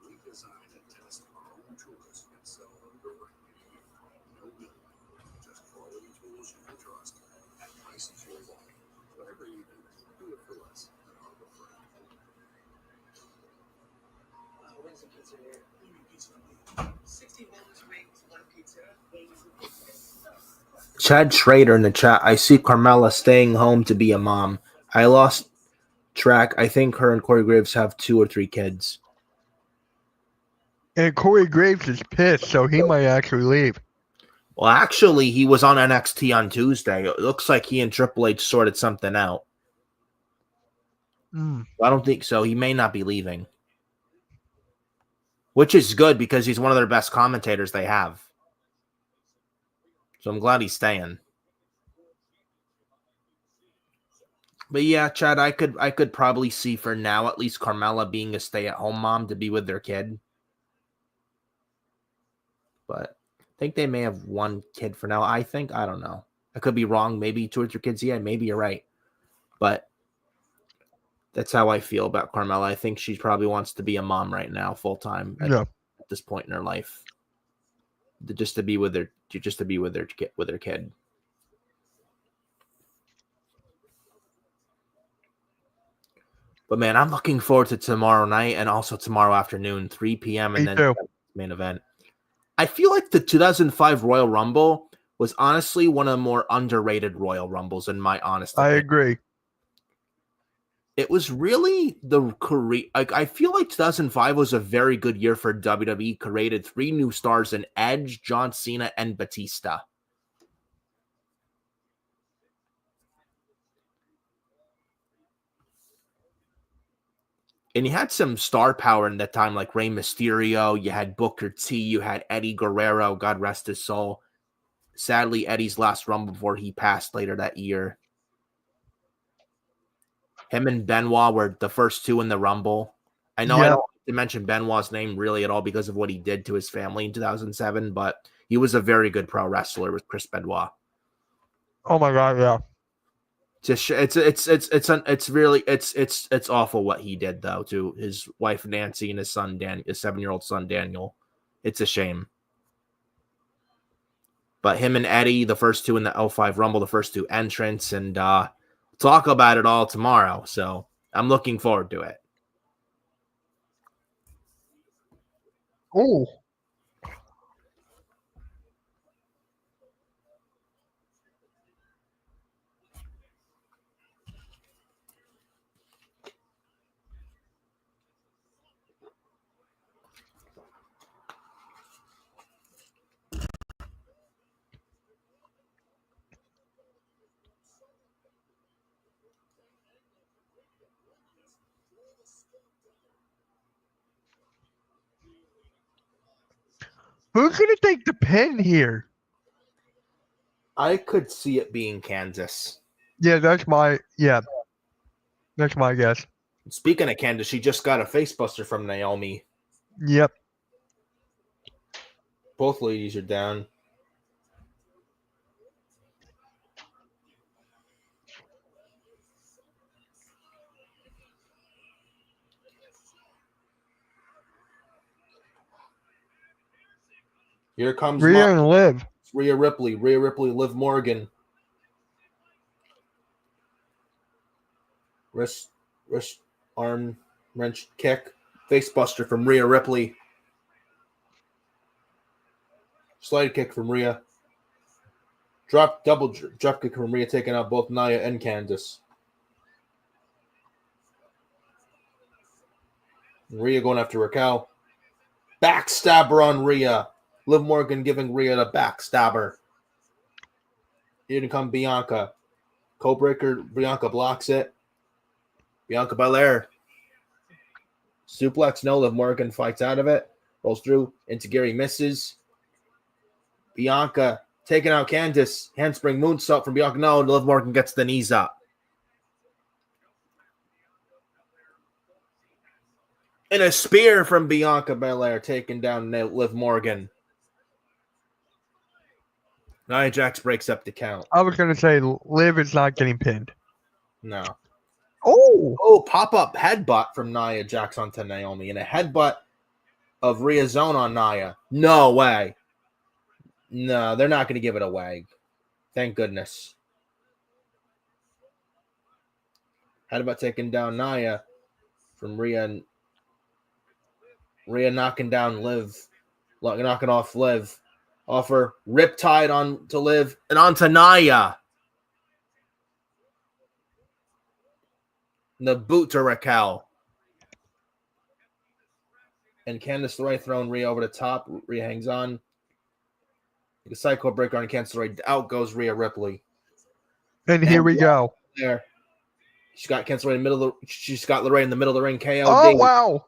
Speaker 4: we design and test our own tools and sell them directly. No middleman, just quality tools you can trust at prices you'll like. Whatever you do it for less at Arbor Freight. When's the pizza here? You mean pizza on me? 16 boneless wings, 1 pizza.
Speaker 2: Chad Schrader in the chat. I see Carmella staying home to be a mom. I lost track. I think her and Corey Graves have 2 or 3 kids.
Speaker 1: And Corey Graves is pissed, so he might actually leave.
Speaker 2: Well, actually, he was on NXT on Tuesday. It looks like he and Triple H sorted something out. I don't think so. He may not be leaving. Which is good because he's one of their best commentators they have. So I'm glad he's staying. But yeah, Chad, I could probably see for now at least Carmella being a stay-at-home mom to be with their kid. But I think they may have one kid for now. I don't know. I could be wrong. Maybe 2 or 3 kids. Yeah, maybe you're right. But that's how I feel about Carmella. I think she probably wants to be a mom right now, full time at this point in her life. Just to be with her kid. But man, I'm looking forward to tomorrow night and also tomorrow afternoon, 3 p.m. and
Speaker 1: Me
Speaker 2: then
Speaker 1: too.
Speaker 2: main event. I feel like the 2005 Royal Rumble was honestly one of the more underrated Royal Rumbles in my honest opinion.
Speaker 1: I agree.
Speaker 2: It was really the career. Like, I feel like 2005 was a very good year for WWE. Created 3 new stars in Edge, John Cena, and Batista. And you had some star power in that time, like Rey Mysterio. You had Booker T. You had Eddie Guerrero. God rest his soul. Sadly, Eddie's last Rumble before he passed later that year. Him and Benoit were the first 2 in the Rumble. I know I don't like to mention Benoit's name really at all because of what he did to his family in 2007, but he was a very good pro wrestler with Chris Benoit.
Speaker 1: Oh my God, yeah.
Speaker 2: It's awful what he did though to his wife Nancy and his son his 7-year-old son Daniel. It's a shame. But him and Eddie, the first 2 in the 05 Rumble, the first 2 entrants, and talk about it all tomorrow. So I'm looking forward to it.
Speaker 1: Oh. Who's going to take the pin here?
Speaker 2: I could see it being Kansas.
Speaker 1: Yeah, that's my guess.
Speaker 2: Speaking of Kansas, she just got a facebuster from Naomi.
Speaker 1: Yep.
Speaker 2: Both ladies are down. Here comes
Speaker 1: Rhea and Liv.
Speaker 2: Rhea Ripley, Liv Morgan. Wrist arm wrench kick. Facebuster from Rhea Ripley. Slide kick from Rhea. Double drop kick from Rhea, taking out both Nia and Candice. Rhea going after Raquel. Backstabber on Rhea. Liv Morgan giving Rhea the backstabber. Here to come Bianca. Codebreaker. Bianca blocks it. Bianca Belair. Suplex. No. Liv Morgan fights out of it. Rolls through. Into Gary. Misses. Bianca taking out Candice. Handspring moonsault from Bianca. No. Liv Morgan gets the knees up. And a spear from Bianca Belair taking down Liv Morgan. Nia Jax breaks up the count.
Speaker 1: I was going to say Liv is not getting pinned.
Speaker 2: No.
Speaker 1: Oh,
Speaker 2: pop-up headbutt from Nia Jax onto Naomi. And a headbutt of Rhea Zone on Nia. No way. No, they're not going to give it away. Thank goodness. Headbutt taking down Nia from Rhea. Rhea knocking down Liv. Knocking off Liv. Offer Riptide on to Liv and onto Nia. And the boot to Raquel. And Candice LeRae throwing Rhea over the top. Rhea hangs on. The Psycho Breaker on Candice LeRae. Out goes Rhea Ripley.
Speaker 1: and here we go.
Speaker 2: There. She's got Candice LeRae in the middle of the, she's got LeRae in the middle of the ring. KO.
Speaker 1: Oh, wow.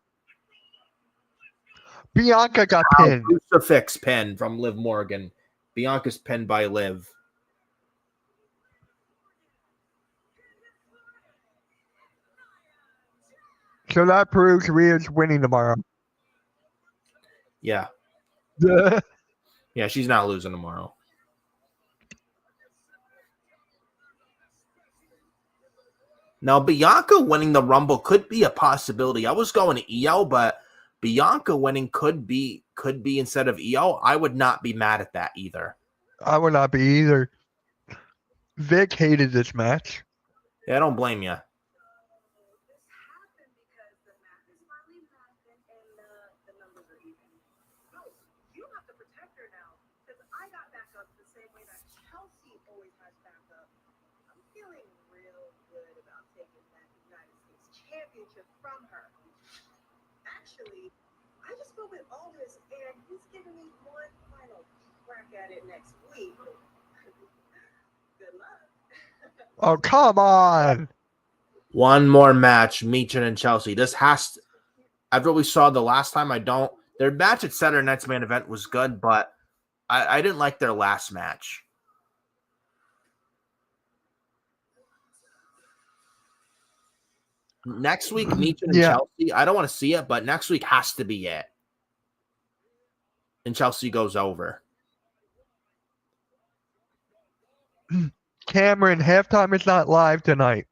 Speaker 1: Bianca got pinned.
Speaker 2: Crucifix pin from Liv Morgan. Bianca's pinned by Liv.
Speaker 1: So that proves Rhea's winning tomorrow.
Speaker 2: Yeah.
Speaker 1: Yeah.
Speaker 2: Yeah, she's not losing tomorrow. Now, Bianca winning the Rumble could be a possibility. I was going to Io, but Bianca winning could be instead of Io. I would not be mad at that either.
Speaker 1: I would not be either. Vic hated this match.
Speaker 2: Yeah, I don't blame you.
Speaker 5: This happened because the math is finally mathing and the numbers are even. No, you have to protect her now because I got backup the same way that Chelsea always has backup. I'm feeling real good about taking that United States Championship from her. Actually, I just spoke with Aldous and he's giving me one final crack at it next week. Good luck.
Speaker 1: Oh, come on.
Speaker 2: One more match, Meechin and Chelsea. This has to, after what we saw the last time, their match at Saturday Night's main event was good, but I didn't like their last match. Next week, Meechin and Chelsea. I don't want to see it, but next week has to be it. And Chelsea goes over.
Speaker 1: Cameron, halftime is not live tonight.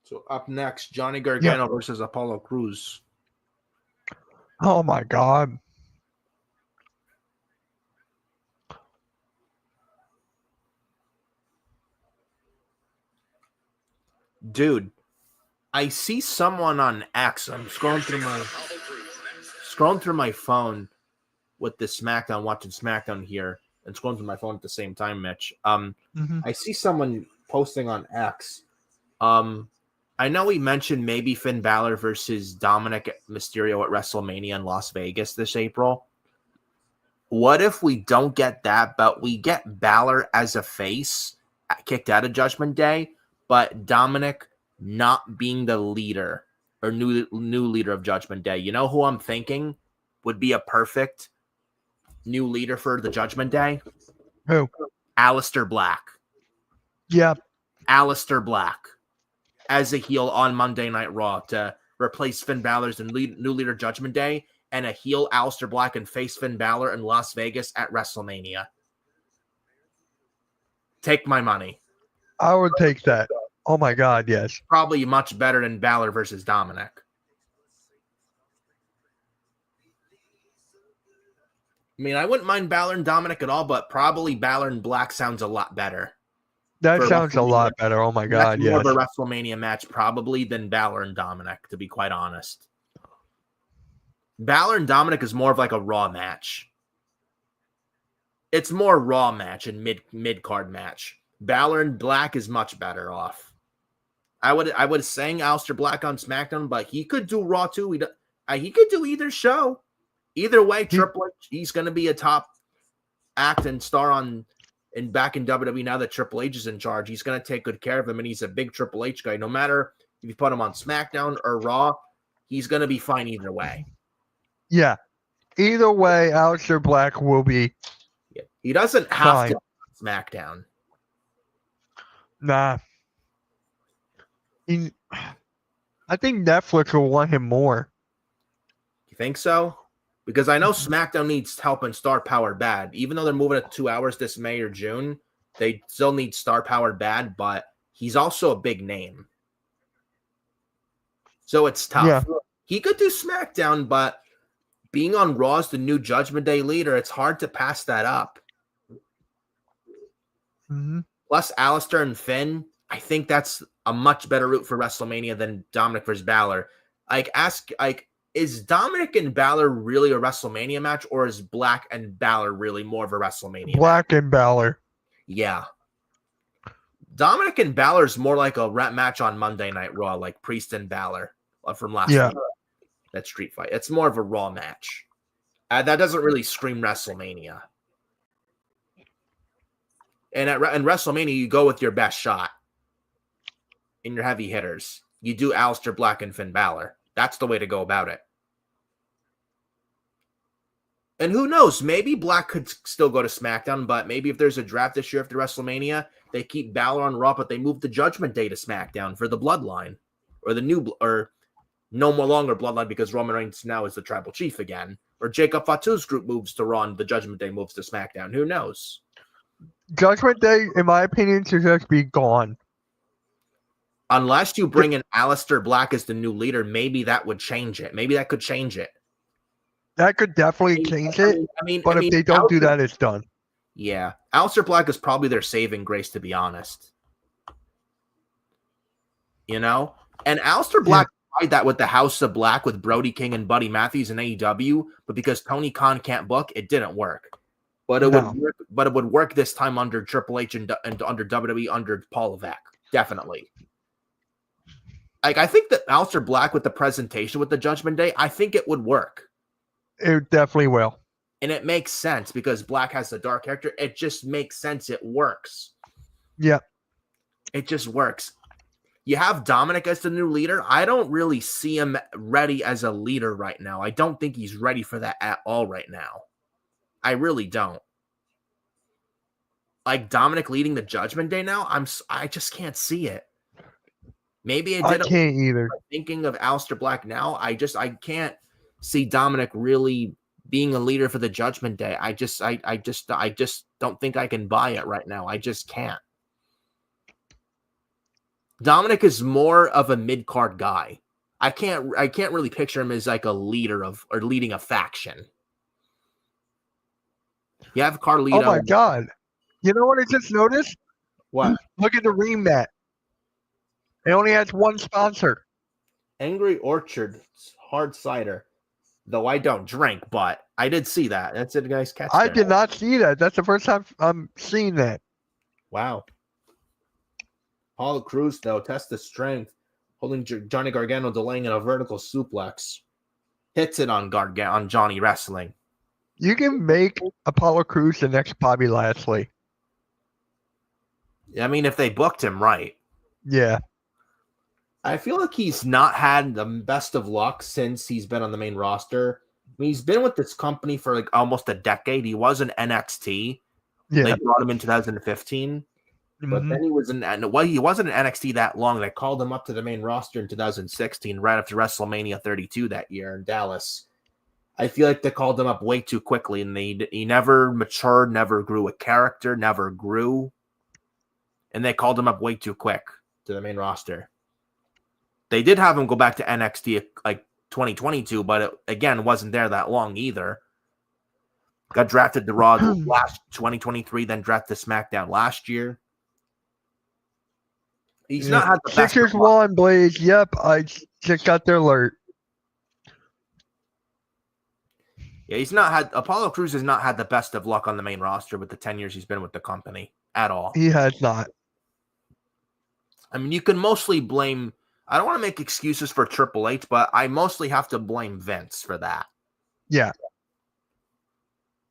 Speaker 2: So up next, Johnny Gargano versus Apollo Crews.
Speaker 1: Oh my God.
Speaker 2: Dude, I see someone on X. I'm scrolling through my phone with the Smackdown, watching Smackdown here, and scrolling through my phone at the same time, Mitch. I see someone posting on X. I know we mentioned maybe Finn Balor versus Dominic Mysterio at WrestleMania in Las Vegas this April. What if we don't get that, but we get Balor as a face kicked out of Judgment Day, but Dominic not being the leader or new leader of Judgment Day? You know who I'm thinking would be a perfect new leader for the Judgment Day?
Speaker 1: Who?
Speaker 2: Aleister Black.
Speaker 1: Yeah.
Speaker 2: Aleister Black as a heel on Monday Night Raw to replace Finn Balor's new leader Judgment Day, and a heel Aleister Black and face Finn Balor in Las Vegas at WrestleMania. Take my money.
Speaker 1: I would take that. Oh my God, yes.
Speaker 2: Probably much better than Balor versus Dominic. I mean, I wouldn't mind Balor and Dominic at all, but probably Balor and Black sounds a lot better.
Speaker 1: That sounds a lot better. Oh my God,
Speaker 2: yes. More
Speaker 1: yes.
Speaker 2: of a WrestleMania match probably than Balor and Dominic, to be quite honest. Balor and Dominic is more of like a Raw match. It's more Raw match and mid-card match. Balor and Black is much better off. I would sang Aleister Black on SmackDown, but he could do Raw too. He could do either show. Either way, Triple H, he's going to be a top act and star back in WWE now that Triple H is in charge. He's going to take good care of him, and he's a big Triple H guy. No matter if you put him on SmackDown or Raw, he's going to be fine either way.
Speaker 1: Yeah. Either way, Aleister Black will be.
Speaker 2: Yeah. He doesn't have to be on SmackDown.
Speaker 1: Nah. I think Netflix will want him more.
Speaker 2: You think so? Because I know SmackDown needs help and star power bad. Even though they're moving it 2 hours this May or June, they still need star power bad, but he's also a big name. So it's tough.
Speaker 1: Yeah.
Speaker 2: He could do SmackDown, but being on Raw as the new Judgment Day leader, it's hard to pass that up.
Speaker 1: Mm-hmm.
Speaker 2: Plus, Aleister and Finn, I think that's a much better route for WrestleMania than Dominic versus Balor. Is Dominic and Balor really a WrestleMania match, or is Black and Balor really more of a WrestleMania
Speaker 1: Black and Balor.
Speaker 2: Yeah. Dominic and Balor is more like a rep match on Monday Night Raw, like Priest and Balor from last week. That street fight. It's more of a Raw match. That doesn't really scream WrestleMania. And in WrestleMania, you go with your best shot in your heavy hitters. You do Aleister Black and Finn Balor. That's the way to go about it. And who knows? Maybe Black could still go to SmackDown, but maybe if there's a draft this year after WrestleMania, they keep Balor on Raw, but they move the Judgment Day to SmackDown for the Bloodline, or the new, or no more longer Bloodline because Roman Reigns now is the Tribal Chief again, or Jacob Fatu's group moves to Raw and the Judgment Day moves to SmackDown. Who knows?
Speaker 1: Judgment Day, in my opinion, should just be gone.
Speaker 2: Unless you bring in Aleister Black as the new leader, maybe that would change it. Maybe that could change it.
Speaker 1: That could definitely change it. But if they don't do that, it's done.
Speaker 2: Yeah. Aleister Black is probably their saving grace, to be honest. You know? And Aleister Black tried that with the House of Black with Brody King and Buddy Matthews in AEW, but because Tony Khan can't book, it didn't work. But it would work, but it would work this time under Triple H and under WWE under Paul Levesque. Definitely. Like, I think that Aleister Black with the presentation with the Judgment Day, I think it would work.
Speaker 1: It definitely will.
Speaker 2: And it makes sense because Black has a dark character. It just makes sense. It works.
Speaker 1: Yeah.
Speaker 2: It just works. You have Dominic as the new leader. I don't really see him ready as a leader right now. I don't think he's ready for that at all right now. I really don't. Like Dominic leading the Judgment Day now, I just can't see it. Maybe I
Speaker 1: can't either.
Speaker 2: Thinking of Aleister Black now, I can't see Dominic really being a leader for the Judgment Day. I just don't think I can buy it right now. I just can't. Dominic is more of a mid-card guy. I can't really picture him as like a leader of or leading a faction. You have Carlito.
Speaker 1: Oh my God. You know what I just noticed?
Speaker 2: What?
Speaker 1: Look at the ring mat. It only has one sponsor.
Speaker 2: Angry Orchard hard cider. Though I don't drink, but I did see that. That's a nice catch.
Speaker 1: I did not see that. That's the first time I'm seeing that.
Speaker 2: Wow. Apollo Crews, though, test the strength. Holding Johnny Gargano, delaying in a vertical suplex. Hits it on Johnny Wrestling.
Speaker 1: You can make Apollo Crews the next Bobby Lashley.
Speaker 2: I mean, if they booked him right.
Speaker 1: Yeah.
Speaker 2: I feel like he's not had the best of luck since he's been on the main roster. I mean, he's been with this company for like almost a decade. He was in NXT.
Speaker 1: Yeah.
Speaker 2: They brought him in 2015. But then he was he wasn't in NXT that long. They called him up to the main roster in 2016, right after WrestleMania 32 that year in Dallas. I feel like they called him up way too quickly, and he never matured, never grew a character, never grew. And they called him up way too quick to the main roster. They did have him go back to NXT like 2022, but it, again, wasn't there that long either. Got drafted to Raw last 2023, then drafted to SmackDown last year. He's not had the best.
Speaker 1: Sixers won, Blaze. Yep, I just got their alert.
Speaker 2: Yeah, he's not had. Apollo Crews has not had the best of luck on the main roster with the 10 years he's been with the company at all.
Speaker 1: He has not.
Speaker 2: I mean, you can mostly blame. I don't want to make excuses for Triple H, but I mostly have to blame Vince for that.
Speaker 1: Yeah.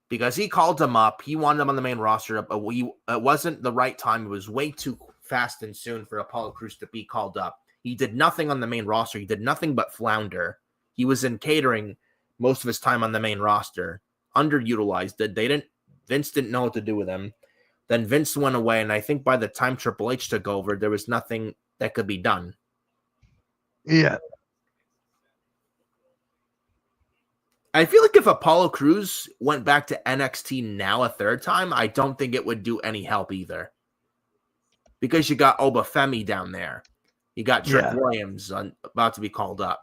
Speaker 2: Because he called him up. He wanted him on the main roster. But it wasn't the right time. It was way too fast and soon for Apollo Crews to be called up. He did nothing on the main roster. He did nothing but flounder. He was in catering most of his time on the main roster. Underutilized it. Vince didn't know what to do with him. Then Vince went away, and I think by the time Triple H took over, there was nothing that could be done.
Speaker 1: Yeah.
Speaker 2: I feel like if Apollo Crews went back to NXT now a third time, I don't think it would do any help either. Because you got Obafemi down there. You got Trick Williams about to be called up,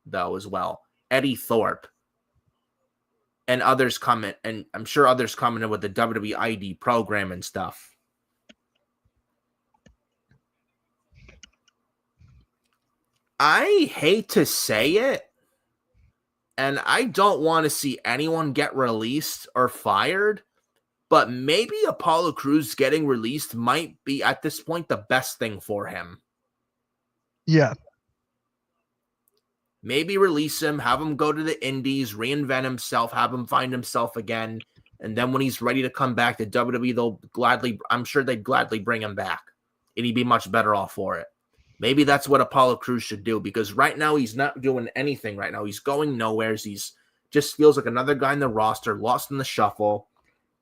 Speaker 2: though, as well. Eddie Thorpe. And others coming, and I'm sure others coming in with the WWE ID program and stuff. I hate to say it, and I don't want to see anyone get released or fired, But maybe Apollo Crews getting released might be, at this point, the best thing for him.
Speaker 1: Yeah.
Speaker 2: Maybe release him, have him go to the indies, reinvent himself, have him find himself again. And then when he's ready to come back to WWE, I'm sure they'd gladly bring him back. And he'd be much better off for it. Maybe that's what Apollo Crews should do, because right now he's not doing anything right now. He's going nowhere. He's just feels like another guy in the roster, lost in the shuffle.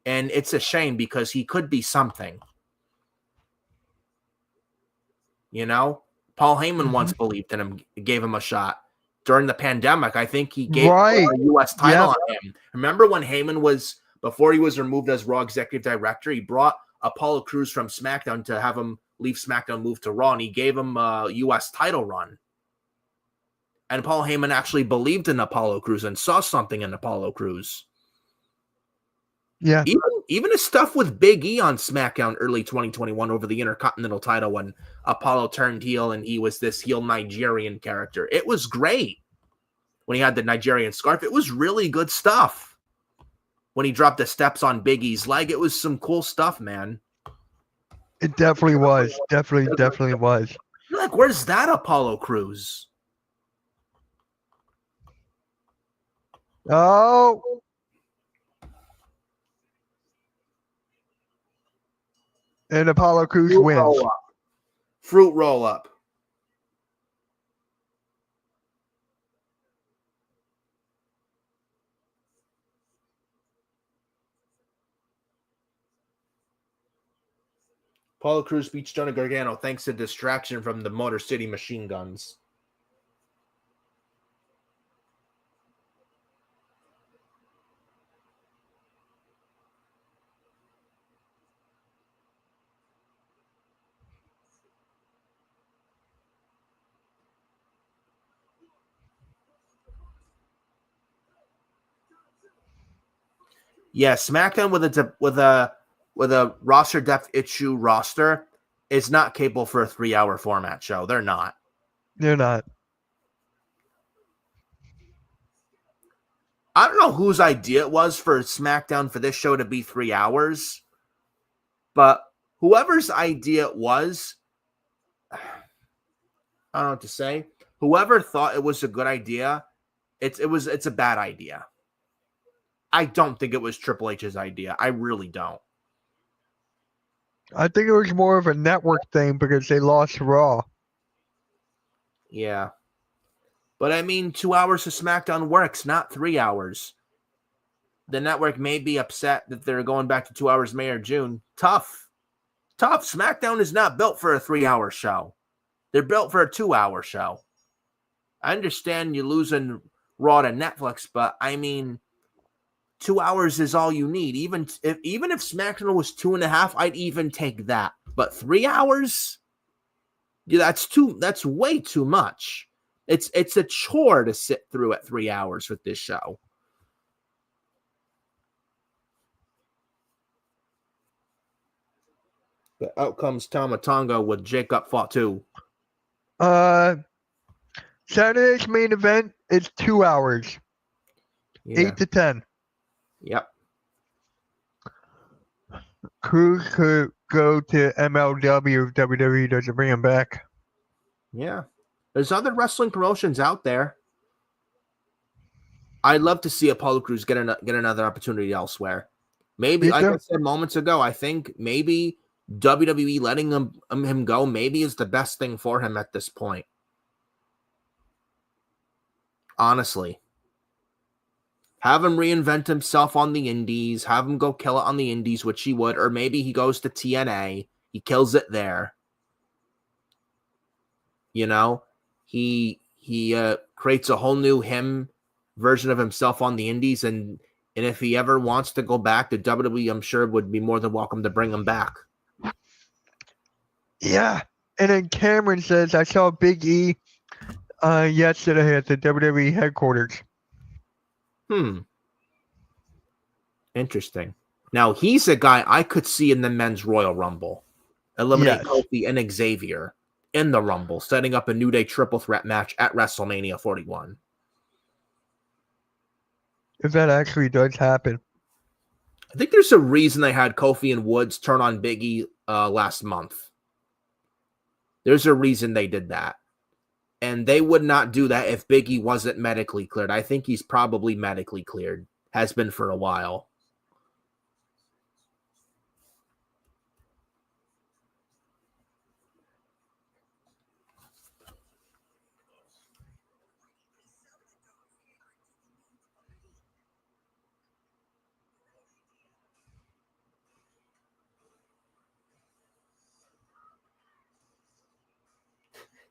Speaker 2: And it's a shame because he could be something. You know? Paul Heyman once believed in him, gave him a shot. During the pandemic, I think he gave a U.S. title on him. Remember when Heyman before he was removed as Raw Executive Director, he brought Apollo Crews from SmackDown to have him leave SmackDown, move to Raw, and he gave him a U.S. title run. And Paul Heyman actually believed in Apollo Crews and saw something in Apollo Crews.
Speaker 1: Yeah.
Speaker 2: Even his stuff with Big E on SmackDown early 2021 over the Intercontinental title when Apollo turned heel and he was this heel Nigerian character. It was great when he had the Nigerian scarf. It was really good stuff. When he dropped the steps on Big E's leg, it was some cool stuff, man.
Speaker 1: It definitely was. Definitely was.
Speaker 2: You're like, where's that Apollo Crews?
Speaker 1: Oh. And Apollo Crews wins.
Speaker 2: Fruit roll up. Apollo Crews beats Johnny Gargano thanks to distraction from the Motor City Machine Guns. Yeah, SmackDown with a roster depth issue roster is not capable for a 3-hour format show. They're not.
Speaker 1: They're not.
Speaker 2: I don't know whose idea it was for SmackDown for this show to be 3 hours, but whoever's idea it was, I don't know what to say. Whoever thought it was a good idea, it's a bad idea. I don't think it was Triple H's idea. I really don't.
Speaker 1: I think it was more of a network thing because they lost Raw.
Speaker 2: Yeah. But I mean, 2 hours of SmackDown works, not 3 hours. The network may be upset that they're going back to 2 hours May or June. Tough. SmackDown is not built for a 3-hour show. They're built for a 2-hour show. I understand you're losing Raw to Netflix, but I mean, 2 hours is all you need. Even if SmackDown was 2.5, I'd even take that. But 3 hours? Yeah, that's way too much. It's a chore to sit through at 3 hours with this show. But out comes Tama Tonga with Jacob Fatu.
Speaker 1: Saturday's main event is 2 hours.
Speaker 2: Yeah.
Speaker 1: 8 to 10.
Speaker 2: Yep.
Speaker 1: Crews could go to MLW if WWE doesn't bring him back.
Speaker 2: Yeah. There's other wrestling promotions out there. I'd love to see Apollo Crews get another opportunity elsewhere. Maybe, like I said moments ago, I think maybe WWE letting him go maybe is the best thing for him at this point. Honestly. Have him reinvent himself on the indies. Have him go kill it on the indies, which he would. Or maybe he goes to TNA. He kills it there. You know? He creates a whole new version of himself on the indies. And if he ever wants to go back to WWE, I'm sure would be more than welcome to bring him back.
Speaker 1: Yeah. And then Cameron says, I saw Big E yesterday at the WWE headquarters.
Speaker 2: Interesting. Now, he's a guy I could see in the men's Royal Rumble. Eliminate Kofi and Xavier in the Rumble, setting up a New Day triple threat match at WrestleMania 41.
Speaker 1: If that actually does happen.
Speaker 2: I think there's a reason they had Kofi and Woods turn on Big E last month. There's a reason they did that. And they would not do that if Big E wasn't medically cleared. I think he's probably medically cleared. Has been for a while.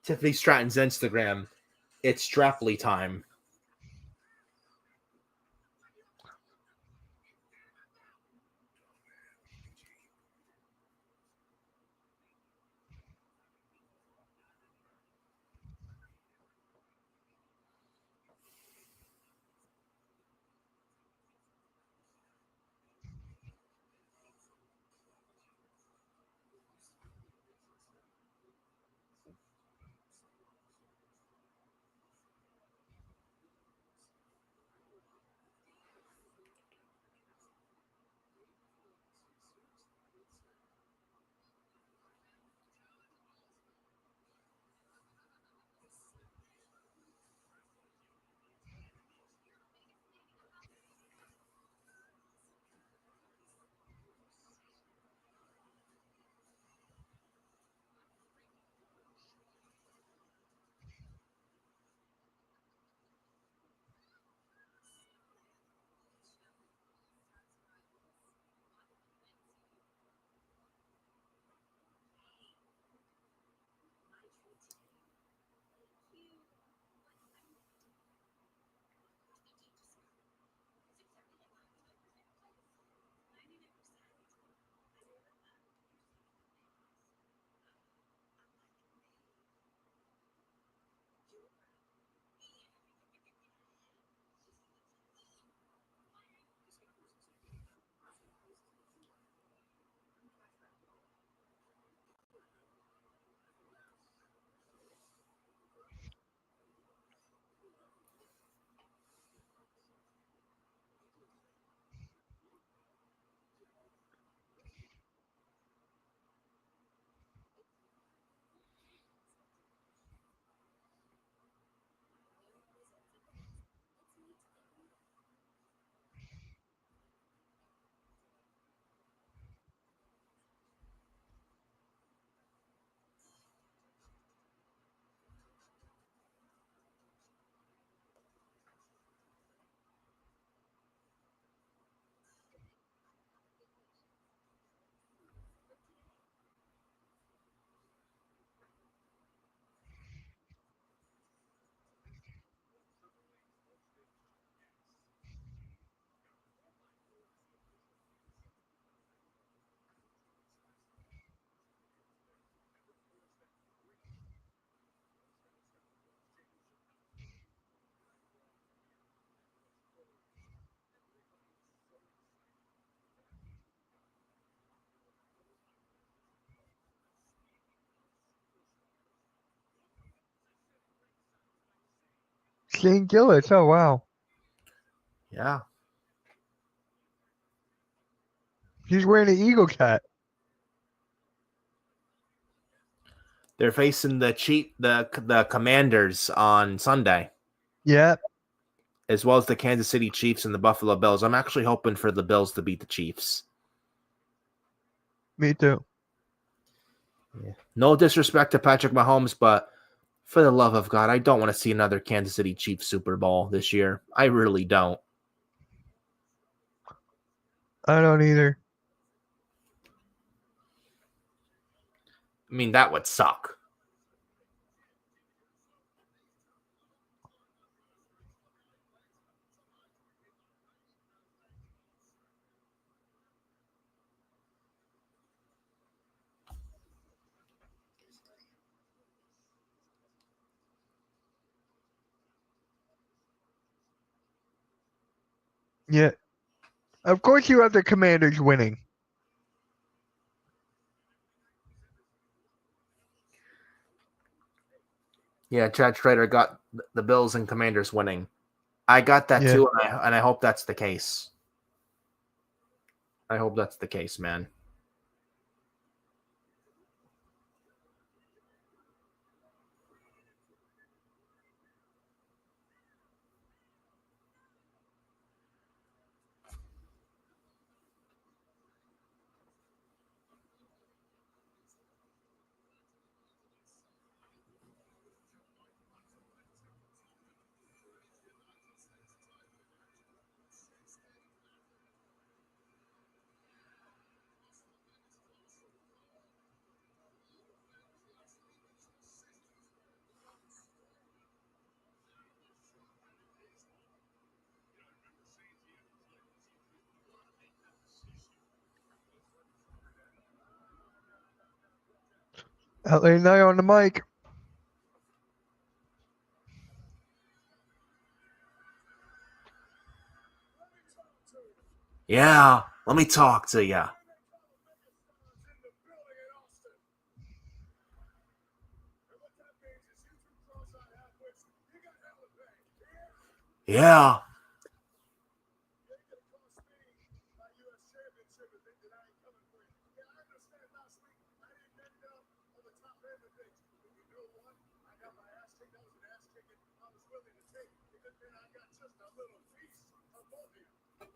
Speaker 2: Tiffany Stratton's Instagram. It's Strapley time.
Speaker 1: Shane Gillis. Oh, wow.
Speaker 2: Yeah.
Speaker 1: He's wearing an Eagles hat.
Speaker 2: They're facing the Commanders on Sunday,
Speaker 1: Yep.
Speaker 2: as well as the Kansas City Chiefs and the Buffalo Bills. I'm actually hoping for the Bills to beat the Chiefs.
Speaker 1: Me too.
Speaker 2: Yeah. No disrespect to Patrick Mahomes, but for the love of God, I don't want to see another Kansas City Chiefs Super Bowl this year. I really don't.
Speaker 1: I don't either.
Speaker 2: I mean, that would suck.
Speaker 1: Yeah. Of course you have the Commanders winning.
Speaker 2: Yeah, Chad Schrader got the Bills and Commanders winning. I got that
Speaker 1: Yeah.
Speaker 2: too, and I hope that's the case. I hope that's the case, man.
Speaker 1: LA Knight on the mic.
Speaker 2: Yeah, let me talk to you. Yeah.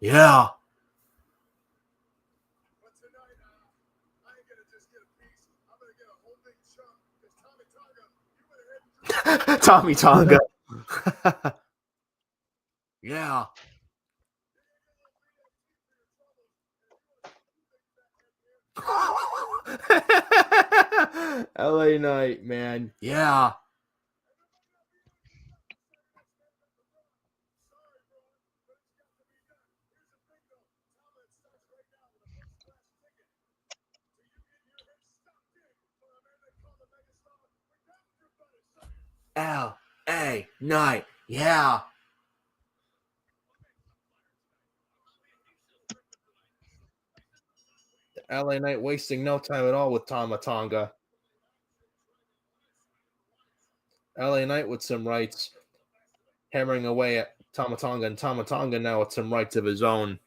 Speaker 2: Yeah. Tommy Tonga. Yeah. LA Knight, man. Yeah. LA Knight. Yeah. LA Knight wasting no time at all with Tama Tonga. LA Knight with some rights, hammering away at Tama Tonga, and Tama Tonga now with some rights of his own.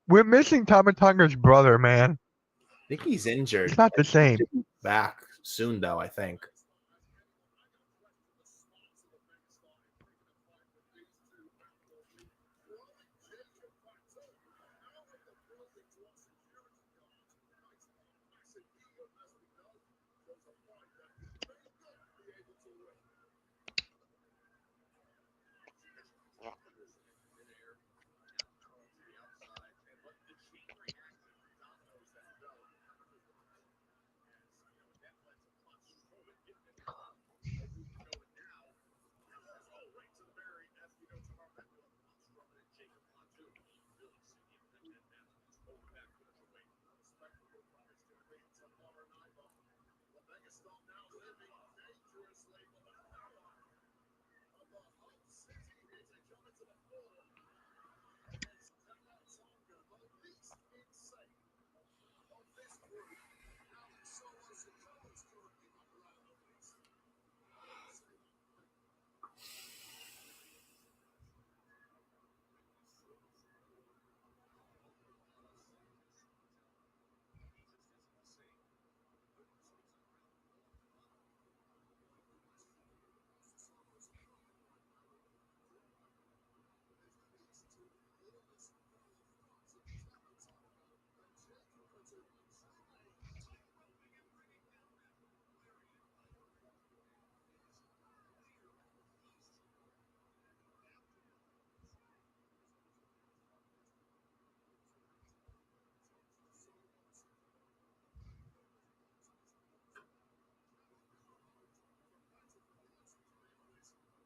Speaker 1: We're missing Tama Tonga's brother, man.
Speaker 2: I think he's injured.
Speaker 1: It's not the same.
Speaker 2: Back soon, though, I think.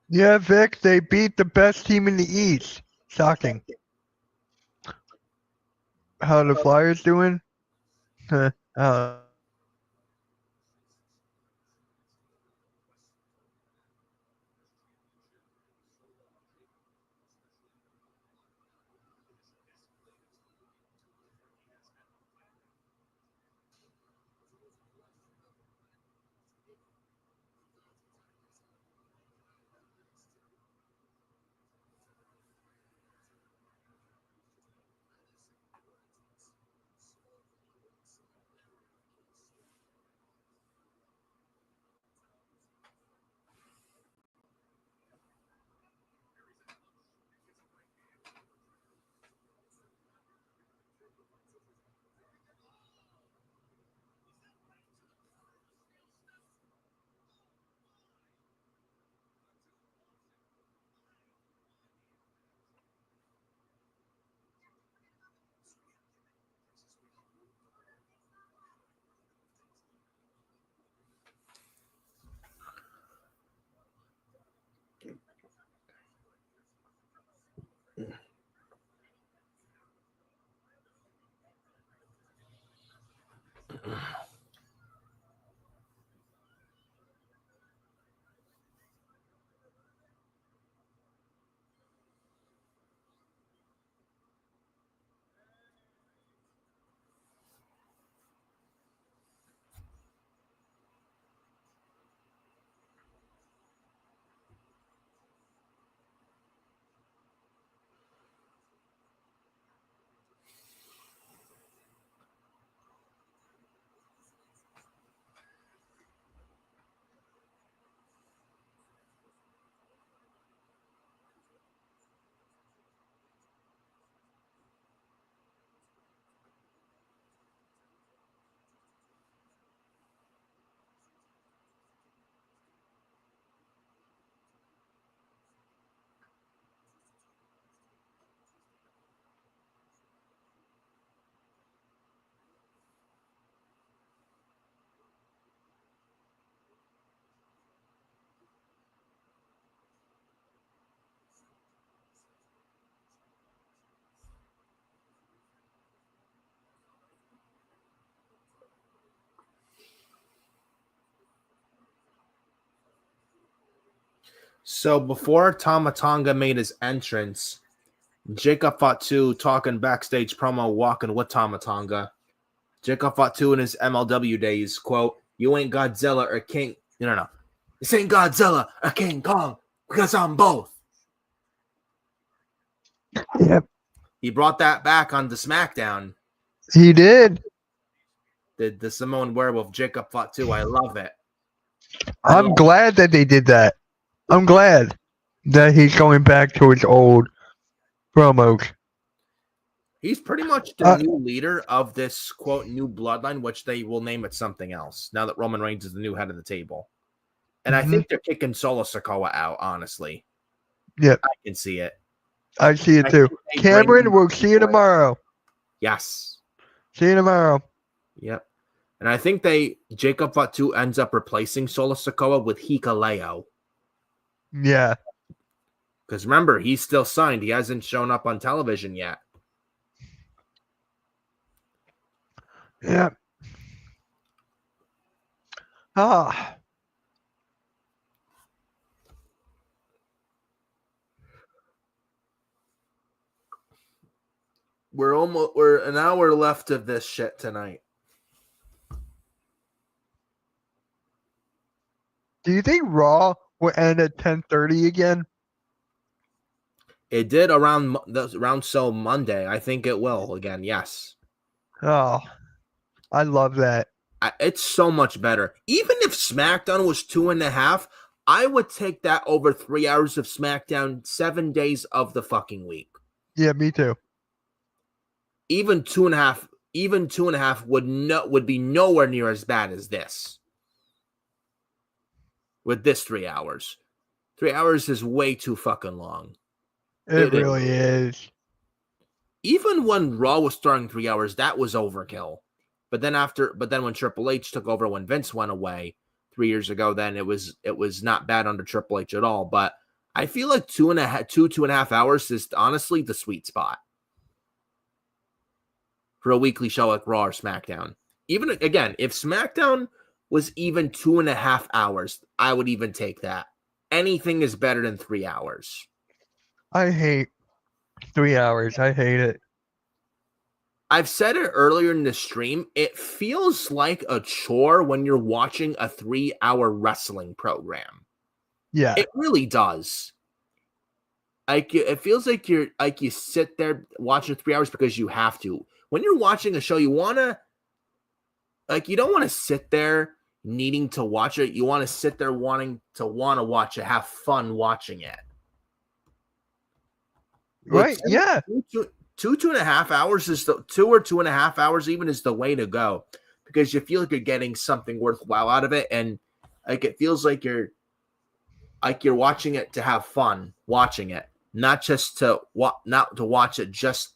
Speaker 1: Yeah, Vic, they beat the best team in the East. Shocking. How the Flyers doing? uh,
Speaker 2: So before Tama Tonga made his entrance, Jacob Fatu talking backstage promo, walking with Tama Tonga. Jacob Fatu in his MLW days, quote, "You ain't Godzilla or King." No. This ain't Godzilla or King Kong because I'm both.
Speaker 1: Yep,
Speaker 2: He brought that back on the Smackdown.
Speaker 1: he did.
Speaker 2: The Samoan werewolf, Jacob Fatu. I love it.
Speaker 1: I'm glad that they did that. I'm glad that he's going back to his old promos.
Speaker 2: He's pretty much the new leader of this, quote, new bloodline, which they will name it something else now that Roman Reigns is the new head of the table. And I think they're kicking Solo Sikoa out, honestly.
Speaker 1: Yep.
Speaker 2: I can see it.
Speaker 1: I see it too. Cameron, we'll see you tomorrow.
Speaker 2: Yes.
Speaker 1: See you tomorrow.
Speaker 2: Yep. And I think Jacob Fatu ends up replacing Solo Sikoa with Hikaleo.
Speaker 1: Yeah.
Speaker 2: Because remember, he's still signed. He hasn't shown up on television yet.
Speaker 1: Yeah. Ah.
Speaker 2: We're an hour left of this shit tonight.
Speaker 1: Do you think Raw will end at 10:30 again?
Speaker 2: It did around so Monday. I think it will again. Yes.
Speaker 1: Oh, I love that.
Speaker 2: It's so much better. Even if SmackDown was 2.5, I would take that over 3 hours of SmackDown 7 days of the fucking week.
Speaker 1: Yeah, me too.
Speaker 2: Even 2.5 would be nowhere near as bad as this. With this 3 hours. 3 hours is way too fucking long.
Speaker 1: It really is.
Speaker 2: Even when Raw was starting 3 hours, that was overkill. But then when Triple H took over, when Vince went away 3 years ago, then it was not bad under Triple H at all. But I feel like 2.5 hours is honestly the sweet spot for a weekly show like Raw or SmackDown. Even again, if SmackDown was even 2.5 hours, I would even take that. Anything is better than 3 hours.
Speaker 1: I hate 3 hours. I hate it.
Speaker 2: I've said it earlier in the stream. It feels like a chore when you're watching a 3-hour wrestling program.
Speaker 1: Yeah.
Speaker 2: It really does. Like it feels like you sit there watching 3 hours because you have to. When you're watching a show, you don't want to sit there needing to watch it. You want to sit there wanting to watch it, have fun watching it.
Speaker 1: Right? Yeah.
Speaker 2: 2.5 hours is 2 or 2.5 hours even is the way to go, because you feel like you're getting something worthwhile out of it, and like it feels like you're watching it to have fun watching it, not just to watch it just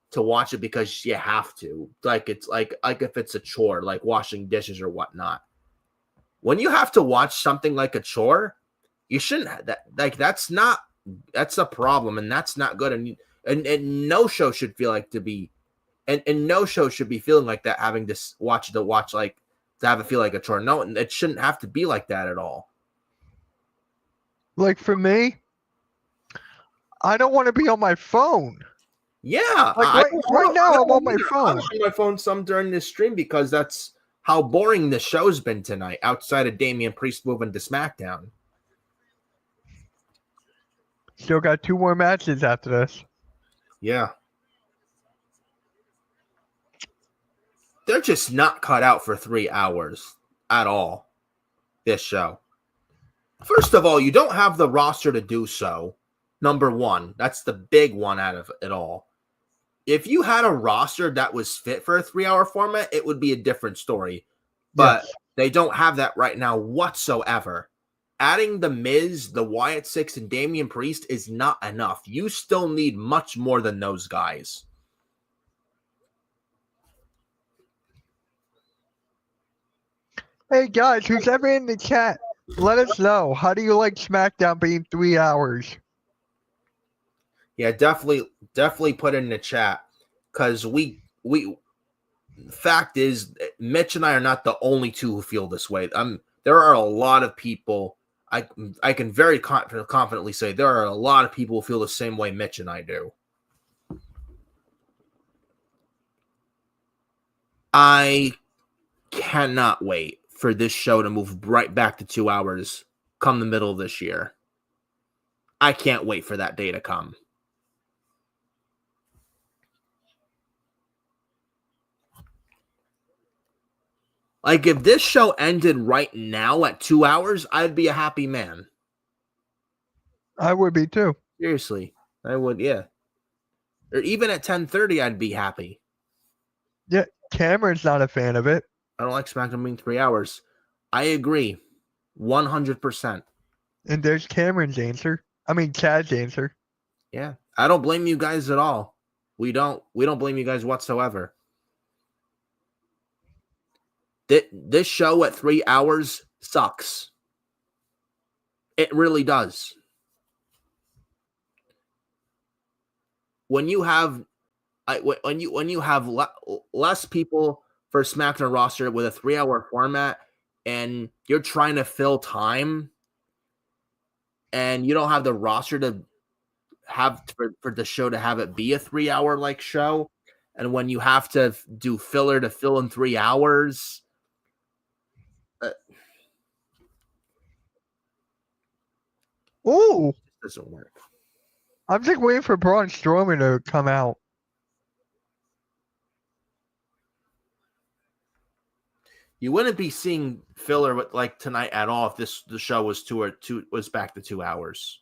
Speaker 2: to watch it because you have to. Like it's like if it's a chore, like washing dishes or whatnot. When you have to watch something like a chore, you shouldn't have that. Like that's a problem, and that's not good. And no show should feel like to be, and no show should be feeling like that, having to watch like to have it feel like a chore. No, it shouldn't have to be like that at all.
Speaker 1: Like for me, I don't want to be on my phone.
Speaker 2: Yeah,
Speaker 1: like right now I'm on my phone.
Speaker 2: I'm on my phone some during this stream because that's how boring the show's been tonight. Outside of Damian Priest moving to SmackDown,
Speaker 1: Still got 2 more matches after this.
Speaker 2: yeah. They're just not cut out for 3 hours at all, this show. First of all, you don't have the roster to do so. Number one, that's the big one out of it all. If you had a roster that was fit for a 3-hour format, it would be a different story. But They don't have that right now whatsoever. Adding The Miz, the Wyatt Six, and Damian Priest is not enough. You still need much more than those guys.
Speaker 1: Hey guys, who's ever in the chat, let us know. How do you like SmackDown being 3 hours?
Speaker 2: Yeah, definitely put it in the chat, because fact is, Mitch and I are not the only two who feel this way. There are a lot of people. I can very confidently say there are a lot of people who feel the same way Mitch and I do. I cannot wait for this show to move right back to 2 hours come the middle of this year. I can't wait for that day to come. Like, if this show ended right now at 2 hours, I'd be a happy man.
Speaker 1: I would be too.
Speaker 2: Seriously, I would, yeah. Or even at 10:30, I'd be happy.
Speaker 1: Yeah, Cameron's not a fan of it.
Speaker 2: I don't like SmackDown being 3 hours. I agree, 100%.
Speaker 1: And there's Cameron's answer. I mean, Chad's answer.
Speaker 2: Yeah, I don't blame you guys at all. We don't blame you guys whatsoever. This show at 3 hours sucks. It really does. When you have less people for a SmackDown roster with a 3-hour format, and you're trying to fill time, and you don't have the roster to have for the show to have it be a 3-hour like show, and when you have to do filler to fill in 3 hours,
Speaker 1: Ooh,
Speaker 2: it doesn't work.
Speaker 1: I'm just waiting for Braun Strowman to come out.
Speaker 2: You wouldn't be seeing filler like tonight at all if the show was was back to 2 hours.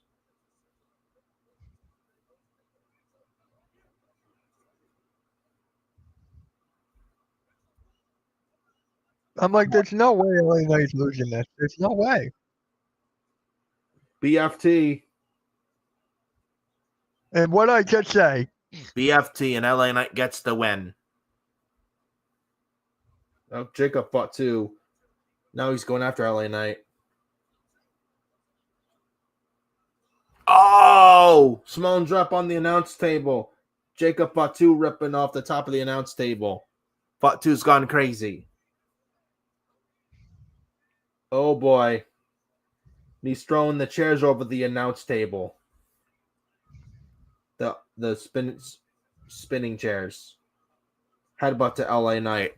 Speaker 1: I'm like, there's no way LA Knight's losing this. There's no way.
Speaker 2: BFT.
Speaker 1: And what I just say?
Speaker 2: BFT and LA Knight gets the win. Oh, Jacob fought too. Now he's going after LA Knight. Oh! Simone drop on the announce table. Jacob Fatu ripping off the top of the announce table. Fatu's gone crazy. Oh boy. He's throwing the chairs over the announce table. The spinning chairs. Headbutt to LA Knight.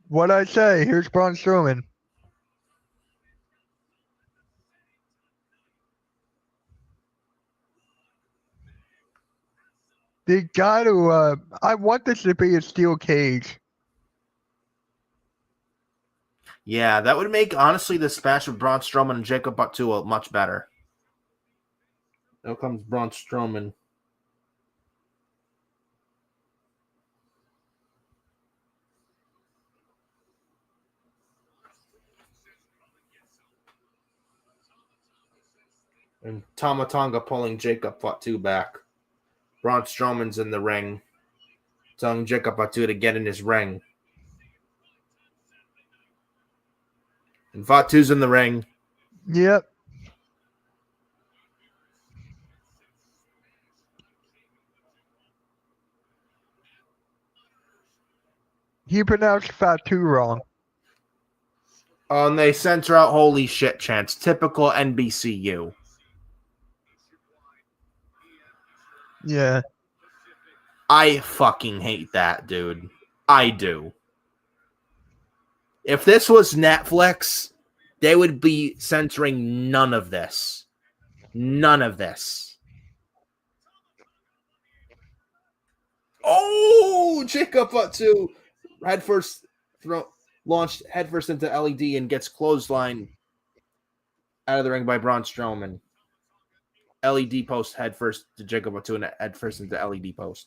Speaker 1: What I say? Here's Braun Strowman. They got to. I want this to be a steel cage.
Speaker 2: Yeah, that would make, honestly, this match with Braun Strowman and Jacob Fatu much better. Now comes Braun Strowman. And Tama Tonga pulling Jacob Fatu back. Braun Strowman's in the ring, telling Jacob Fatu to get in his ring. And Fatu's in the ring.
Speaker 1: Yep. He pronounced Fatu wrong.
Speaker 2: Oh, and they center out holy shit chants. Typical NBCU.
Speaker 1: Yeah.
Speaker 2: I fucking hate that, dude. I do. If this was Netflix, they would be censoring none of this. None of this. Oh, Jacob Fatu launched headfirst into LED and gets clothesline out of the ring by Braun Strowman. LED post headfirst to Jacob Fatu and headfirst into LED post.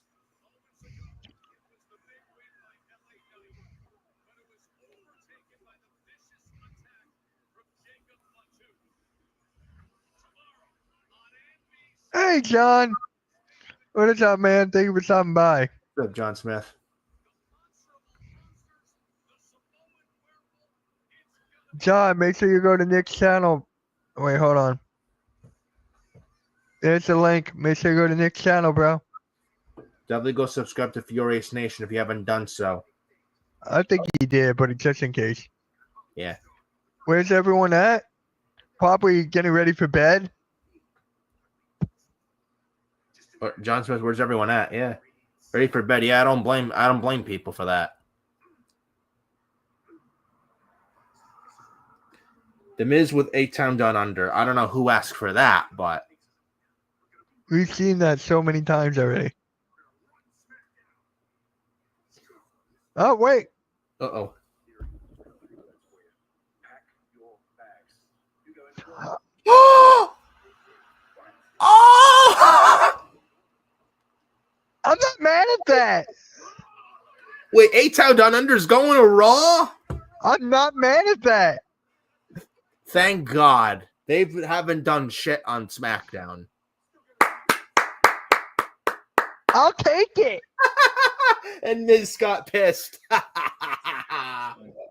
Speaker 1: Hey, John. What is up, man? Thank you for stopping by.
Speaker 2: What's up, John Smith?
Speaker 1: John, make sure you go to Nick's channel. Wait, hold on. There's a link. Make sure you go to Nick's channel, bro.
Speaker 2: Definitely go subscribe to Furious Nation if you haven't done so.
Speaker 1: I think he did, but just in case.
Speaker 2: Yeah.
Speaker 1: Where's everyone at? Probably getting ready for bed.
Speaker 2: Or John Smith, where's everyone at? Yeah. Ready for bed. Yeah, I don't blame people for that. The Miz with 8-Town Down Under. I don't know who asked for that, but
Speaker 1: We've seen that so many times already. Oh, wait.
Speaker 2: uh-oh. Oh!
Speaker 1: I'm not mad at that.
Speaker 2: Wait, 8-Town Down Under is going to Raw?
Speaker 1: I'm not mad at that.
Speaker 2: Thank God. They haven't done shit on SmackDown.
Speaker 1: I'll take it.
Speaker 2: And Miz got pissed.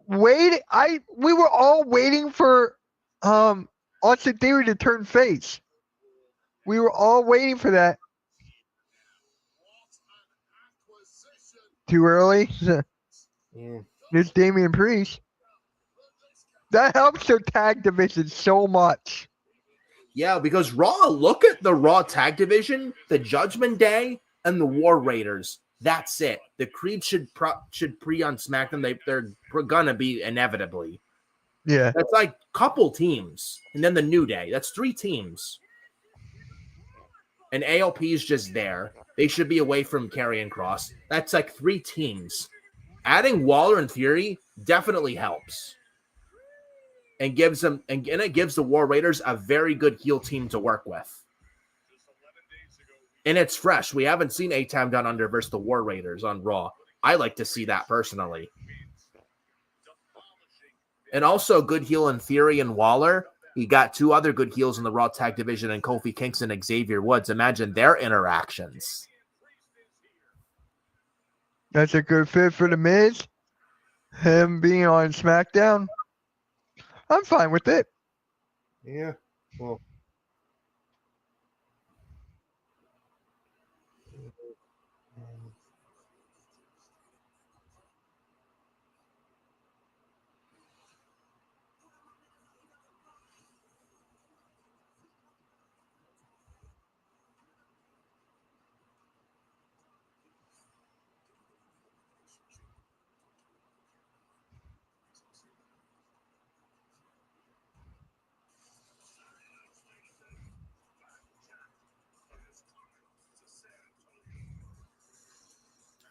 Speaker 1: We were all waiting for Austin Theory to turn face. We were all waiting for that. Too early?
Speaker 2: Yeah.
Speaker 1: There's Damian Priest. That helps their tag division so much.
Speaker 2: Yeah, because Raw, look at the Raw tag division, the Judgment Day, and the War Raiders. That's it. The Creed should pre on SmackDown. They're gonna be inevitably.
Speaker 1: Yeah.
Speaker 2: That's like a couple teams. And then the New Day. That's 3 teams. And ALP is just there. They should be away from Karrion Kross. That's like 3 teams. Adding Waller and Theory definitely helps. And gives them and it gives the War Raiders a very good heel team to work with. And it's fresh. We haven't seen 8-Town Down Under versus the War Raiders on Raw. I like to see that personally. And also good heel in Theory and Waller. You got 2 other good heels in the Raw Tag Division and Kofi Kingston and Xavier Woods. Imagine their interactions.
Speaker 1: That's a good fit for The Miz. Him being on SmackDown. I'm fine with it.
Speaker 2: Yeah. Well.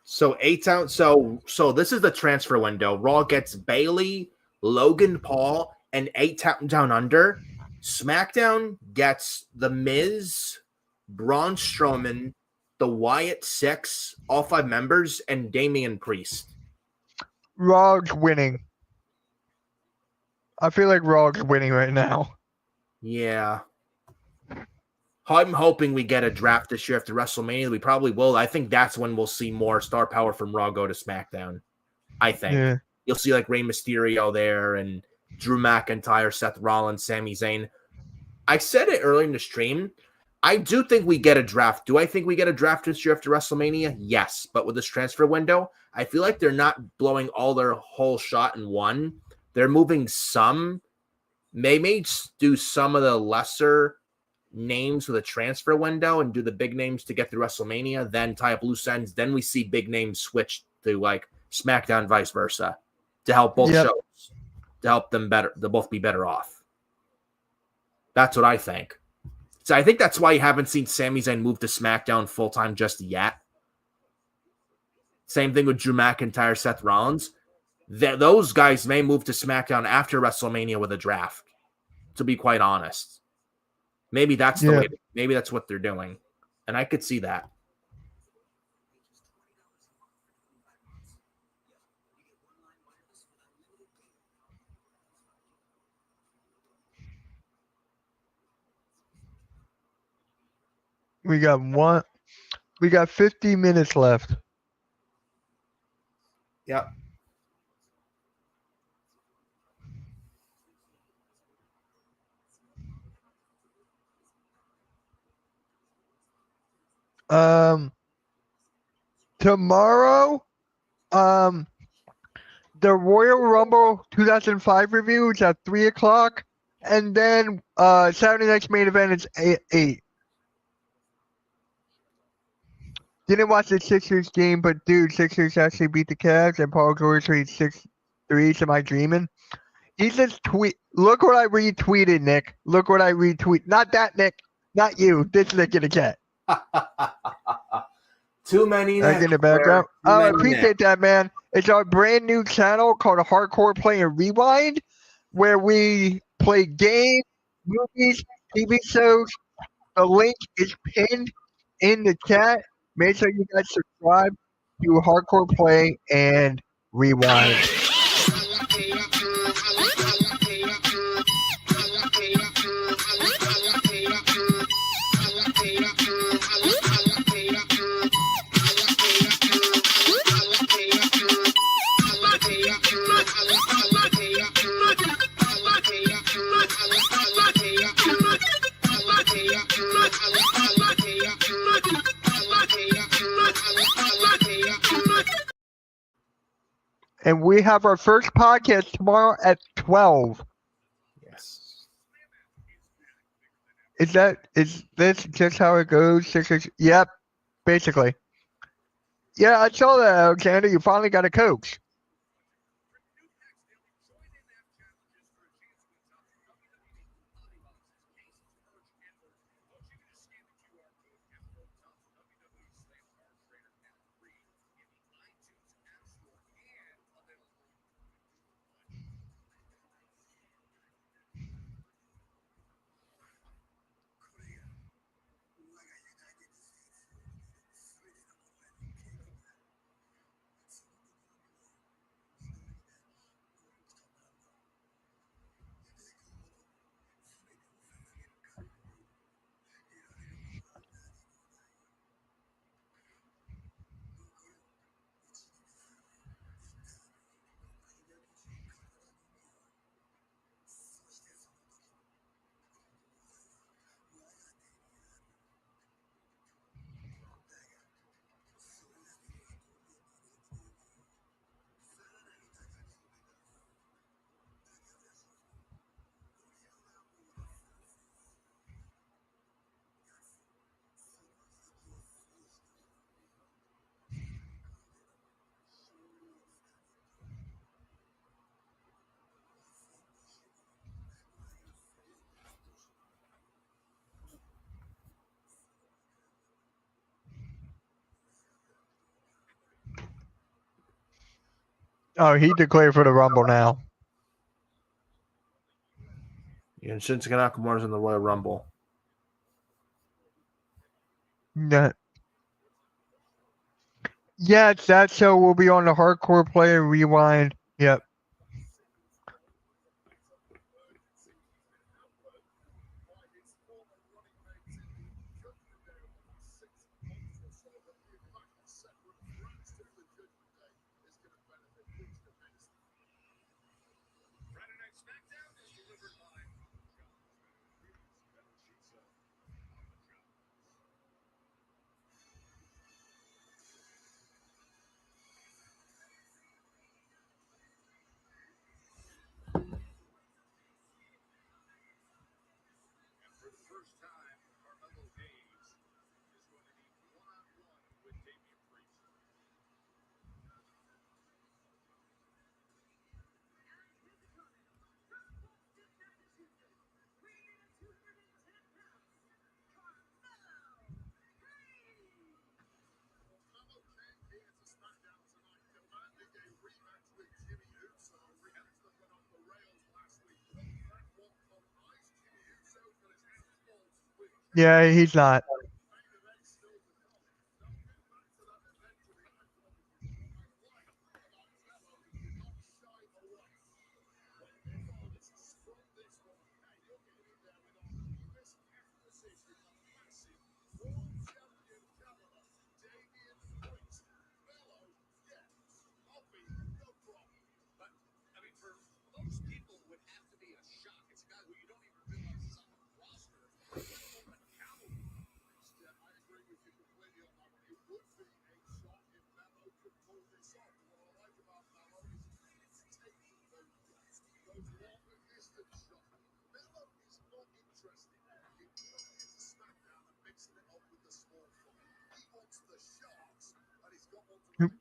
Speaker 2: So 8-Town. So this is the transfer window. Raw gets Bailey, Logan Paul, and 8-Town Down Under. SmackDown gets The Miz, Braun Strowman, the Wyatt Six, all 5 members, and Damian Priest.
Speaker 1: Raw's winning. I feel like Raw's winning right now.
Speaker 2: Yeah. I'm hoping we get a draft this year after WrestleMania. We probably will. I think that's when we'll see more star power from Raw go to SmackDown. I think.
Speaker 1: Yeah.
Speaker 2: You'll see like Rey Mysterio there and Drew McIntyre, Seth Rollins, Sami Zayn. I said it earlier in the stream. I do think we get a draft. Do I think we get a draft this year after WrestleMania? Yes. But with this transfer window, I feel like they're not blowing all their whole shot in one. They're moving some. They may do some of the lesser names with a transfer window and do the big names to get through WrestleMania, then tie up loose ends. Then we see big names switch to like SmackDown, vice versa, to help both shows, to help them better, to both be better off. That's what I think. So I think that's why you haven't seen Sami Zayn move to SmackDown full time just yet. Same thing with Drew McIntyre, Seth Rollins. Those guys may move to SmackDown after WrestleMania with a draft. To be quite honest. Maybe that's the way. Maybe that's what they're doing, and I could see that.
Speaker 1: We got 50 minutes left.
Speaker 2: Yep.
Speaker 1: Tomorrow, um, the Royal Rumble 2005 review is at 3 o'clock, and then Saturday night's main event is 8. Didn't watch the Sixers game, but dude, Sixers actually beat the Cavs, and Paul George made 6 threes. Am I dreaming? He just tweet. Look what I retweeted, Nick. Look what I retweet. Not that Nick. Not you. This Nick in the chat.
Speaker 2: Too many
Speaker 1: Like in the background. Oh, I appreciate that, man. It's our brand new channel called Hardcore Play and Rewind, where we play games, movies, TV shows. The link is pinned in the chat. Make sure you guys subscribe to Hardcore Play and Rewind. And we have our first podcast tomorrow at 12.
Speaker 2: Yes.
Speaker 1: Is this just how it goes? Yep, basically. Yeah, I saw that, Alexander. You finally got a coach. Oh, he declared for the Rumble now.
Speaker 2: And Shinsuke Nakamura's in the Royal Rumble.
Speaker 1: No. Yeah, that show will be on the Hardcore Play and Rewind. Yep.
Speaker 4: Friday Night Smackdown is delivered live from the And for the first time, Carmelo Hayes is going to be one-on-one with Damian Priest. Carmelo campaigns a Smackdown tonight, demanding a rematch with Jimmy Uso. Reacts that went off the rails last week. Will that walk on ice? Jimmy Uso got his hands full with
Speaker 1: Yeah, he's not.
Speaker 4: main event still to come. Now we'll get back to that eventually. I thought we were and what I thought about Carmelo, he did not shy away. Regardless, he sprung this one. And he'll get in there with our newest acquisition, a massive world champion caliber, Damian Priest. Melo, yes, I'll be no problem. But, I mean, for most people, it would have to be a shock. It's a guy who you don't even realize is on the roster, let alone the cavalry.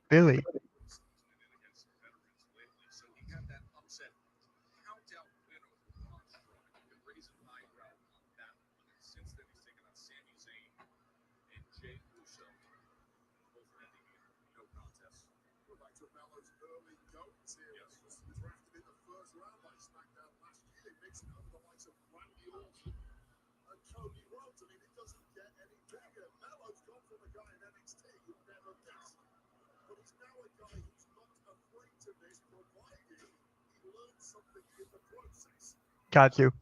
Speaker 1: Billy.
Speaker 6: Drafted in the first round by Smackdown last year. They mixed it up with the likes of Randy Orton and Cody Rhodes. I mean, it doesn't get any bigger. Melo's gone from a guy in NXT who never missed, but he's now a guy who's not afraid to miss, provided he learns something in the process.
Speaker 1: Got you.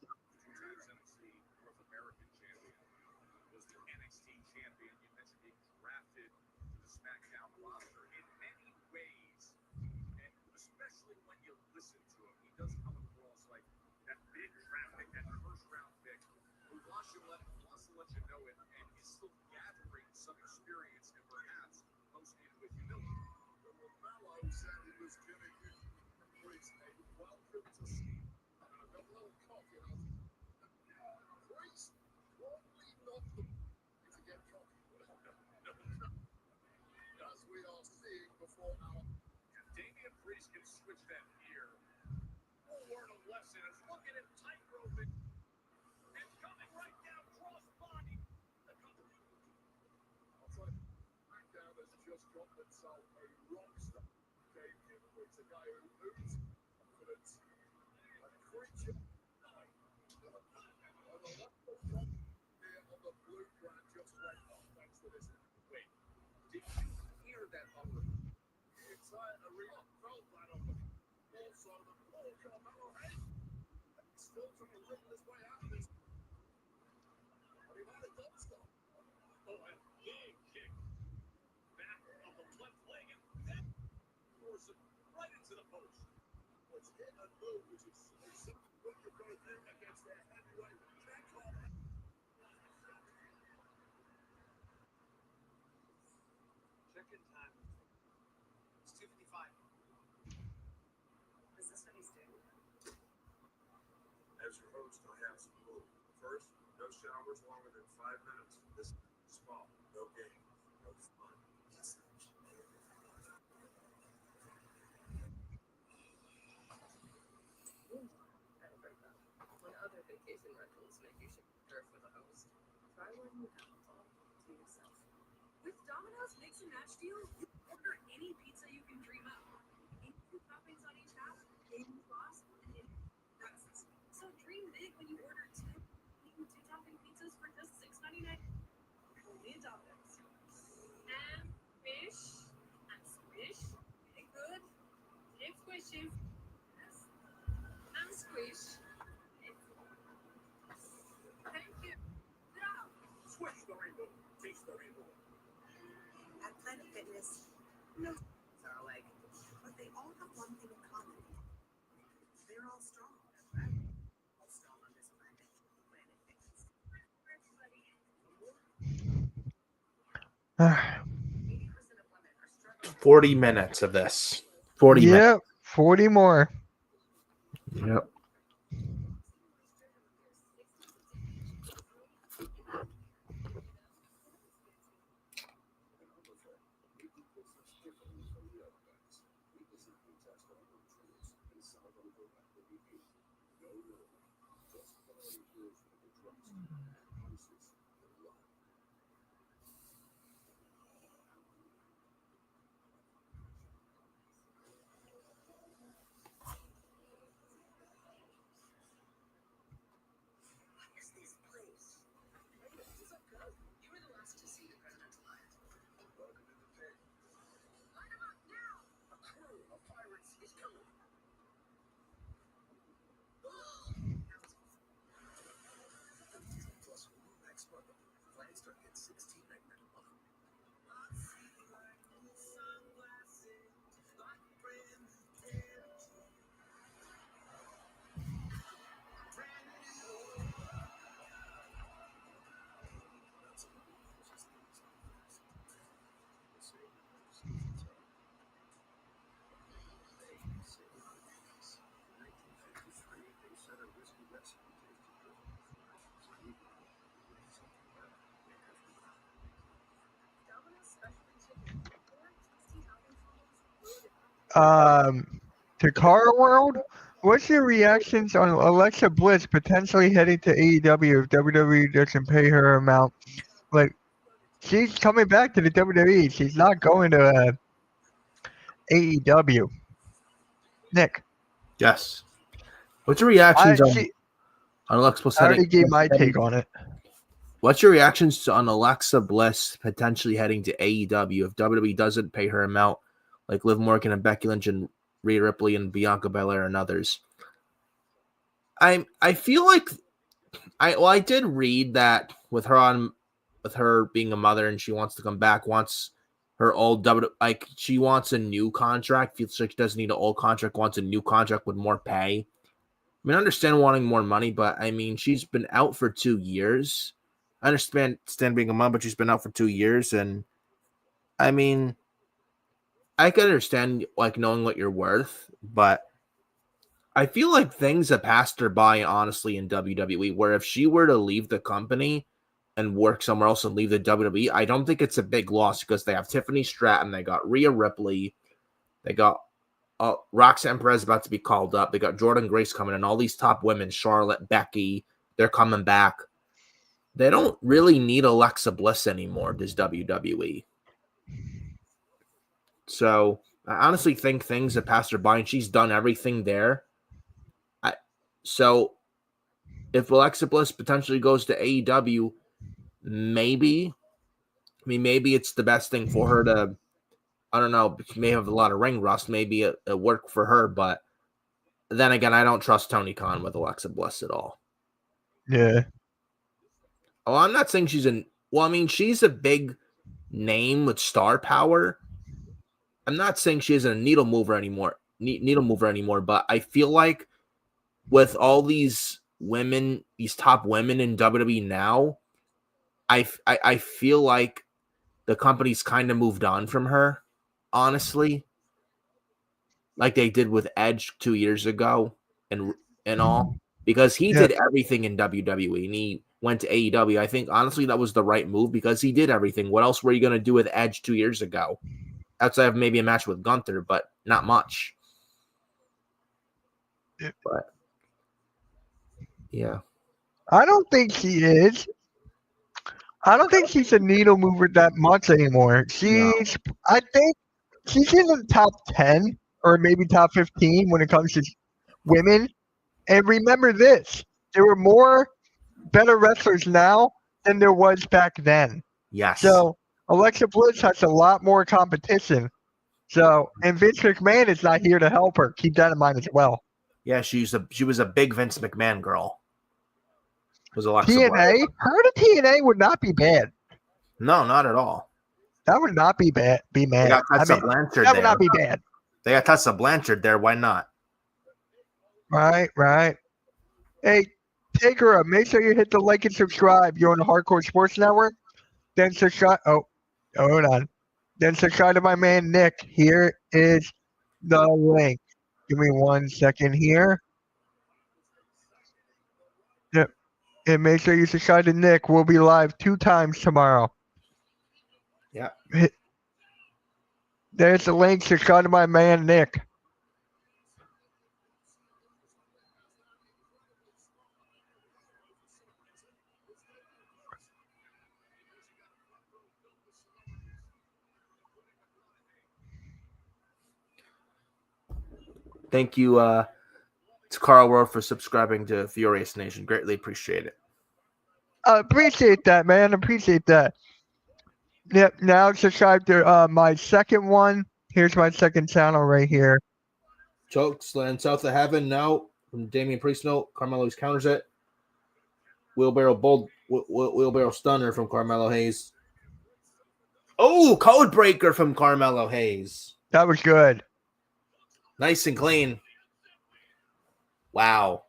Speaker 5: Check-in time. It's 2:55. Is this what he's doing?
Speaker 6: As your host, I have some rules. First, no showers longer than 5 minutes. This is small. No game. No fun.
Speaker 7: When other vacation rentals make you surf with a host, try one you have all to yourself.
Speaker 8: With Domino's Mix and Match deal, you can order any pizza you can dream up. 82 toppings on each half, any sauce, and any crusts. So dream big when you order two topping pizzas for just $6.99. Only at Domino's. And fish, and squish, very good. And squishes. Yes. And squish. Thank you. Good.
Speaker 6: Switch the rainbow. Taste the rainbow.
Speaker 5: At Planet Fitness, no are alike, but they all have one thing in common. They're all strong. All strong on this planet. Planet Fitness.
Speaker 8: Everybody.
Speaker 7: 80% of women are struggling.
Speaker 2: 40 minutes of this. 40 minutes.
Speaker 1: Yep. 40 more.
Speaker 2: Yep.
Speaker 5: What is this place?
Speaker 7: You were the last to see the president alive.
Speaker 6: Welcome to the pit.
Speaker 8: Line them up now.
Speaker 6: A crew of pirates is coming. Plus, next month, flights start at $16.99 a month.
Speaker 1: to Car World. What's your reactions on Alexa Bliss potentially heading to AEW if WWE doesn't pay her amount? Like, she's coming back to the WWE. She's not going to AEW. Nick,
Speaker 2: Yes. What's your reactions on
Speaker 1: she,
Speaker 2: Alexa Bliss
Speaker 1: I already gave my
Speaker 2: heading-
Speaker 1: take on it.
Speaker 2: What's your reactions on Alexa Bliss potentially heading to AEW if WWE doesn't pay her amount, like Liv Morgan and Becky Lynch and Rhea Ripley and Bianca Belair and others? I feel like I did read that with her being a mother and she wants to come back, wants her old like she wants a new contract, feels like she doesn't need an old contract, wants a new contract with more pay. I mean, I understand wanting more money, but I mean, she's been out for 2 years. I understand being a mom, but she's been out for 2 years, and I mean, I can understand like knowing what you're worth, but I feel like things have passed her by, honestly, in WWE, where if she were to leave the company and work somewhere else and leave the WWE, I don't think it's a big loss because they have Tiffany Stratton, they got Rhea Ripley, they got Roxanne Perez about to be called up, they got Jordan Grace coming in, all these top women, Charlotte, Becky, they're coming back. They don't really need Alexa Bliss anymore, does WWE. So I honestly think things have passed her by and she's done everything there. So if Alexa Bliss potentially goes to AEW, maybe it's the best thing for her to, I don't know, she may have a lot of ring rust, maybe it work for her, but then again, I don't trust Tony Khan with Alexa Bliss at all.
Speaker 1: Yeah.
Speaker 2: Oh, I'm not saying she's she's a big name with star power. I'm not saying she isn't a needle mover anymore, but I feel like with all these women, these top women in WWE now, I feel like the company's kind of moved on from her, honestly, like they did with Edge 2 years ago and all, because he did everything in WWE and he went to AEW. I think honestly that was the right move because he did everything. What else were you going to do with Edge 2 years ago? Outside of maybe a match with Gunther, but not much. But yeah,
Speaker 1: I don't think she is. I don't think she's a needle mover that much anymore. I think she's in the top 10 or maybe top 15 when it comes to women. And remember this, there were more better wrestlers now than there was back then.
Speaker 2: yes.
Speaker 1: So Alexa Bliss has a lot more competition. So, and Vince McMahon is not here to help her. Keep that in mind as well.
Speaker 2: Yeah, she was a big Vince McMahon girl. Was Alexa
Speaker 1: TNA,
Speaker 2: Bliss.
Speaker 1: her to TNA would not be bad.
Speaker 2: No, not at all.
Speaker 1: That would not be bad. Be mad.
Speaker 2: They got Tessa Blanchard
Speaker 1: that would
Speaker 2: there.
Speaker 1: not be bad.
Speaker 2: They got Tessa Blanchard there. Why not?
Speaker 1: Right. Hey, take her up. Make sure you hit the like and subscribe. You're on the Hardcore Sports Network. Then subscribe. Oh, hold on. Then subscribe to my man Nick. Here is the link. Give me 1 second here. Yep. And make sure you subscribe to Nick. We'll be live 2 times tomorrow.
Speaker 2: Yeah.
Speaker 1: There's the link. Subscribe to my man Nick.
Speaker 2: Thank you to Carl World for subscribing to Furious Nation. Greatly appreciate it.
Speaker 1: I appreciate that, man. Appreciate that. Yep. Now subscribe to my second one. Here's my second channel right here.
Speaker 2: Chokeslam South of Heaven now from Damian Priest. No, Carmelo's counters it. Wheelbarrow Stunner from Carmelo Hayes. Oh, Code Breaker from Carmelo Hayes.
Speaker 1: That was good.
Speaker 2: Nice and clean. Wow.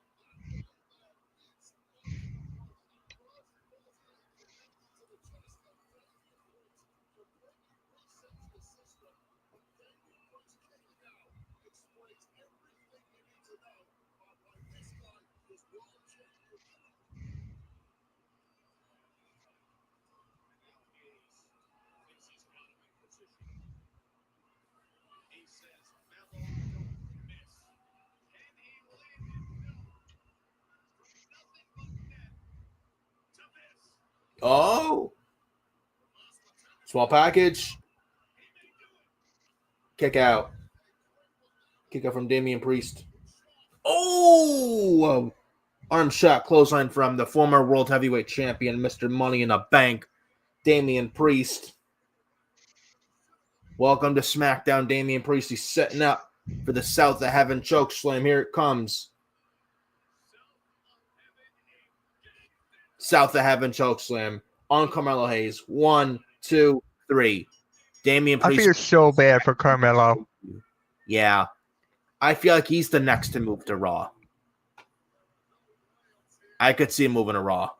Speaker 2: Oh. Small package. Kick out. Kick out from Damian Priest. Oh! Arm shot clothesline from the former World Heavyweight Champion, Mr. Money in the Bank, Damian Priest. Welcome to SmackDown, Damian Priest. He's setting up for the South of Heaven chokeslam. Here it comes. South of Heaven chokeslam on Carmelo Hayes. 1, 2, 3. Damian
Speaker 1: I
Speaker 2: Priest.
Speaker 1: feel so bad for Carmelo.
Speaker 2: Yeah. I feel like he's the next to move to Raw. I could see him moving to Raw.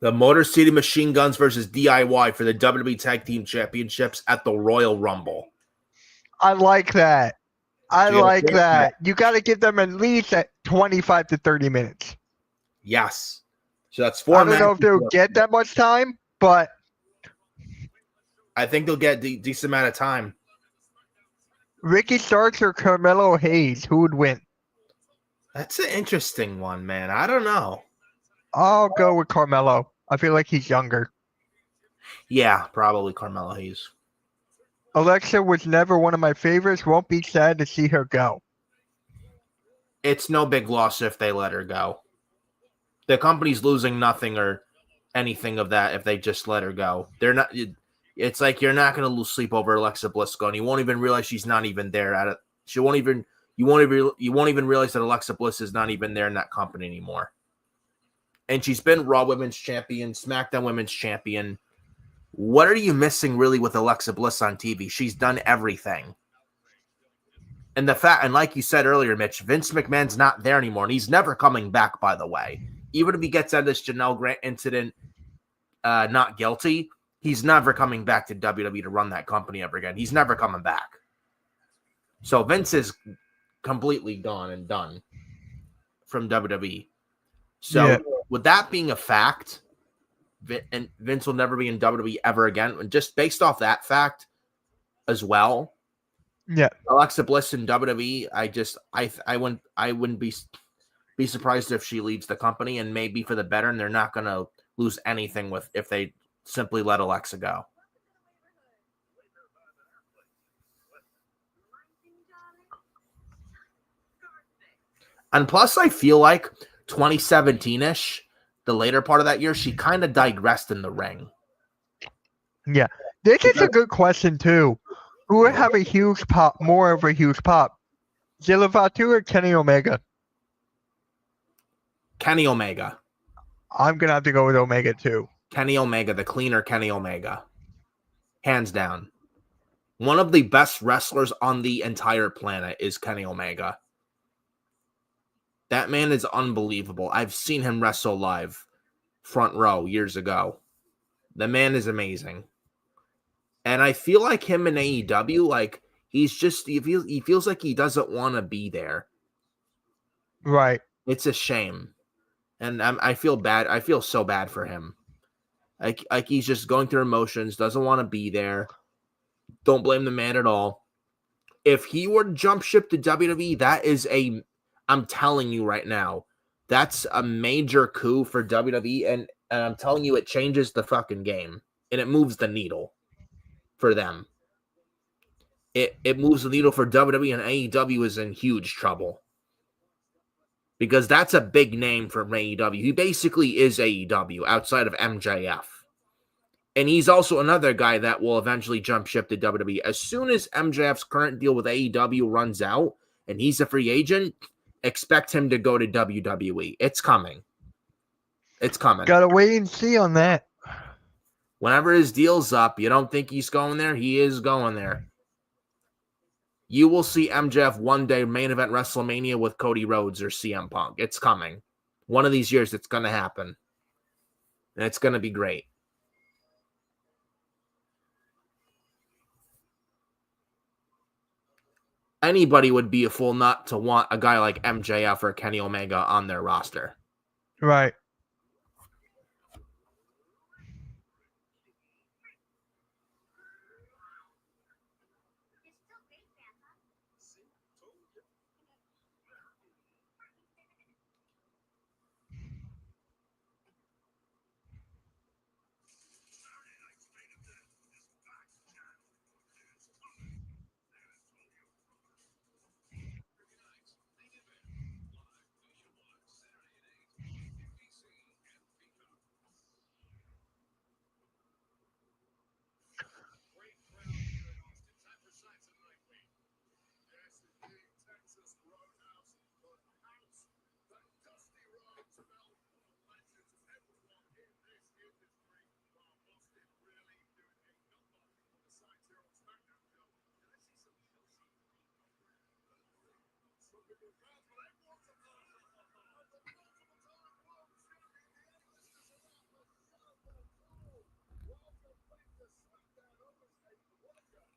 Speaker 2: The Motor City Machine Guns versus DIY for the WWE Tag Team Championships at the Royal Rumble.
Speaker 1: I like that. I
Speaker 2: Yeah,
Speaker 1: like
Speaker 2: yeah.
Speaker 1: that. You got to give them at least 25 to 30 minutes.
Speaker 2: Yes. So that's 4
Speaker 1: I don't know if
Speaker 2: matches.
Speaker 1: they'll get that much time, but
Speaker 2: I think they'll get a decent amount of time.
Speaker 1: Ricky Starks or Carmelo Hayes, who would win?
Speaker 2: That's an interesting one, man. I don't know.
Speaker 1: I'll go with Carmelo. I feel like he's younger.
Speaker 2: Yeah, probably Carmelo Hayes.
Speaker 1: Alexa was never one of my favorites. Won't be sad to see her go.
Speaker 2: It's no big loss if they let her go. The company's losing nothing or anything of that if they just let her go. They're not. It's like you're not going to lose sleep over Alexa Bliss going. You won't even realize she's not even there at it. She won't even. You won't even realize that Alexa Bliss is not even there in that company anymore. And she's been Raw Women's Champion, SmackDown Women's Champion. What are you missing really with Alexa Bliss on TV? She's done everything. And like you said earlier, Mitch, Vince McMahon's not there anymore, and he's never coming back, by the way. Even if he gets out of this Janelle Grant incident not guilty, he's never coming back to WWE to run that company ever again. He's never coming back. So Vince is completely gone and done from WWE. So
Speaker 1: Yeah.
Speaker 2: with that being a fact, and Vince will never be in WWE ever again, and just based off that fact as well,
Speaker 1: Yeah.
Speaker 2: Alexa Bliss in WWE, I wouldn't be surprised if she leaves the company, and maybe for the better, and they're not going to lose anything if they simply let Alexa go. And plus, I feel like 2017-ish, the later part of that year, she kind of digressed in the ring.
Speaker 1: Yeah. This is a good question, too. Who would have a huge pop, more of a huge pop? Zilla Fatu or Kenny Omega?
Speaker 2: Kenny Omega.
Speaker 1: I'm going to have to go with Omega, too.
Speaker 2: Kenny Omega, the cleaner Kenny Omega. Hands down. One of the best wrestlers on the entire planet is Kenny Omega. That man is unbelievable. I've seen him wrestle live, front row, years ago. The man is amazing. And I feel like him in AEW, like, he feels like he doesn't want to be there.
Speaker 1: Right.
Speaker 2: It's a shame. And I feel bad. I feel so bad for him. Like he's just going through emotions, doesn't want to be there. Don't blame the man at all. If he were to jump ship to WWE, I'm telling you right now, that's a major coup for WWE, and I'm telling you, it changes the fucking game, and it moves the needle for them. It moves the needle for WWE, and AEW is in huge trouble. Because that's a big name for AEW. He basically is AEW outside of MJF. And he's also another guy that will eventually jump ship to WWE. As soon as MJF's current deal with AEW runs out and he's a free agent, expect him to go to WWE. It's coming. It's coming.
Speaker 1: Gotta wait and see on that.
Speaker 2: Whenever his deal's up, you don't think he's going there? He is going there. You will see MJF one day main event WrestleMania with Cody Rhodes or CM Punk. It's coming. One of these years, it's going to happen. And it's going to be great. Anybody would be a fool not to want a guy like MJF or Kenny Omega on their roster.
Speaker 1: Right.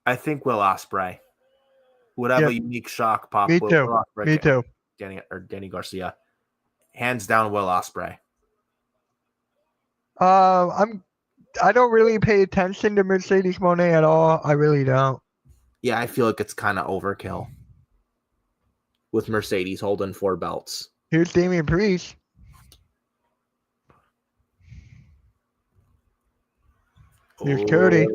Speaker 2: I think Will Ospreay would have
Speaker 1: Yep.
Speaker 2: a unique shock pop.
Speaker 1: Me
Speaker 2: Will
Speaker 1: too.
Speaker 2: Ospreay
Speaker 1: Me too.
Speaker 2: Danny Garcia. Hands down, Will Ospreay.
Speaker 1: I don't really pay attention to Mercedes Moné at all. I really don't.
Speaker 2: Yeah, I feel like it's kind of overkill with Mercedes holding 4 belts.
Speaker 1: Here's Damian Priest. Here's Cody.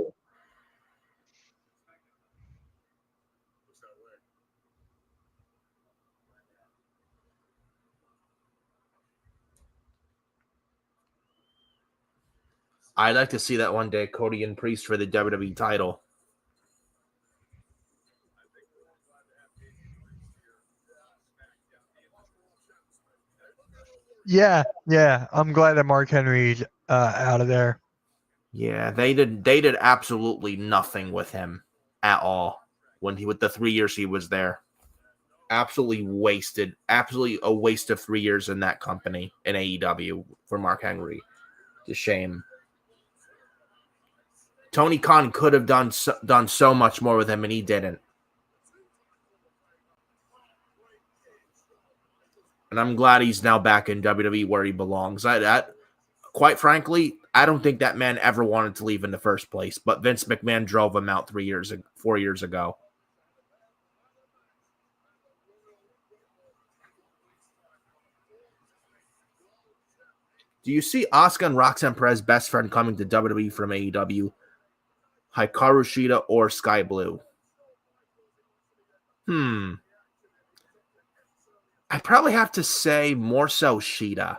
Speaker 2: I'd like to see that one day, Cody and Priest for the WWE title.
Speaker 1: Yeah. I'm glad that Mark Henry's out of there.
Speaker 2: Yeah, they did absolutely nothing with him at all with the 3 years he was there. Absolutely a waste of 3 years in that company in AEW for Mark Henry. It's a shame. Tony Khan could have done so much more with him, and he didn't. And I'm glad he's now back in WWE where he belongs. Quite frankly, I don't think that man ever wanted to leave in the first place, but Vince McMahon drove him out 4 years ago. Do you see Asuka and Roxanne Perez's best friend coming to WWE from AEW? Hikaru Shida or Sky Blue? I'd probably have to say more so Shida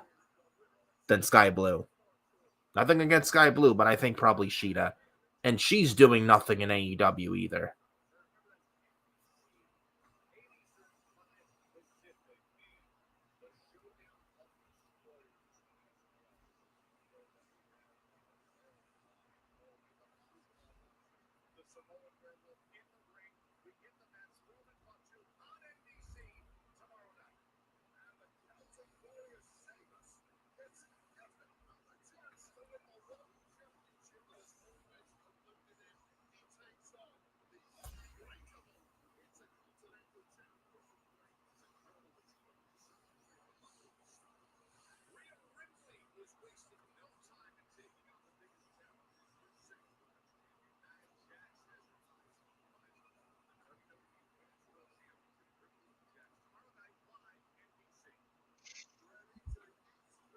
Speaker 2: than Sky Blue. Nothing against Sky Blue, but I think probably Shida. And she's doing nothing in AEW either.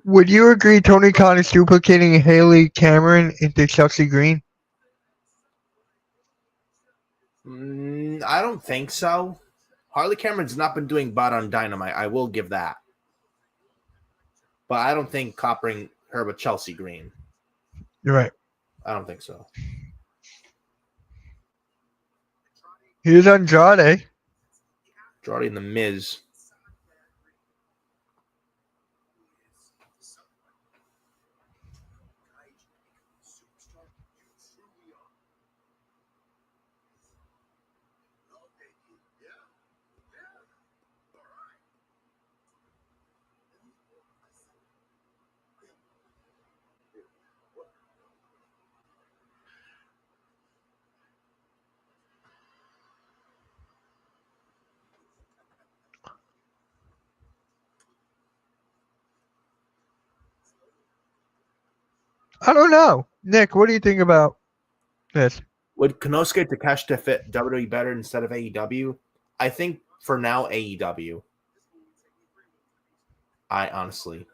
Speaker 1: Would you agree Tony Khan is duplicating Haley Cameron into Chelsea Green?
Speaker 2: I don't think so. Harley Cameron's not been doing bad on Dynamite. I will give that. But I don't think coppering her with Chelsea Green.
Speaker 1: You're right.
Speaker 2: I don't think so.
Speaker 1: Here's Andrade.
Speaker 2: Andrade and The Miz.
Speaker 1: I don't know. Nick, what do you think about this?
Speaker 2: Would Konosuke Takeshita fit WWE better instead of AEW? I think for now AEW. I honestly.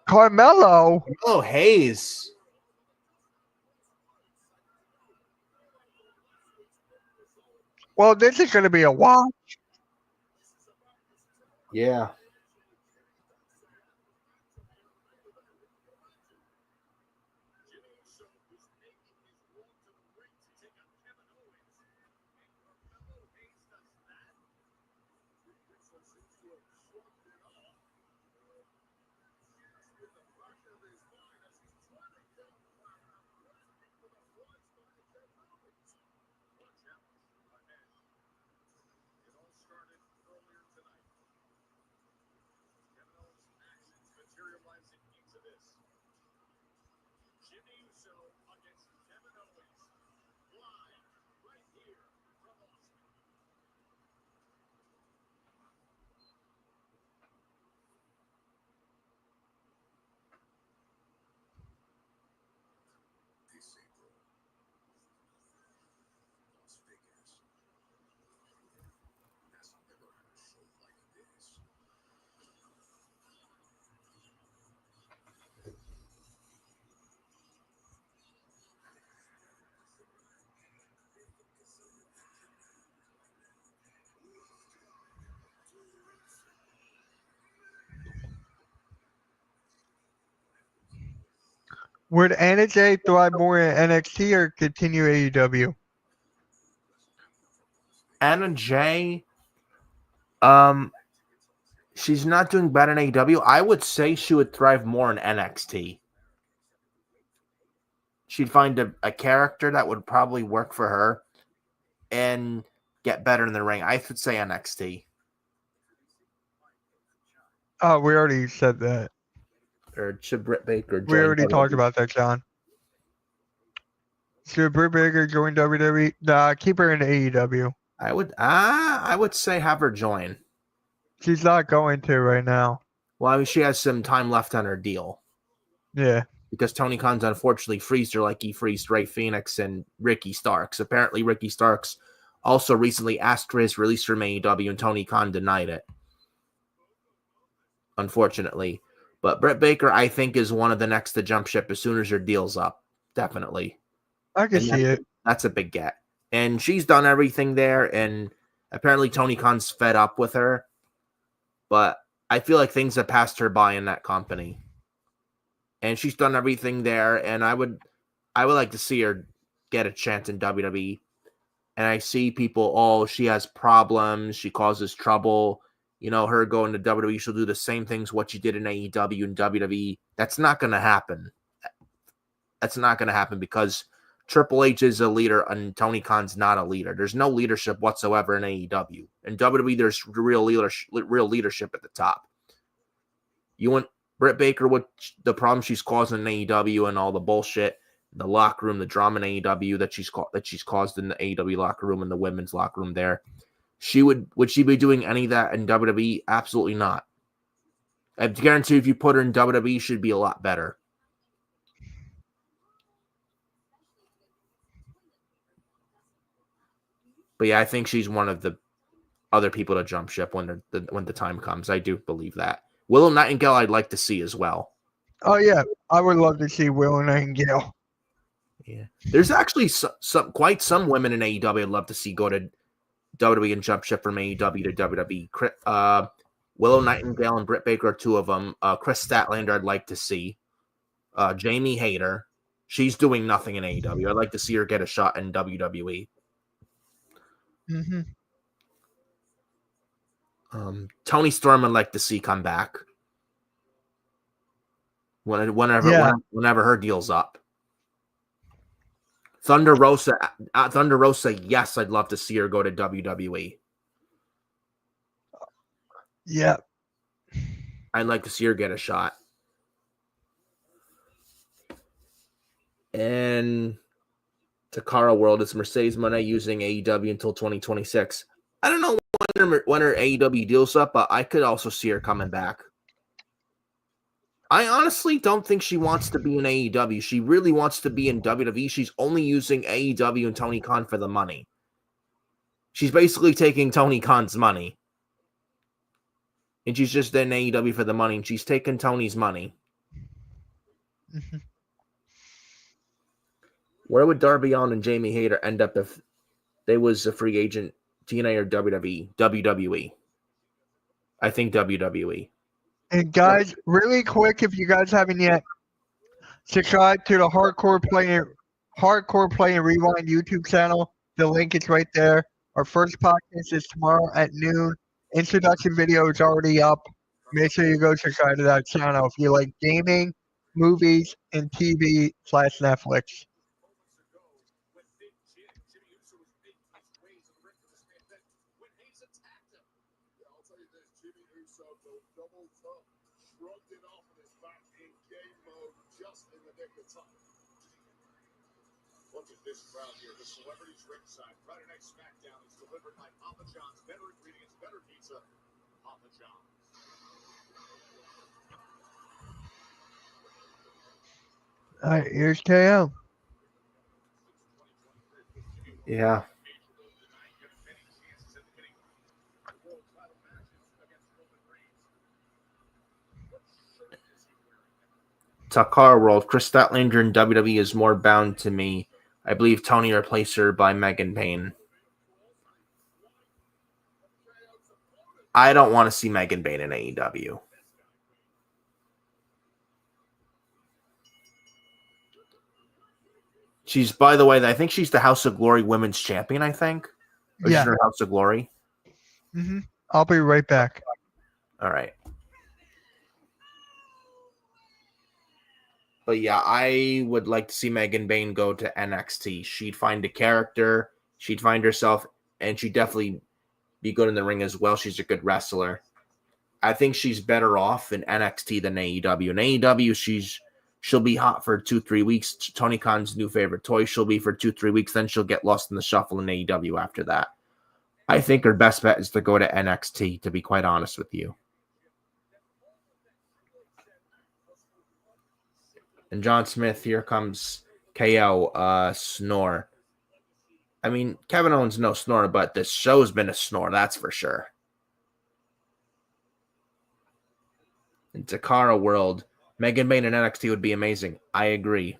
Speaker 1: Carmelo.
Speaker 2: Oh, Hayes.
Speaker 1: Well, this is going to be a watch.
Speaker 2: Yeah.
Speaker 1: Would Anna Jay thrive more in NXT or continue AEW?
Speaker 2: Anna Jay. She's not doing bad in AEW. I would say she would thrive more in NXT. She'd find a character that would probably work for her and get better in the ring. I would say NXT.
Speaker 1: Oh, we already said that.
Speaker 2: Or should Britt Baker
Speaker 1: We
Speaker 2: join
Speaker 1: already talked
Speaker 2: WWE?
Speaker 1: about that, John. Should Britt Baker join WWE? Nah, keep her in AEW.
Speaker 2: I would say have her join.
Speaker 1: She's not going to right now.
Speaker 2: Well, I mean, she has some time left on her deal.
Speaker 1: Yeah.
Speaker 2: Because Tony Khan's unfortunately freezed her like he freezed Ray Phoenix and Ricky Starks. Apparently, Ricky Starks also recently asked for his release from AEW, and Tony Khan denied it. Unfortunately. But Britt Baker, I think, is one of the next to jump ship as soon as her deal's up. Definitely.
Speaker 1: I can see it.
Speaker 2: That's a big get. And she's done everything there, and apparently Tony Khan's fed up with her. But I feel like things have passed her by in that company. And she's done everything there, and I would like to see her get a chance in WWE. And I see people, oh, she has problems, she causes trouble. You know, her going to WWE, she'll do the same things what she did in AEW and WWE. That's not going to happen. That's not going to happen because Triple H is a leader and Tony Khan's not a leader. There's no leadership whatsoever in AEW. In WWE, there's real leadership at the top. You want Britt Baker with the problem she's causing in AEW and all the bullshit, the locker room, the drama in AEW that she's caused in the AEW locker room and the women's locker room there. Would she be doing any of that in WWE? Absolutely not. I guarantee if you put her in WWE, she'd be a lot better. But yeah, I think she's one of the other people to jump ship when the time comes. I do believe that. Willow Nightingale, I'd like to see as well.
Speaker 1: Oh, yeah. I would love to see Will Nightingale.
Speaker 2: Yeah. There's actually quite some women in AEW I'd love to see go to WWE and jump ship from AEW to WWE. Willow Nightingale and Britt Baker are two of them. Chris Statlander I'd like to see. Jamie Hayter. She's doing nothing in AEW. I'd like to see her get a shot in WWE.
Speaker 1: Mm-hmm.
Speaker 2: Tony Storm I'd like to see come back. whenever her deal's up. Thunder Rosa, yes, I'd love to see her go to WWE.
Speaker 1: Yeah.
Speaker 2: I'd like to see her get a shot. And Takara World is Mercedes Moné using AEW until 2026. I don't know when her AEW deal's up, but I could also see her coming back. I honestly don't think she wants to be in AEW. She really wants to be in WWE. She's only using AEW and Tony Khan for the money. She's basically taking Tony Khan's money. And she's just in AEW for the money, and she's taking Tony's money.
Speaker 1: Mhm.
Speaker 2: Where would Darby Allin and Jamie Hayter end up if they was a free agent, TNA or WWE? WWE. I think WWE.
Speaker 1: And guys, really quick, if you guys haven't yet, subscribe to the Hardcore Play and Rewind YouTube channel. The link is right there. Our first podcast is tomorrow at noon. Introduction video is already up. Make sure you go subscribe to that channel if you like gaming, movies, and TV/Netflix.
Speaker 6: I'll tell you this, Jimmy Uso doubled up, shrugged it off and is back in game mode just in the nick of time. Look at this crowd here, the celebrities ringside. Friday Night Smackdown is delivered by Papa John's. Better ingredients, better pizza, Papa John's.
Speaker 1: All right, here's KO.
Speaker 2: Yeah. Takara World. Chris Statlander in WWE is more bound to me. I believe Tony replaced her by Megan Payne. I don't want to see Megan Payne in AEW. She's, by the way, I think she's the House of Glory Women's Champion, I think. Or
Speaker 1: Yeah.
Speaker 2: she's her House of Glory.
Speaker 1: Mm-hmm. I'll be right back.
Speaker 2: All right. But yeah, I would like to see Megan Payne go to NXT. She'd find a character, she'd find herself, and she'd definitely be good in the ring as well. She's a good wrestler. I think she's better off in NXT than AEW. In AEW, she'll be hot for 2-3 weeks. Tony Khan's new favorite toy. She'll be for 2-3 weeks, then she'll get lost in the shuffle in AEW after that. I think her best bet is to go to NXT, to be quite honest with you. And John Smith, here comes KO, snore. I mean, Kevin Owens no snore, but this show's been a snore, that's for sure. In Takara World, Megan Payne in NXT would be amazing. I agree.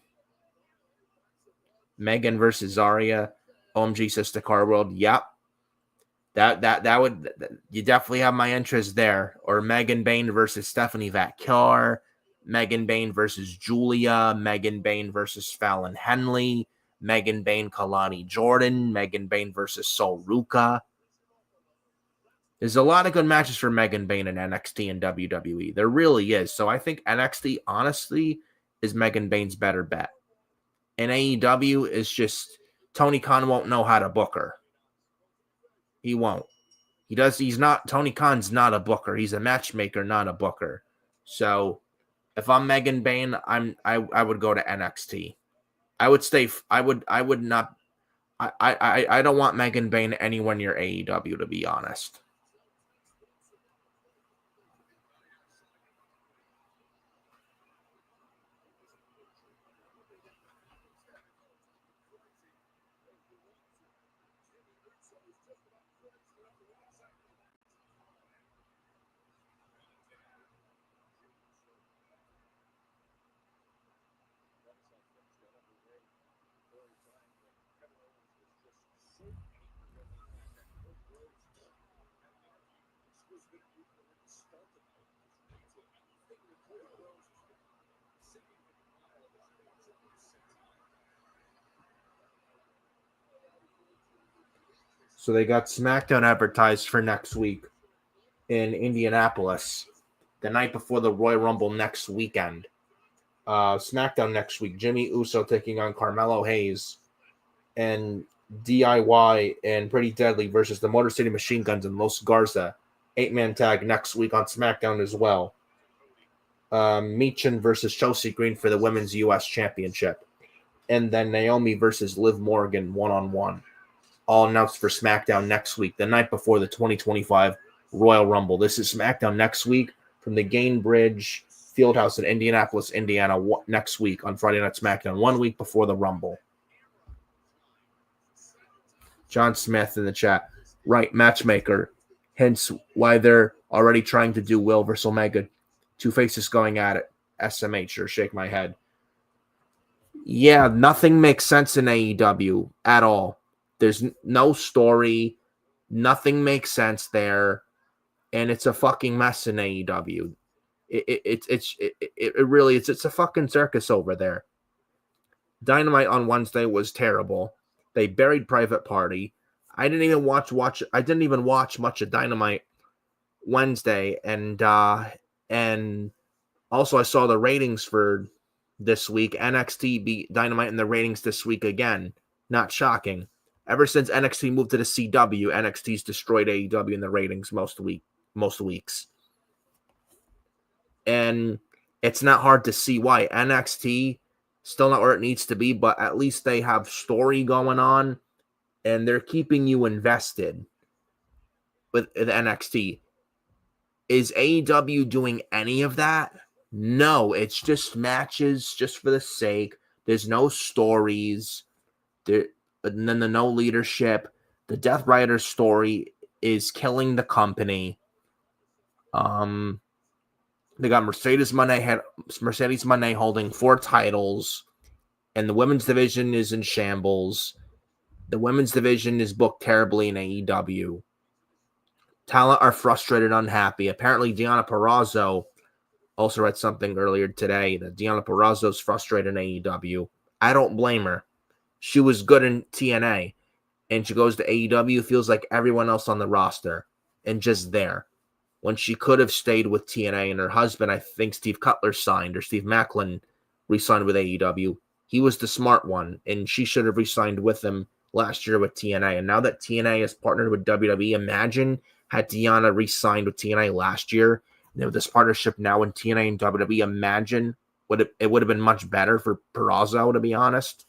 Speaker 2: Megan versus Zarya, OMG says Takara World. Yep. That would, you definitely have my interest there. Or Megan Payne versus Stephanie Vacar. Megan Payne versus Julia, Megan Payne versus Fallon Henley, Megan Payne, Kalani Jordan, Megan Payne versus Sol Ruka. There's a lot of good matches for Megan Payne in NXT and WWE. There really is. So I think NXT, honestly, is Megan Payne's better bet. And AEW is just, Tony Khan won't know how to book her. He won't. Tony Khan's not a booker. He's a matchmaker, not a booker. So if I'm Megan Payne, I would go to NXT. I would stay. I would not. I don't want Megan Payne anywhere near AEW, to be honest. So they got Smackdown advertised for next week in Indianapolis, the night before the Royal Rumble next weekend. SmackDown next week. Jimmy Uso taking on Carmelo Hayes, and DIY and Pretty Deadly versus the Motor City Machine Guns and Los Garza. 8-man tag next week on SmackDown as well. Michin versus Chelsea Green for the Women's U.S. Championship. And then Naomi versus Liv Morgan 1-on-1. All announced for SmackDown next week, the night before the 2025 Royal Rumble. This is SmackDown next week from the Gainbridge Fieldhouse in Indianapolis, Indiana, next week on Friday Night SmackDown, 1 week before the Rumble. John Smith in the chat. Right, matchmaker. Hence why they're already trying to do Will versus Omega. Two faces going at it. SMH, or shake my head. Yeah, nothing makes sense in AEW at all. There's no story. Nothing makes sense there. And it's a fucking mess in AEW. It really is. It's a fucking circus over there. Dynamite on Wednesday was terrible. They buried Private Party. I didn't even watch much of Dynamite Wednesday, and also I saw the ratings for this week. NXT beat Dynamite in the ratings this week again. Not shocking. Ever since NXT moved to the CW, NXT's destroyed AEW in the ratings most weeks. And it's not hard to see why. NXT still not where it needs to be, but at least they have story going on, and they're keeping you invested with NXT. Is AEW doing any of that? No, it's just matches just for the sake. There's no stories. And then the no leadership. The Death Rider story is killing the company. They got Mercedes Moné holding 4 titles, and the women's division is in shambles. The women's division is booked terribly in AEW. Talent are frustrated, unhappy. Apparently, Deonna Purrazzo also read something earlier today that Deonna Purrazzo is frustrated in AEW. I don't blame her. She was good in TNA, and she goes to AEW, feels like everyone else on the roster, and just there. When she could have stayed with TNA, and her husband, I think Steve Cutler signed, or Steve Macklin re-signed with AEW. He was the smart one, and she should have re-signed with him last year with TNA. And now that TNA is partnered with WWE, imagine had Deonna re-signed with TNA last year. And with this partnership now in TNA and WWE, imagine it would have been much better for Purrazzo, to be honest.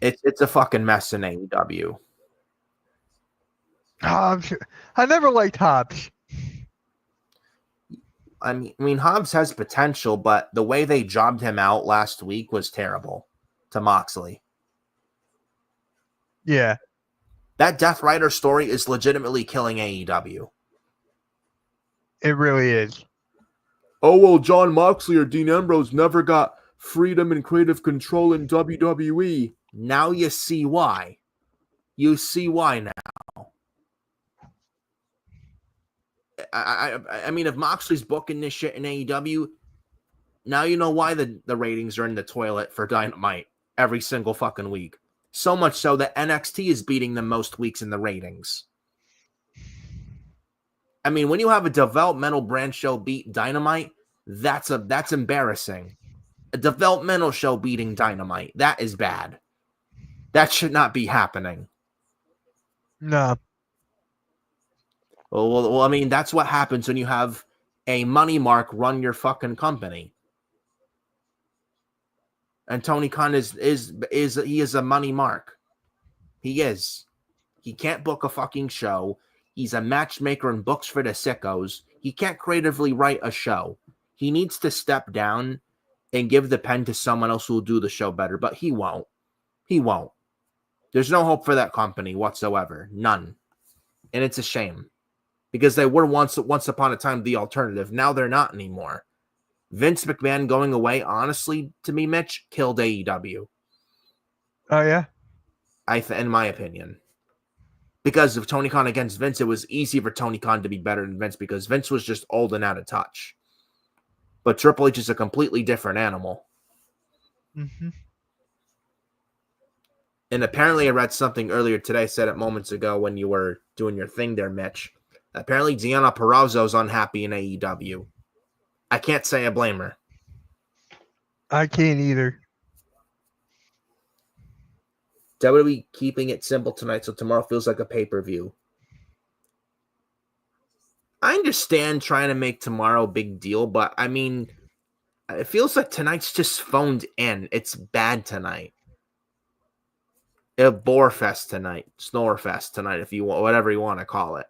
Speaker 2: It's a fucking mess in AEW.
Speaker 1: Hobbs. I never liked Hobbs.
Speaker 2: I mean, Hobbs has potential, but the way they jobbed him out last week was terrible to Moxley.
Speaker 1: Yeah.
Speaker 2: That Death Rider story is legitimately killing AEW.
Speaker 1: It really is.
Speaker 3: Oh, well, John Moxley or Dean Ambrose never got freedom and creative control in WWE.
Speaker 2: Now you see why. You see why now. I mean, if Moxley's booking this shit in AEW, now you know why the ratings are in the toilet for Dynamite every single fucking week. So much so that NXT is beating them most weeks in the ratings. I mean, when you have a developmental brand show beat Dynamite, that's embarrassing. A developmental show beating Dynamite, that is bad. That should not be happening.
Speaker 1: No.
Speaker 2: Well, I mean, that's what happens when you have a money mark run your fucking company. And Tony Khan is a money mark. He is. He can't book a fucking show. He's a matchmaker and books for the sickos. He can't creatively write a show. He needs to step down and give the pen to someone else who will do the show better, but he won't. He won't. There's no hope for that company whatsoever. None. And it's a shame. Because they were once upon a time the alternative. Now they're not anymore. Vince McMahon going away, honestly, to me, Mitch, killed AEW.
Speaker 1: Oh, yeah?
Speaker 2: In my opinion. Because of Tony Khan against Vince, it was easy for Tony Khan to be better than Vince because Vince was just old and out of touch. But Triple H is a completely different animal.
Speaker 1: Mm-hmm.
Speaker 2: And apparently I read something earlier today, said it moments ago when you were doing your thing there, Mitch. Apparently Deonna Purrazzo is unhappy in AEW. I can't say I blame her.
Speaker 1: I can't either.
Speaker 2: WWE keeping it simple tonight, so tomorrow feels like a pay-per-view. I understand trying to make tomorrow a big deal, but I mean, it feels like tonight's just phoned in. It's bad tonight. A bore fest tonight, snore fest tonight, if you want, whatever you want to call it.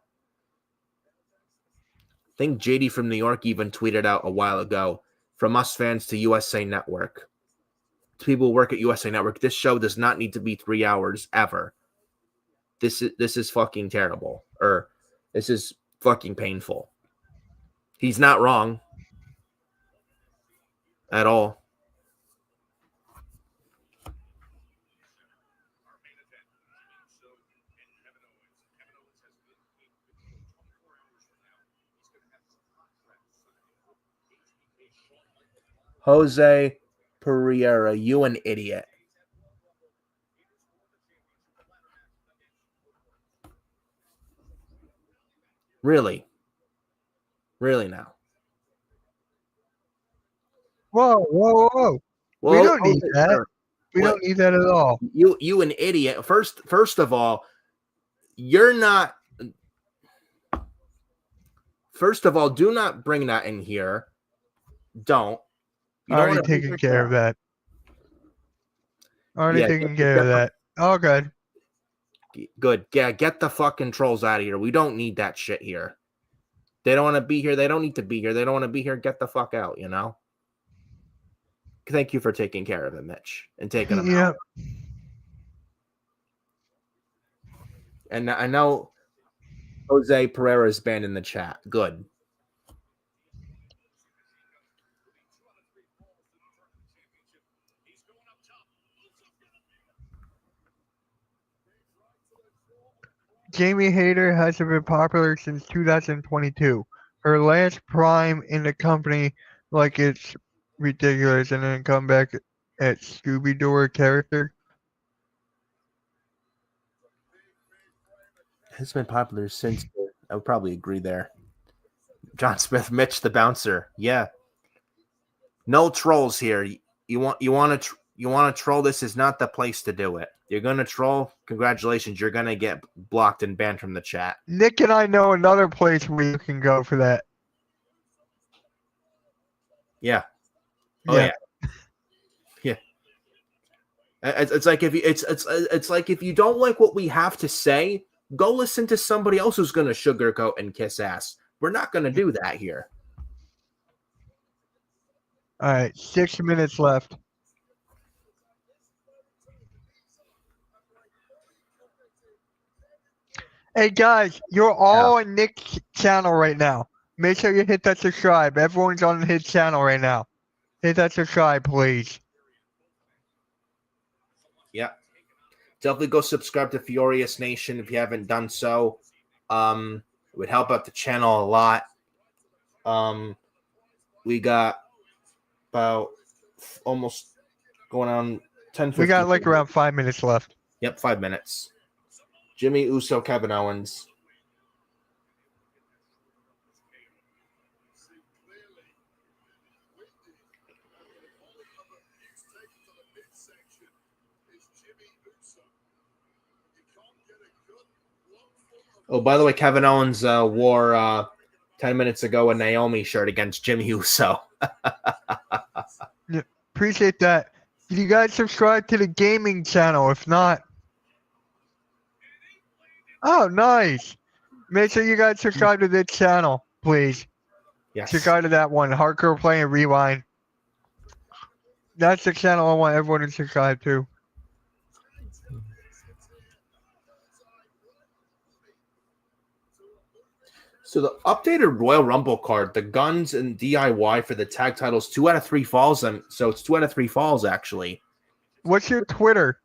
Speaker 2: I think JD from New York even tweeted out a while ago, from us fans to USA Network. To people who work at USA Network, this show does not need to be 3 hours ever. This is fucking terrible. Or this is fucking painful. He's not wrong. At all. Jose Pereira, you an idiot. Really? Really now?
Speaker 1: Whoa.
Speaker 2: Well,
Speaker 1: We don't need
Speaker 2: Jose,
Speaker 1: that.
Speaker 2: sir,
Speaker 1: We
Speaker 2: what-
Speaker 1: don't need that at all.
Speaker 2: You an idiot. First of all, you're not. First of all, do not bring that in here. Don't. You don't
Speaker 1: Already
Speaker 2: wanna bring
Speaker 1: taking
Speaker 2: that
Speaker 1: care of
Speaker 2: down.
Speaker 1: that. Already
Speaker 2: Yeah,
Speaker 1: taking care of that. Oh, good.
Speaker 2: Good. Yeah, get the fucking trolls out of here. We don't need that shit here. They don't want to be here. They don't need to be here. They don't want to be here. Get the fuck out, you know? Thank you for taking care of it, Mitch, and taking them out.
Speaker 1: Yeah.
Speaker 2: And I know Jose Pereira is banned in the chat. Good.
Speaker 1: Jamie Hayter hasn't been popular since 2022. Her last prime in the company, like it's ridiculous, and then come back at Scooby-Doo character.
Speaker 2: Has been popular since. I would probably agree there. John Smith, Mitch the bouncer. Yeah. No trolls here. You want to troll? This is not the place to do it. You're gonna troll. Congratulations. You're gonna get blocked and banned from the chat.
Speaker 1: Nick and I know another place where you can go for that.
Speaker 2: Yeah. Oh yeah. Yeah. It's like if you it's like if you don't like what we have to say, go listen to somebody else who's gonna sugarcoat and kiss ass. We're not gonna do that here.
Speaker 1: All right, 6 minutes left. Hey guys, you're all on Nick's channel right now. Make sure you hit that subscribe. Everyone's on his channel right now. Hit that subscribe, please.
Speaker 2: Yeah. Definitely go subscribe to Furious Nation if you haven't done so. It would help out the channel a lot. We got about almost going on 10.
Speaker 1: We got like around 5 minutes left.
Speaker 2: Yep, 5 minutes. Jimmy Uso, Kevin Owens. Oh, by the way, Kevin Owens wore 10 minutes ago a Naomi shirt against Jimmy Uso.
Speaker 1: Appreciate that. Did you guys subscribe to the gaming channel? If not, oh, nice. Make sure you guys subscribe to this channel, please.
Speaker 2: Yes.
Speaker 1: Subscribe to that one, Hardcore Play and Rewind. That's the channel I want everyone to subscribe to.
Speaker 2: So the updated Royal Rumble card, the Guns and DIY for the tag titles, 2 out of 3 falls. So it's 2 out of 3 falls, actually.
Speaker 1: What's your Twitter?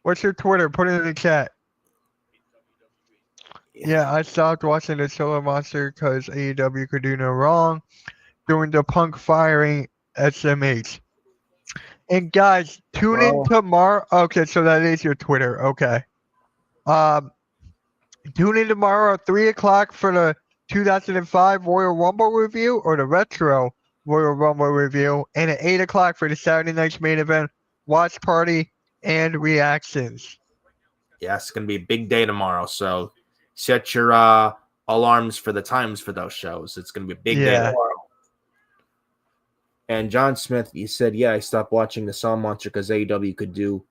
Speaker 1: Put it in the chat. Yeah, I stopped watching the Solar Monster because AEW could do no wrong during the Punk firing SMH. And guys, tune in tomorrow. Okay, so that is your Twitter. Okay. Tune in tomorrow at 3 o'clock for the 2005 Royal Rumble review or the Retro Royal Rumble review, and at 8 o'clock for the Saturday night's main event, watch party and reactions.
Speaker 2: Yeah, it's going to be a big day tomorrow. So set your alarms for the times for those shows. It's going to be a big day
Speaker 1: Yeah.
Speaker 2: tomorrow. And John Smith, he said, yeah, I stopped watching the Sound Monster because AEW could do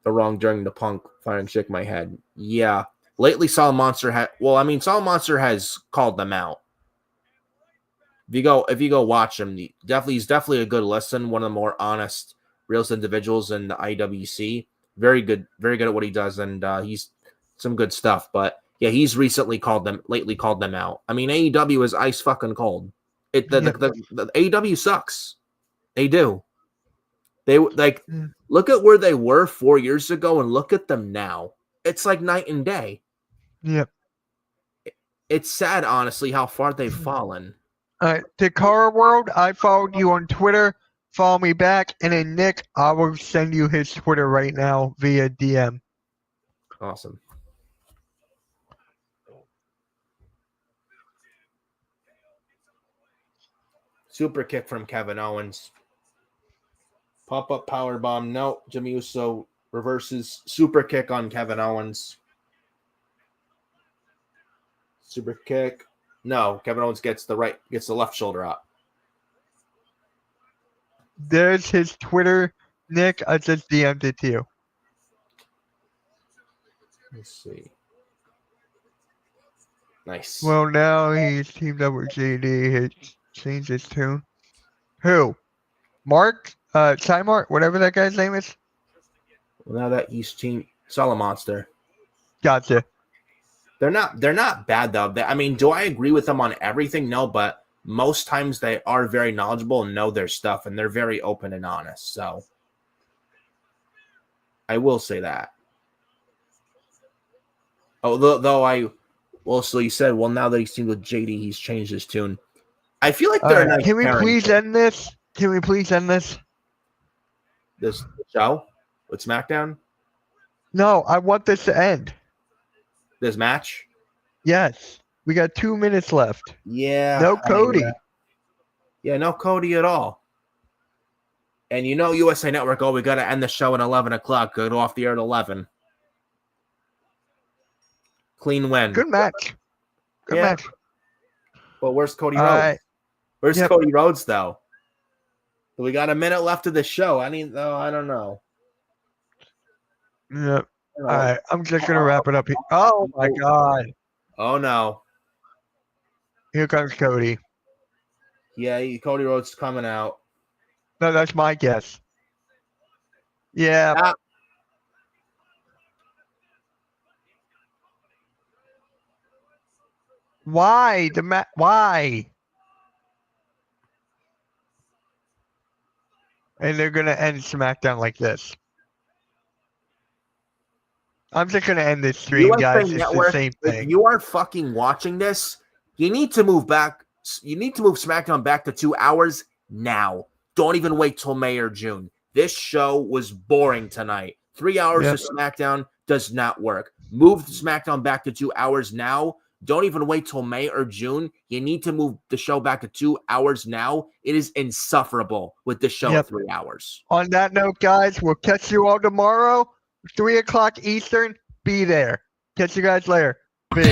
Speaker 2: the wrong during the Punk firing. Shake my head. Yeah. Lately, Sound Monster Sound Monster has called them out. If you go watch him, he's definitely a good listen. One of the more honest, realist individuals in the IWC. Very good at what he does, and he's some good stuff. But yeah, he's lately called them out. I mean, AEW is ice fucking cold. The AEW sucks. They do. They look at where they were 4 years ago and look at them now. It's like night and day.
Speaker 1: Yep.
Speaker 2: It's sad, honestly, how far they've fallen.
Speaker 1: Takara World, I followed you on Twitter. Follow me back. And then Nick, I will send you his Twitter right now via DM.
Speaker 2: Awesome. Super kick from Kevin Owens. Pop-up powerbomb. No, Jimmy Uso reverses. Super kick on Kevin Owens. Super kick. No, Kevin Owens gets the left shoulder up.
Speaker 1: There's his Twitter. Nick, I just DM'd it to you.
Speaker 2: Let's see. Nice.
Speaker 1: Well, now he's teamed up with JD. He changed his tune. Who? Mark? Mark? Whatever that guy's name is?
Speaker 2: Well, now that he's team Solid Monster.
Speaker 1: Gotcha.
Speaker 2: They're not bad though. I mean, do I agree with them on everything? No, but most times they are very knowledgeable and know their stuff, and they're very open and honest. So I will say that. So you said, well, now that he's teamed with JD, he's changed his tune. I feel like they're
Speaker 1: Can we please end this? Can we please end this?
Speaker 2: This show with SmackDown?
Speaker 1: No, I want this to end.
Speaker 2: This match?
Speaker 1: Yes. We got 2 minutes left.
Speaker 2: Yeah.
Speaker 1: No Cody.
Speaker 2: Yeah, no Cody at all. And USA Network, we got to end the show at 11 o'clock. Go off the air at 11. Clean win.
Speaker 1: Good match. Good match.
Speaker 2: Well, where's Cody Rhodes? Where's Cody Rhodes, though? We got a minute left of the show. I don't know.
Speaker 1: Yep. All right. I'm just going to wrap it up here. Oh, my God.
Speaker 2: Oh, no.
Speaker 1: Here comes Cody.
Speaker 2: Yeah, Cody Rhodes is coming out.
Speaker 1: No, that's my guess. Yeah. Why? Why? And they're going to end SmackDown like this. I'm just going to end this stream, guys. It's the same thing.
Speaker 2: If you are fucking watching this, you need to move back. You need to move SmackDown back to 2 hours now. Don't even wait till May or June. This show was boring tonight. 3 hours of SmackDown does not work. Move SmackDown back to 2 hours now. Don't even wait till May or June. You need to move the show back to 2 hours now. It is insufferable with the show at 3 hours.
Speaker 1: On that note, guys, we'll catch you all tomorrow. 3 o'clock Eastern. Be there. Catch you guys later. Peace.